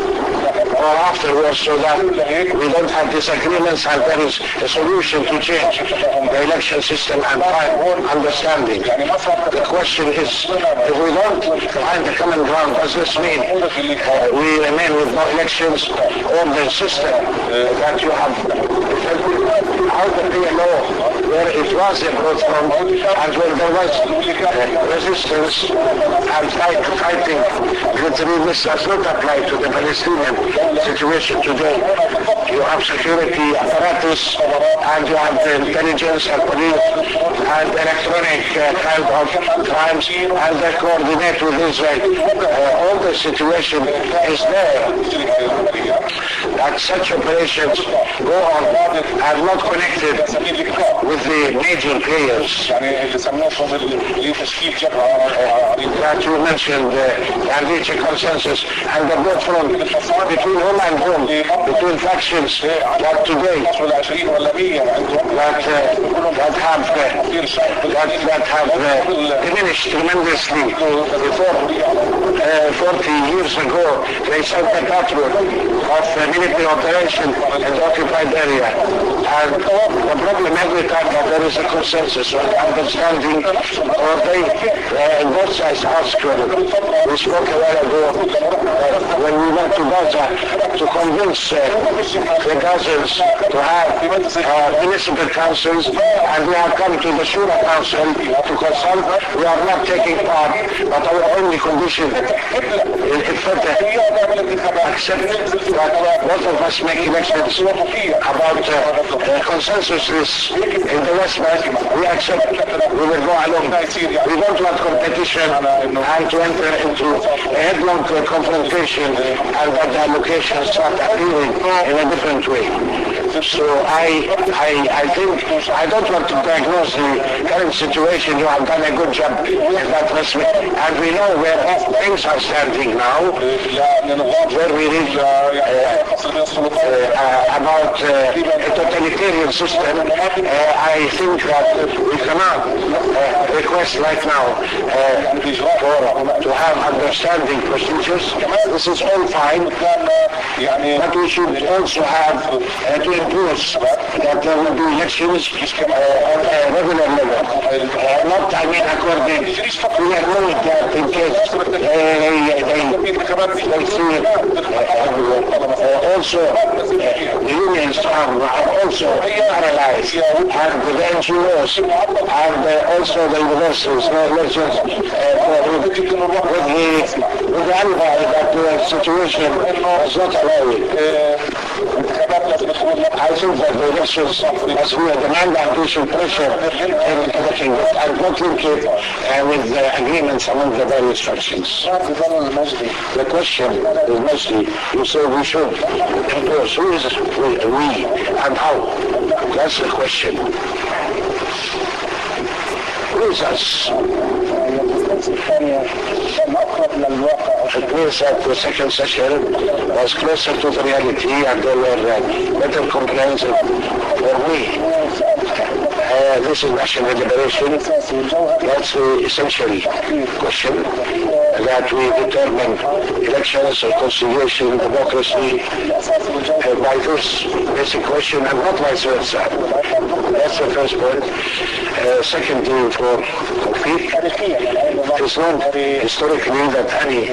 or afterwards, so that we don't have disagreements and there is a solution to change the election system and find understanding. The question is, if we don't find the common ground, does this mean we remain with no elections, or the system that you have out the PLO, where it was brought from and where there was resistance and fighting with Actually, this does not apply to the Palestinian situation today. You have security apparatus, and you have the intelligence and police and electronic kind of crimes, and they coordinate with Israel. All the situation is there. That such operations go on are not connected with the major players that you mentioned and reach a consensus, and the both front between whom and whom, between factions that today that have diminished tremendously. Before 40 years ago, they sent a patrol of military operation in the occupied area. And the problem every time that there is a consensus or understanding, or they, both sides ask, we spoke a while ago, when we went to Gaza to convince the Gazans to have municipal councils, and we have come to the Shura Council to consult. We are not taking part, but our only condition is accept that both of us make elections about consensus in the West Bank. We accept, we will go along. We don't want competition and to enter into a headlong confrontation and that the allocations start appearing in a different way. So I think, I don't want to diagnose the current situation. You have done a good job in that respect. And we know where things are standing now, where we read about a totalitarian system. I think that we cannot request right now to have understanding procedures. This is all fine, but we should also have to impose that there will be elections on a regular level. Not, I mean, according to the rule that in case they see also the unions are also paralyzed, and the NGOs, and also the universities, with the alibi that the situation is not allowing. I think that the elections must be a demand and we should pressure in looking at and not link it with the agreements among the various factions. The question is mostly, you say we should impose. Who is we and how? That's the question. Who is us? It means that the second session was closer to the reality and they were better comprehensive for me. This is national liberation. That's the essential question, that we determine elections or conciliation, democracy by this basic question and not vice versa. That's the first point. Secondly, for concrete, it is known historically that any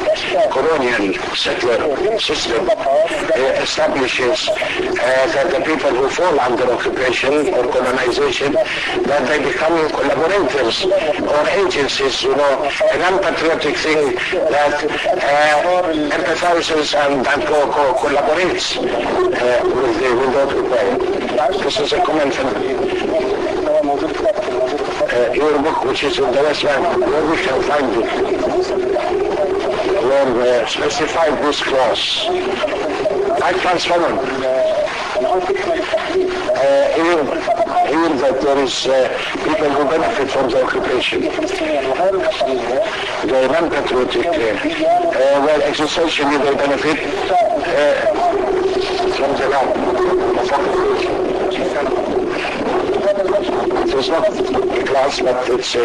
colonial settler system establishes that the people who fall under occupation or colonization, that they become collaborators or agencies, an unpatriotic thing that empathizes and collaborates with the occupied. This is a common phenomenon. Your book, which is in the West Bank, where we can find it, where specified this clause. I transform even that there is people who benefit from the occupation. The non-patriotic, well, existentially they benefit from the land of occupation. It's not a class, but it's a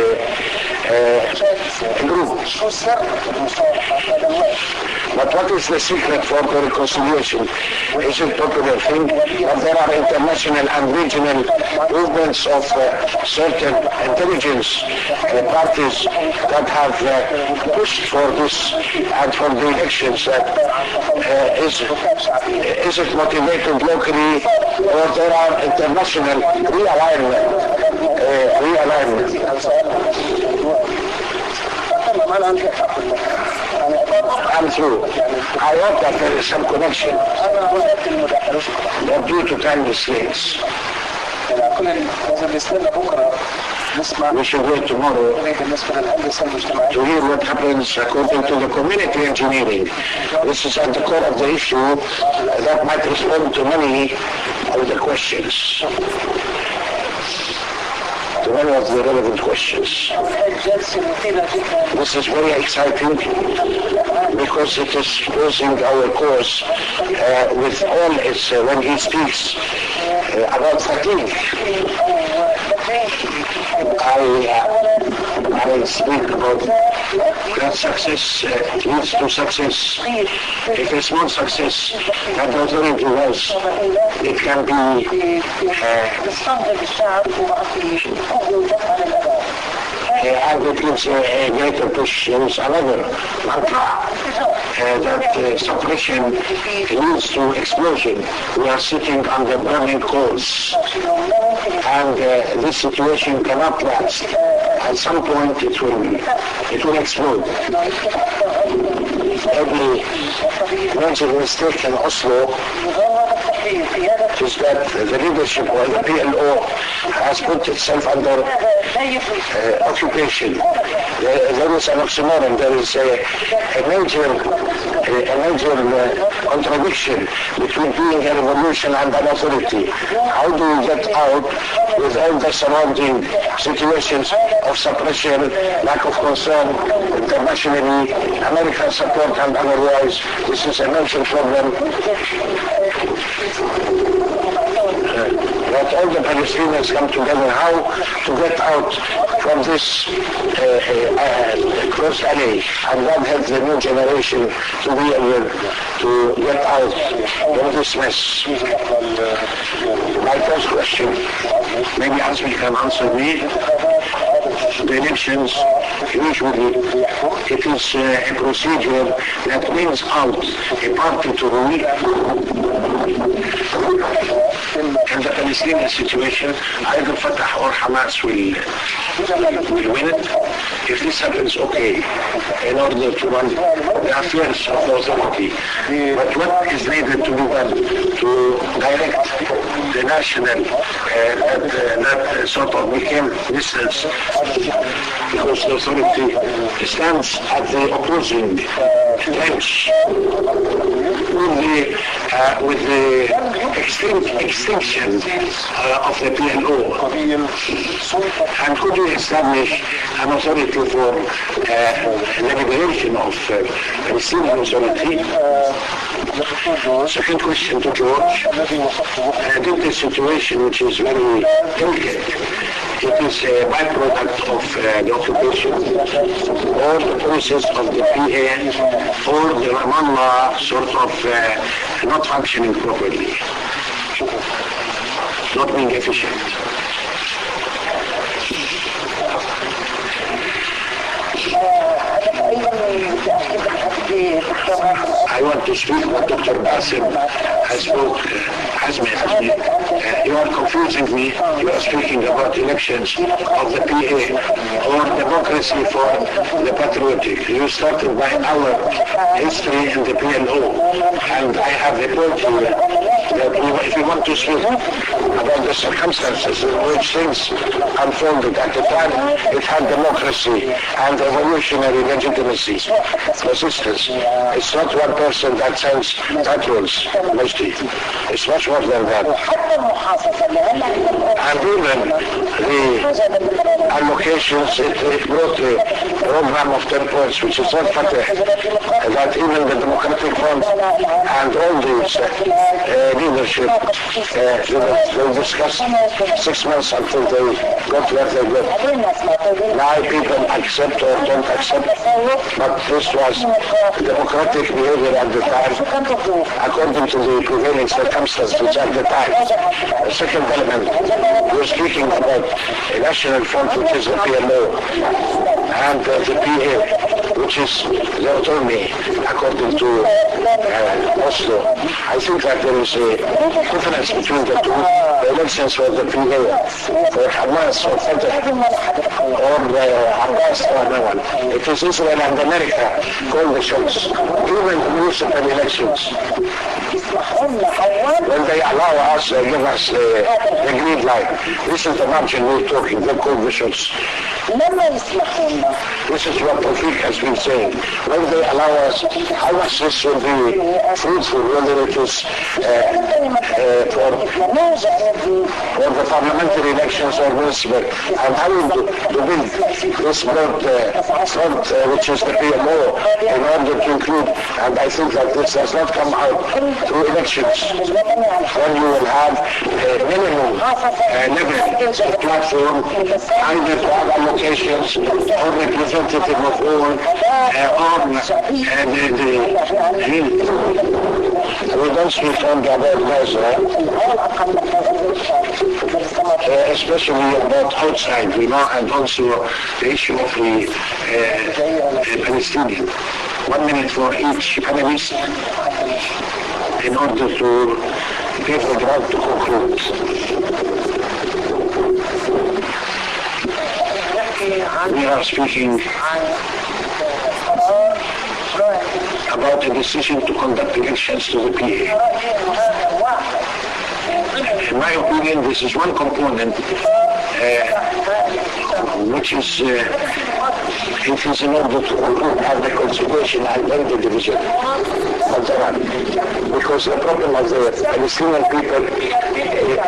group. But what is the secret for the reconciliation? Is it popular thing? But there are international and regional movements of certain intelligence parties that have pushed for this and for the elections. Is it motivated locally, or there are international realignment? come through. I hope that there is some connection. But due to time restraints, we should wait tomorrow to hear what happens according to the community engineering. This is at the core of the issue that might respond to many of the questions. To many of the relevant questions. This is very exciting because it is posing our course with all its, when he speaks about fatigue. I speak about that success leads to success. If a small success that the authority was, it can be and it gives a greater push. There is another mantra that suppression leads to explosion. We are sitting on the burning coals, and this situation cannot last. At some point it will explode. Every major mistake in Oslo is that the leadership or the PLO has put itself under occupation. There is an oxymoron. There is a major contradiction between being a revolution and an authority. How do you get out with all the surrounding situations of suppression, lack of concern, internationally, American support and otherwise? This is a major problem. That all the Palestinians come together, how to get out from this closed alley, and God help the new generation to be able to get out of this mess. My first question, maybe Asmi can answer me. The elections, usually, it is a procedure that brings out a party to rule. In the Palestinian situation, either Fatah or Hamas will win it. If this happens, okay, in order to run the affairs of the authority. But what is needed to be done to direct the national, that sort of became distance, because the authority stands at the opposing edge with the extinction of the PLO. And could you establish an authority for the liberation of Palestinian authority? Second question to George. Due to a situation which is very delicate, it is a byproduct of the occupation, or the process of the PA, or the Ramallah sort of not functioning properly, not being efficient. I want to speak what Dr. Basim has me. You are confusing me. You are speaking about elections of the PA or democracy for the patriotic. You started by our history in the PLO, and I have a point here that if you want to speak about the circumstances in which things unfolded at the time, it had democracy and evolutionary legitimacy, resistance. It's not one person that sends patrols, mostly. It's much more than that. And even the allocations, it brought a program of 10 points, which is not Fatah, that even the Democratic Front and all these leadership, they discussed 6 months until they got where they got. Now people accept or don't accept, but this was democratic behavior at the time, according to the prevailing circumstances at the time. The second element, we're speaking about a national front, which is the PLO, and the PA, which is the autonomy according to Oslo. I think that there is a difference between the two. The elections for the PA, for Hamas or Fatah, or Abbas or no one. It is Israel and America call the shots, even municipal elections. When they allow us, give us the green light. This is the margin we're talking, they call the shots. This is what Tawfiq has been saying. When they allow us, how much this will be fruitful, whether it is for the parliamentary elections or municipal, and how to build this broad front, which is the PMO, in order to include, and I think that this does not come out through elections, when you will have a minimum level platform, either to have allocations or representative of all, we don't speak only about Gaza, especially about outside, and also the issue of the Palestinian. 1 minute for each panelist in order to give the ground to conclude. We are speaking about a decision to conduct elections to the PA. In my opinion, this is one component which is it is in order to conclude have the consultation and then the division of the land. Because the problem of the Palestinian people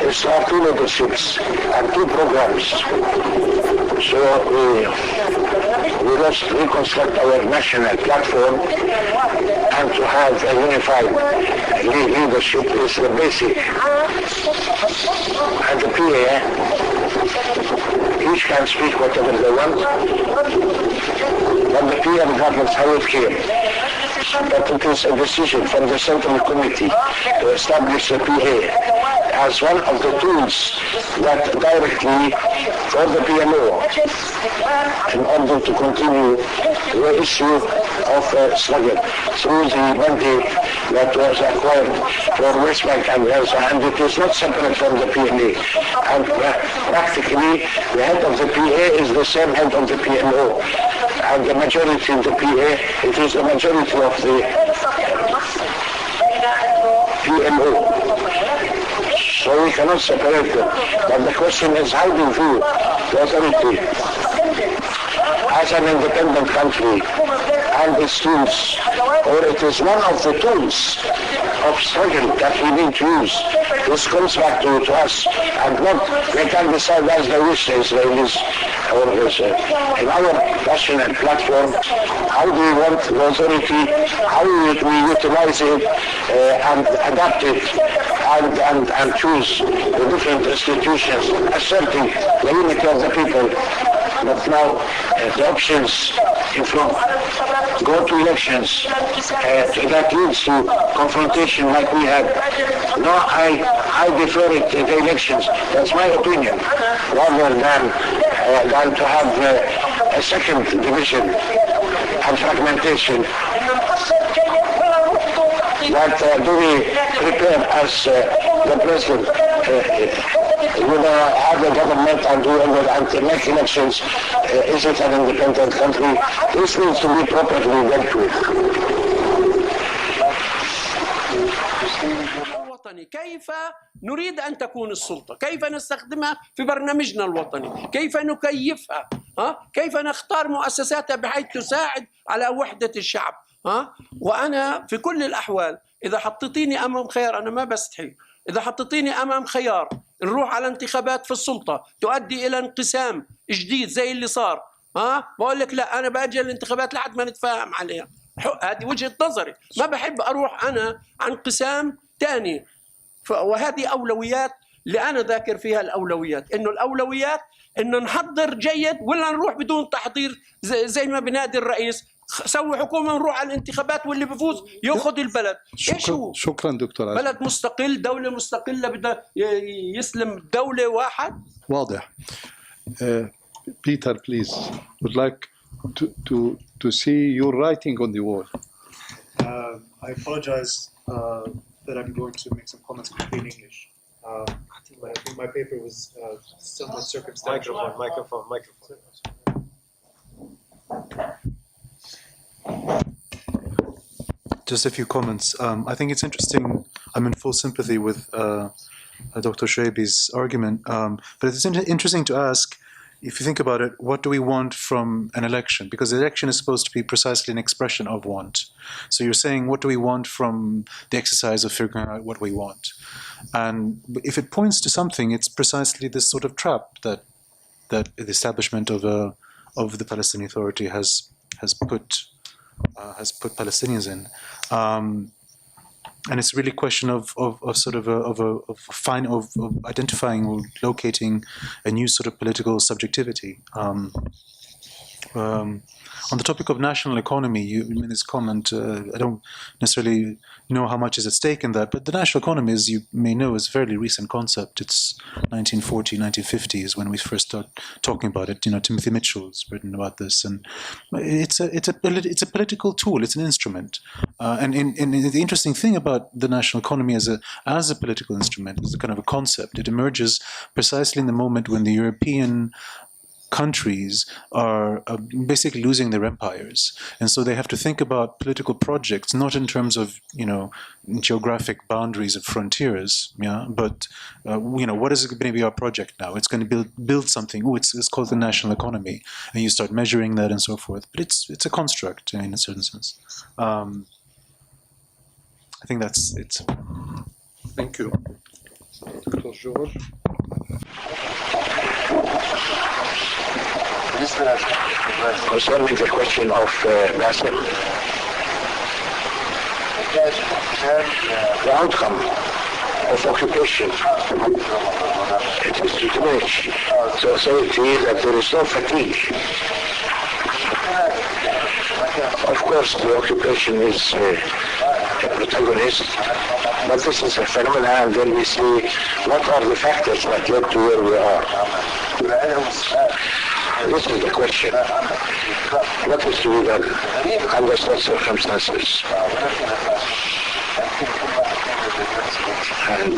is our two leaderships and two programs. So we must reconstruct our national platform, and to have a unified leadership is the basic. And the PA, each can speak whatever they want, but the PA regardless how it came. But it is a decision from the Central Committee to establish the PA as one of the tools that directly for the PLO in order to continue the issue of struggle through the mandate that was acquired for West Bank and Gaza, and it is not separate from the PLA. And practically the head of the PA is the same head of the PLO, and the majority in the PA, it is the majority of the PLO. So we cannot separate them. But the question is, how do you view the authority as an independent country and its tools, or it is one of the tools of struggle that we need to use. This comes back to us, and not they can decide as they wish, the Israelis, or in our national platform, how do we want the authority, how we utilize it and adapt it and choose the different institutions, asserting the unity of the people. But now the options in front, go to elections, that leads to confrontation like we had. No, I defer it to the elections. That's my opinion, rather than to have a second division and fragmentation. That do we prepare as the president have a government and do and make elections? Is it an independent country? This needs to be properly dealt with. الوطني كيف نريد أن تكون السلطة؟ كيف نستخدمها في برنامجنا الوطني؟ كيف نكيفها؟ كيف نختار مؤسساتها بحيث تساعد على وحدة الشعب؟ وأنا في كل الأحوال إذا حطيتيني أمام خيار، أنا ما بستحي، إذا حطيتيني أمام خيار نروح على انتخابات في السلطة تؤدي إلى انقسام جديد زي اللي صار، بقول لك لا، أنا بأجل الانتخابات لحد ما نتفاهم عليها. هذه وجهة نظري، ما بحب أروح أنا عن انقسام تاني. وهذه أولويات اللي أنا ذاكر فيها الأولويات، إنه الأولويات إنه نحضر جيد ولا نروح بدون تحضير زي ما بنادي الرئيس، سوي حكومة ونروح على الانتخابات واللي بيفوز يأخذ البلد. إيش هو؟ شكرا دكتور عزيز. بلد مستقل، دولة مستقلة بدها يسلم دولة واحد. واضح. Peter, please, would like to see your writing on the wall. I apologize that I'm going to make some comments quickly in English. I think my paper was somewhat circumstantial. Microphone. Just a few comments. I think it's interesting. I'm in full sympathy with Dr. Shraby's argument, but it's interesting to ask, if you think about it, what do we want from an election? Because the election is supposed to be precisely an expression of want. So you're saying, what do we want from the exercise of figuring out what we want? And if it points to something, it's precisely this sort of trap that the establishment of the Palestinian Authority has put Palestinians in. And it's really a question of identifying or locating a new sort of political subjectivity. On the topic of national economy, you made this comment. I don't necessarily know how much is at stake in that, but the national economy, as you may know, is a fairly recent concept. It's 1940, 1950s when we first started talking about it. You know, Timothy Mitchell's written about this, and it's a political tool. It's an instrument. And the interesting thing about the national economy as a political instrument, as a kind of a concept, it emerges precisely in the moment when the European countries are basically losing their empires, and so they have to think about political projects not in terms of geographic boundaries and frontiers, but what is going to be our project now? It's going to build something. It's called the national economy, and you start measuring that and so forth. But it's a construct in a certain sense. I think that's it. Thank you, Dr. George. Concerning the question of Bassem, the outcome of occupation, it is to diminish the authority that there is no fatigue. Of course, the occupation is a protagonist, but this is a phenomenon, and then we see what are the factors that led to where we are. This is the question. What is to be done under such circumstances? And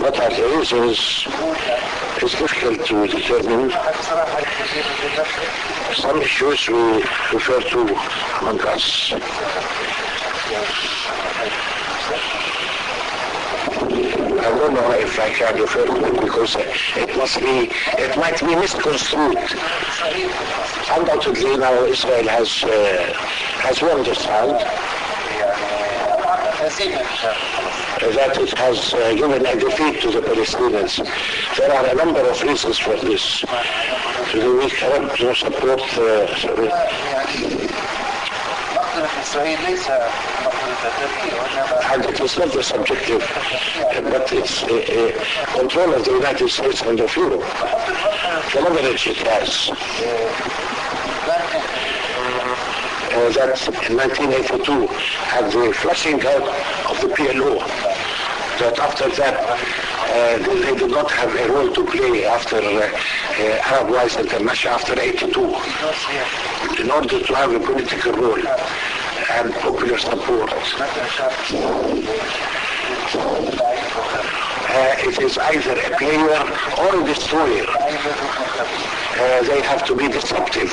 what are the reasons? It's difficult to determine. Some issues we refer to among us. I don't know if I can refer to it because it might be misconstrued. Undoubtedly now Israel has won this round. That it has given a defeat to the Palestinians. There are a number of reasons for this. We cannot support and it is not the subjective, but it's control of the United States and of Europe. The leverage it has. That in 1982 had the flushing out of the PLO. That after that they did not have a role to play after Arab Rise International after 82. In order to have a political role and popular support. It is either a player or a destroyer. They have to be disruptive.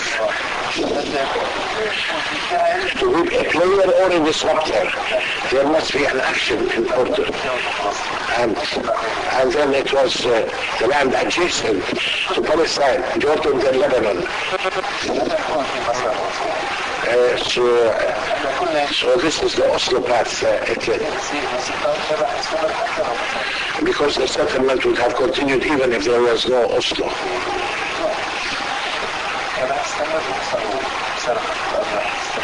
To be a player or a disruptor, there must be an action in order. And then it was the land adjacent to Palestine, Jordan and Lebanon. So this is the Oslo path, because the settlement would have continued even if there was no Oslo.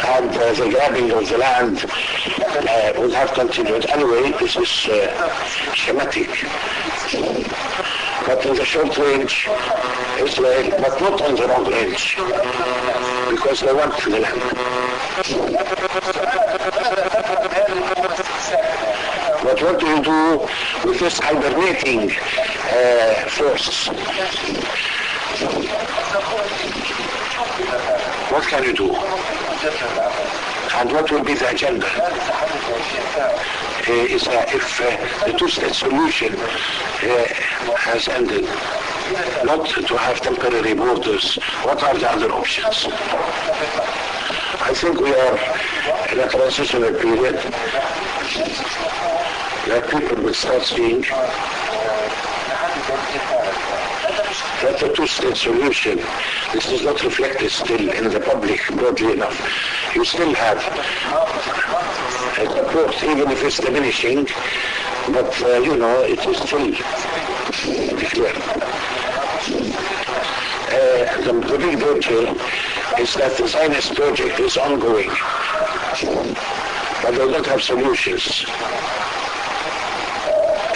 And the grabbing of the land would have continued. Anyway, this is schematic. But in the short range, Israel, but not on the long range, because they want the land. But what do you do with this hibernating force? What can you do? And what will be the agenda? If the two-state solution has ended, not to have temporary borders, what are the other options? I think we are in a transitional period that people will start seeing that the two-state solution, this is not reflected still in the public broadly enough. You still have support, even if it's diminishing, but it is still declared. The big danger is that the Zionist project is ongoing, but they don't have solutions,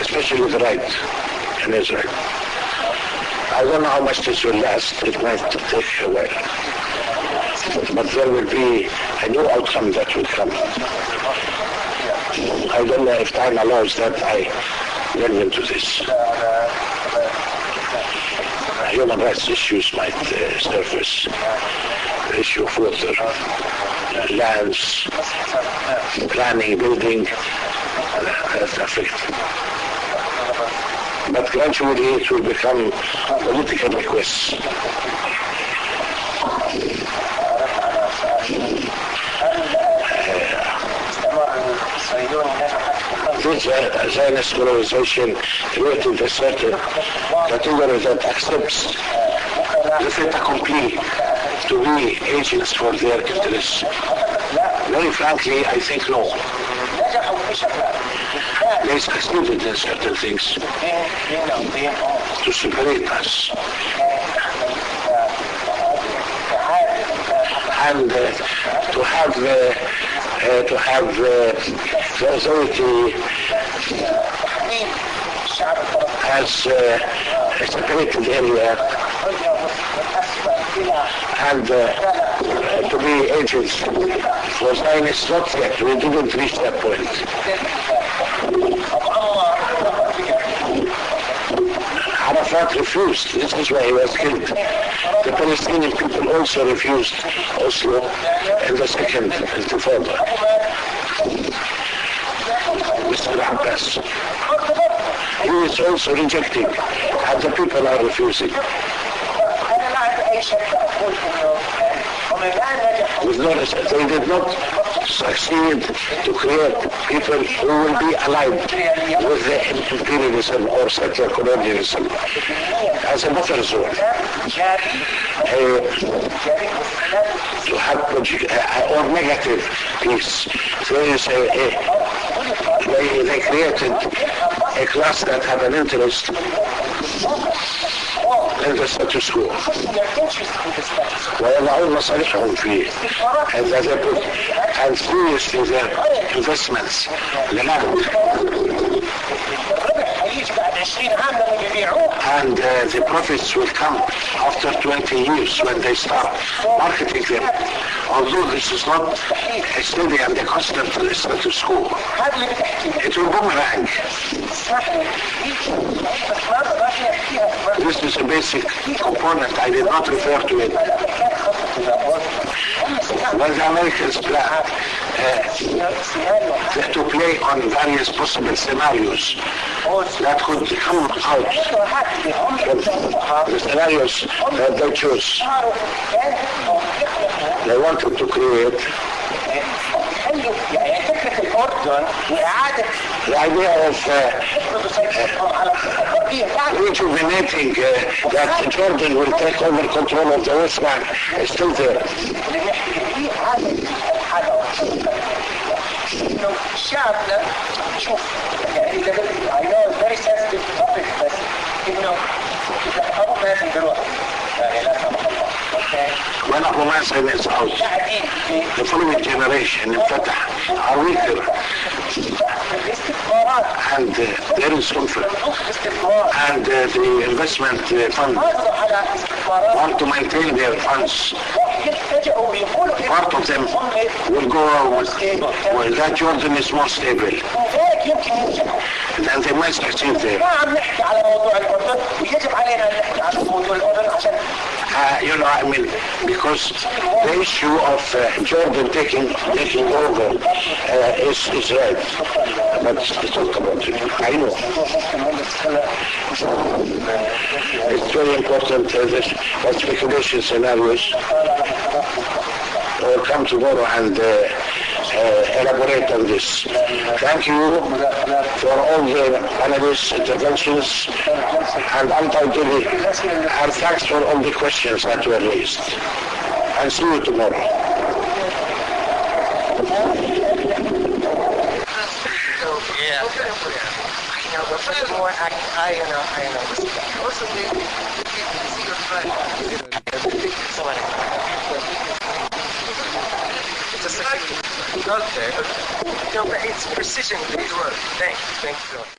especially the right in Israel. I don't know how much this will last. It might take a while. But there will be a new outcome that will come. I don't know if time allows that I delve into this. Human rights issues might surface. The issue of water, lands, planning, building, that's affected. But gradually it will become political requests. This Zionist colonization created a certain category that accepts the fait accompli to be agents for their interests. Very frankly, I think no. They succeeded in certain things to separate us. And to have the authority as a separated area and to be agents for Zionists, not yet. We didn't reach that point. Arafat refused. This is why he was killed. The Palestinian people also refused Oslo in the second Intifada. Mr. Abbas. He is also rejecting, and the people are refusing. With no respect, they did not succeed to create people who will be aligned with the imperialism or settler colonialism as a buffer zone. To have or negative peace. There is they created a class that have an interest in the status quo. ويضعون مصالحهم فيه. And they put and seriously their investments للأرض. And the profits will come after 20 years when they start marketing them. Although this is not a steady and a constant status quo, it will boomerang. This is a basic component. I did not refer to it. When the Americans plan to play on various possible scenarios that could come out from the scenarios that they chose, they wanted to create the idea of rejuvenating that Jordan will take over control of the West Bank is still there. When Abu Mazen is out, the following generation are weaker, and there is comfort, and the investment fund want to maintain their funds. Part of them will go where that Jordan is more stable. And they might succeed there. I mean, because the issue of Jordan taking over is right. But let's talk about it. I know. It's very important that speculation scenarios will come tomorrow and elaborate on this. Thank you for all the analysts' interventions and undoubtedly, and thanks for all the questions that were raised. And see you tomorrow. No, but it's precision. Thanks.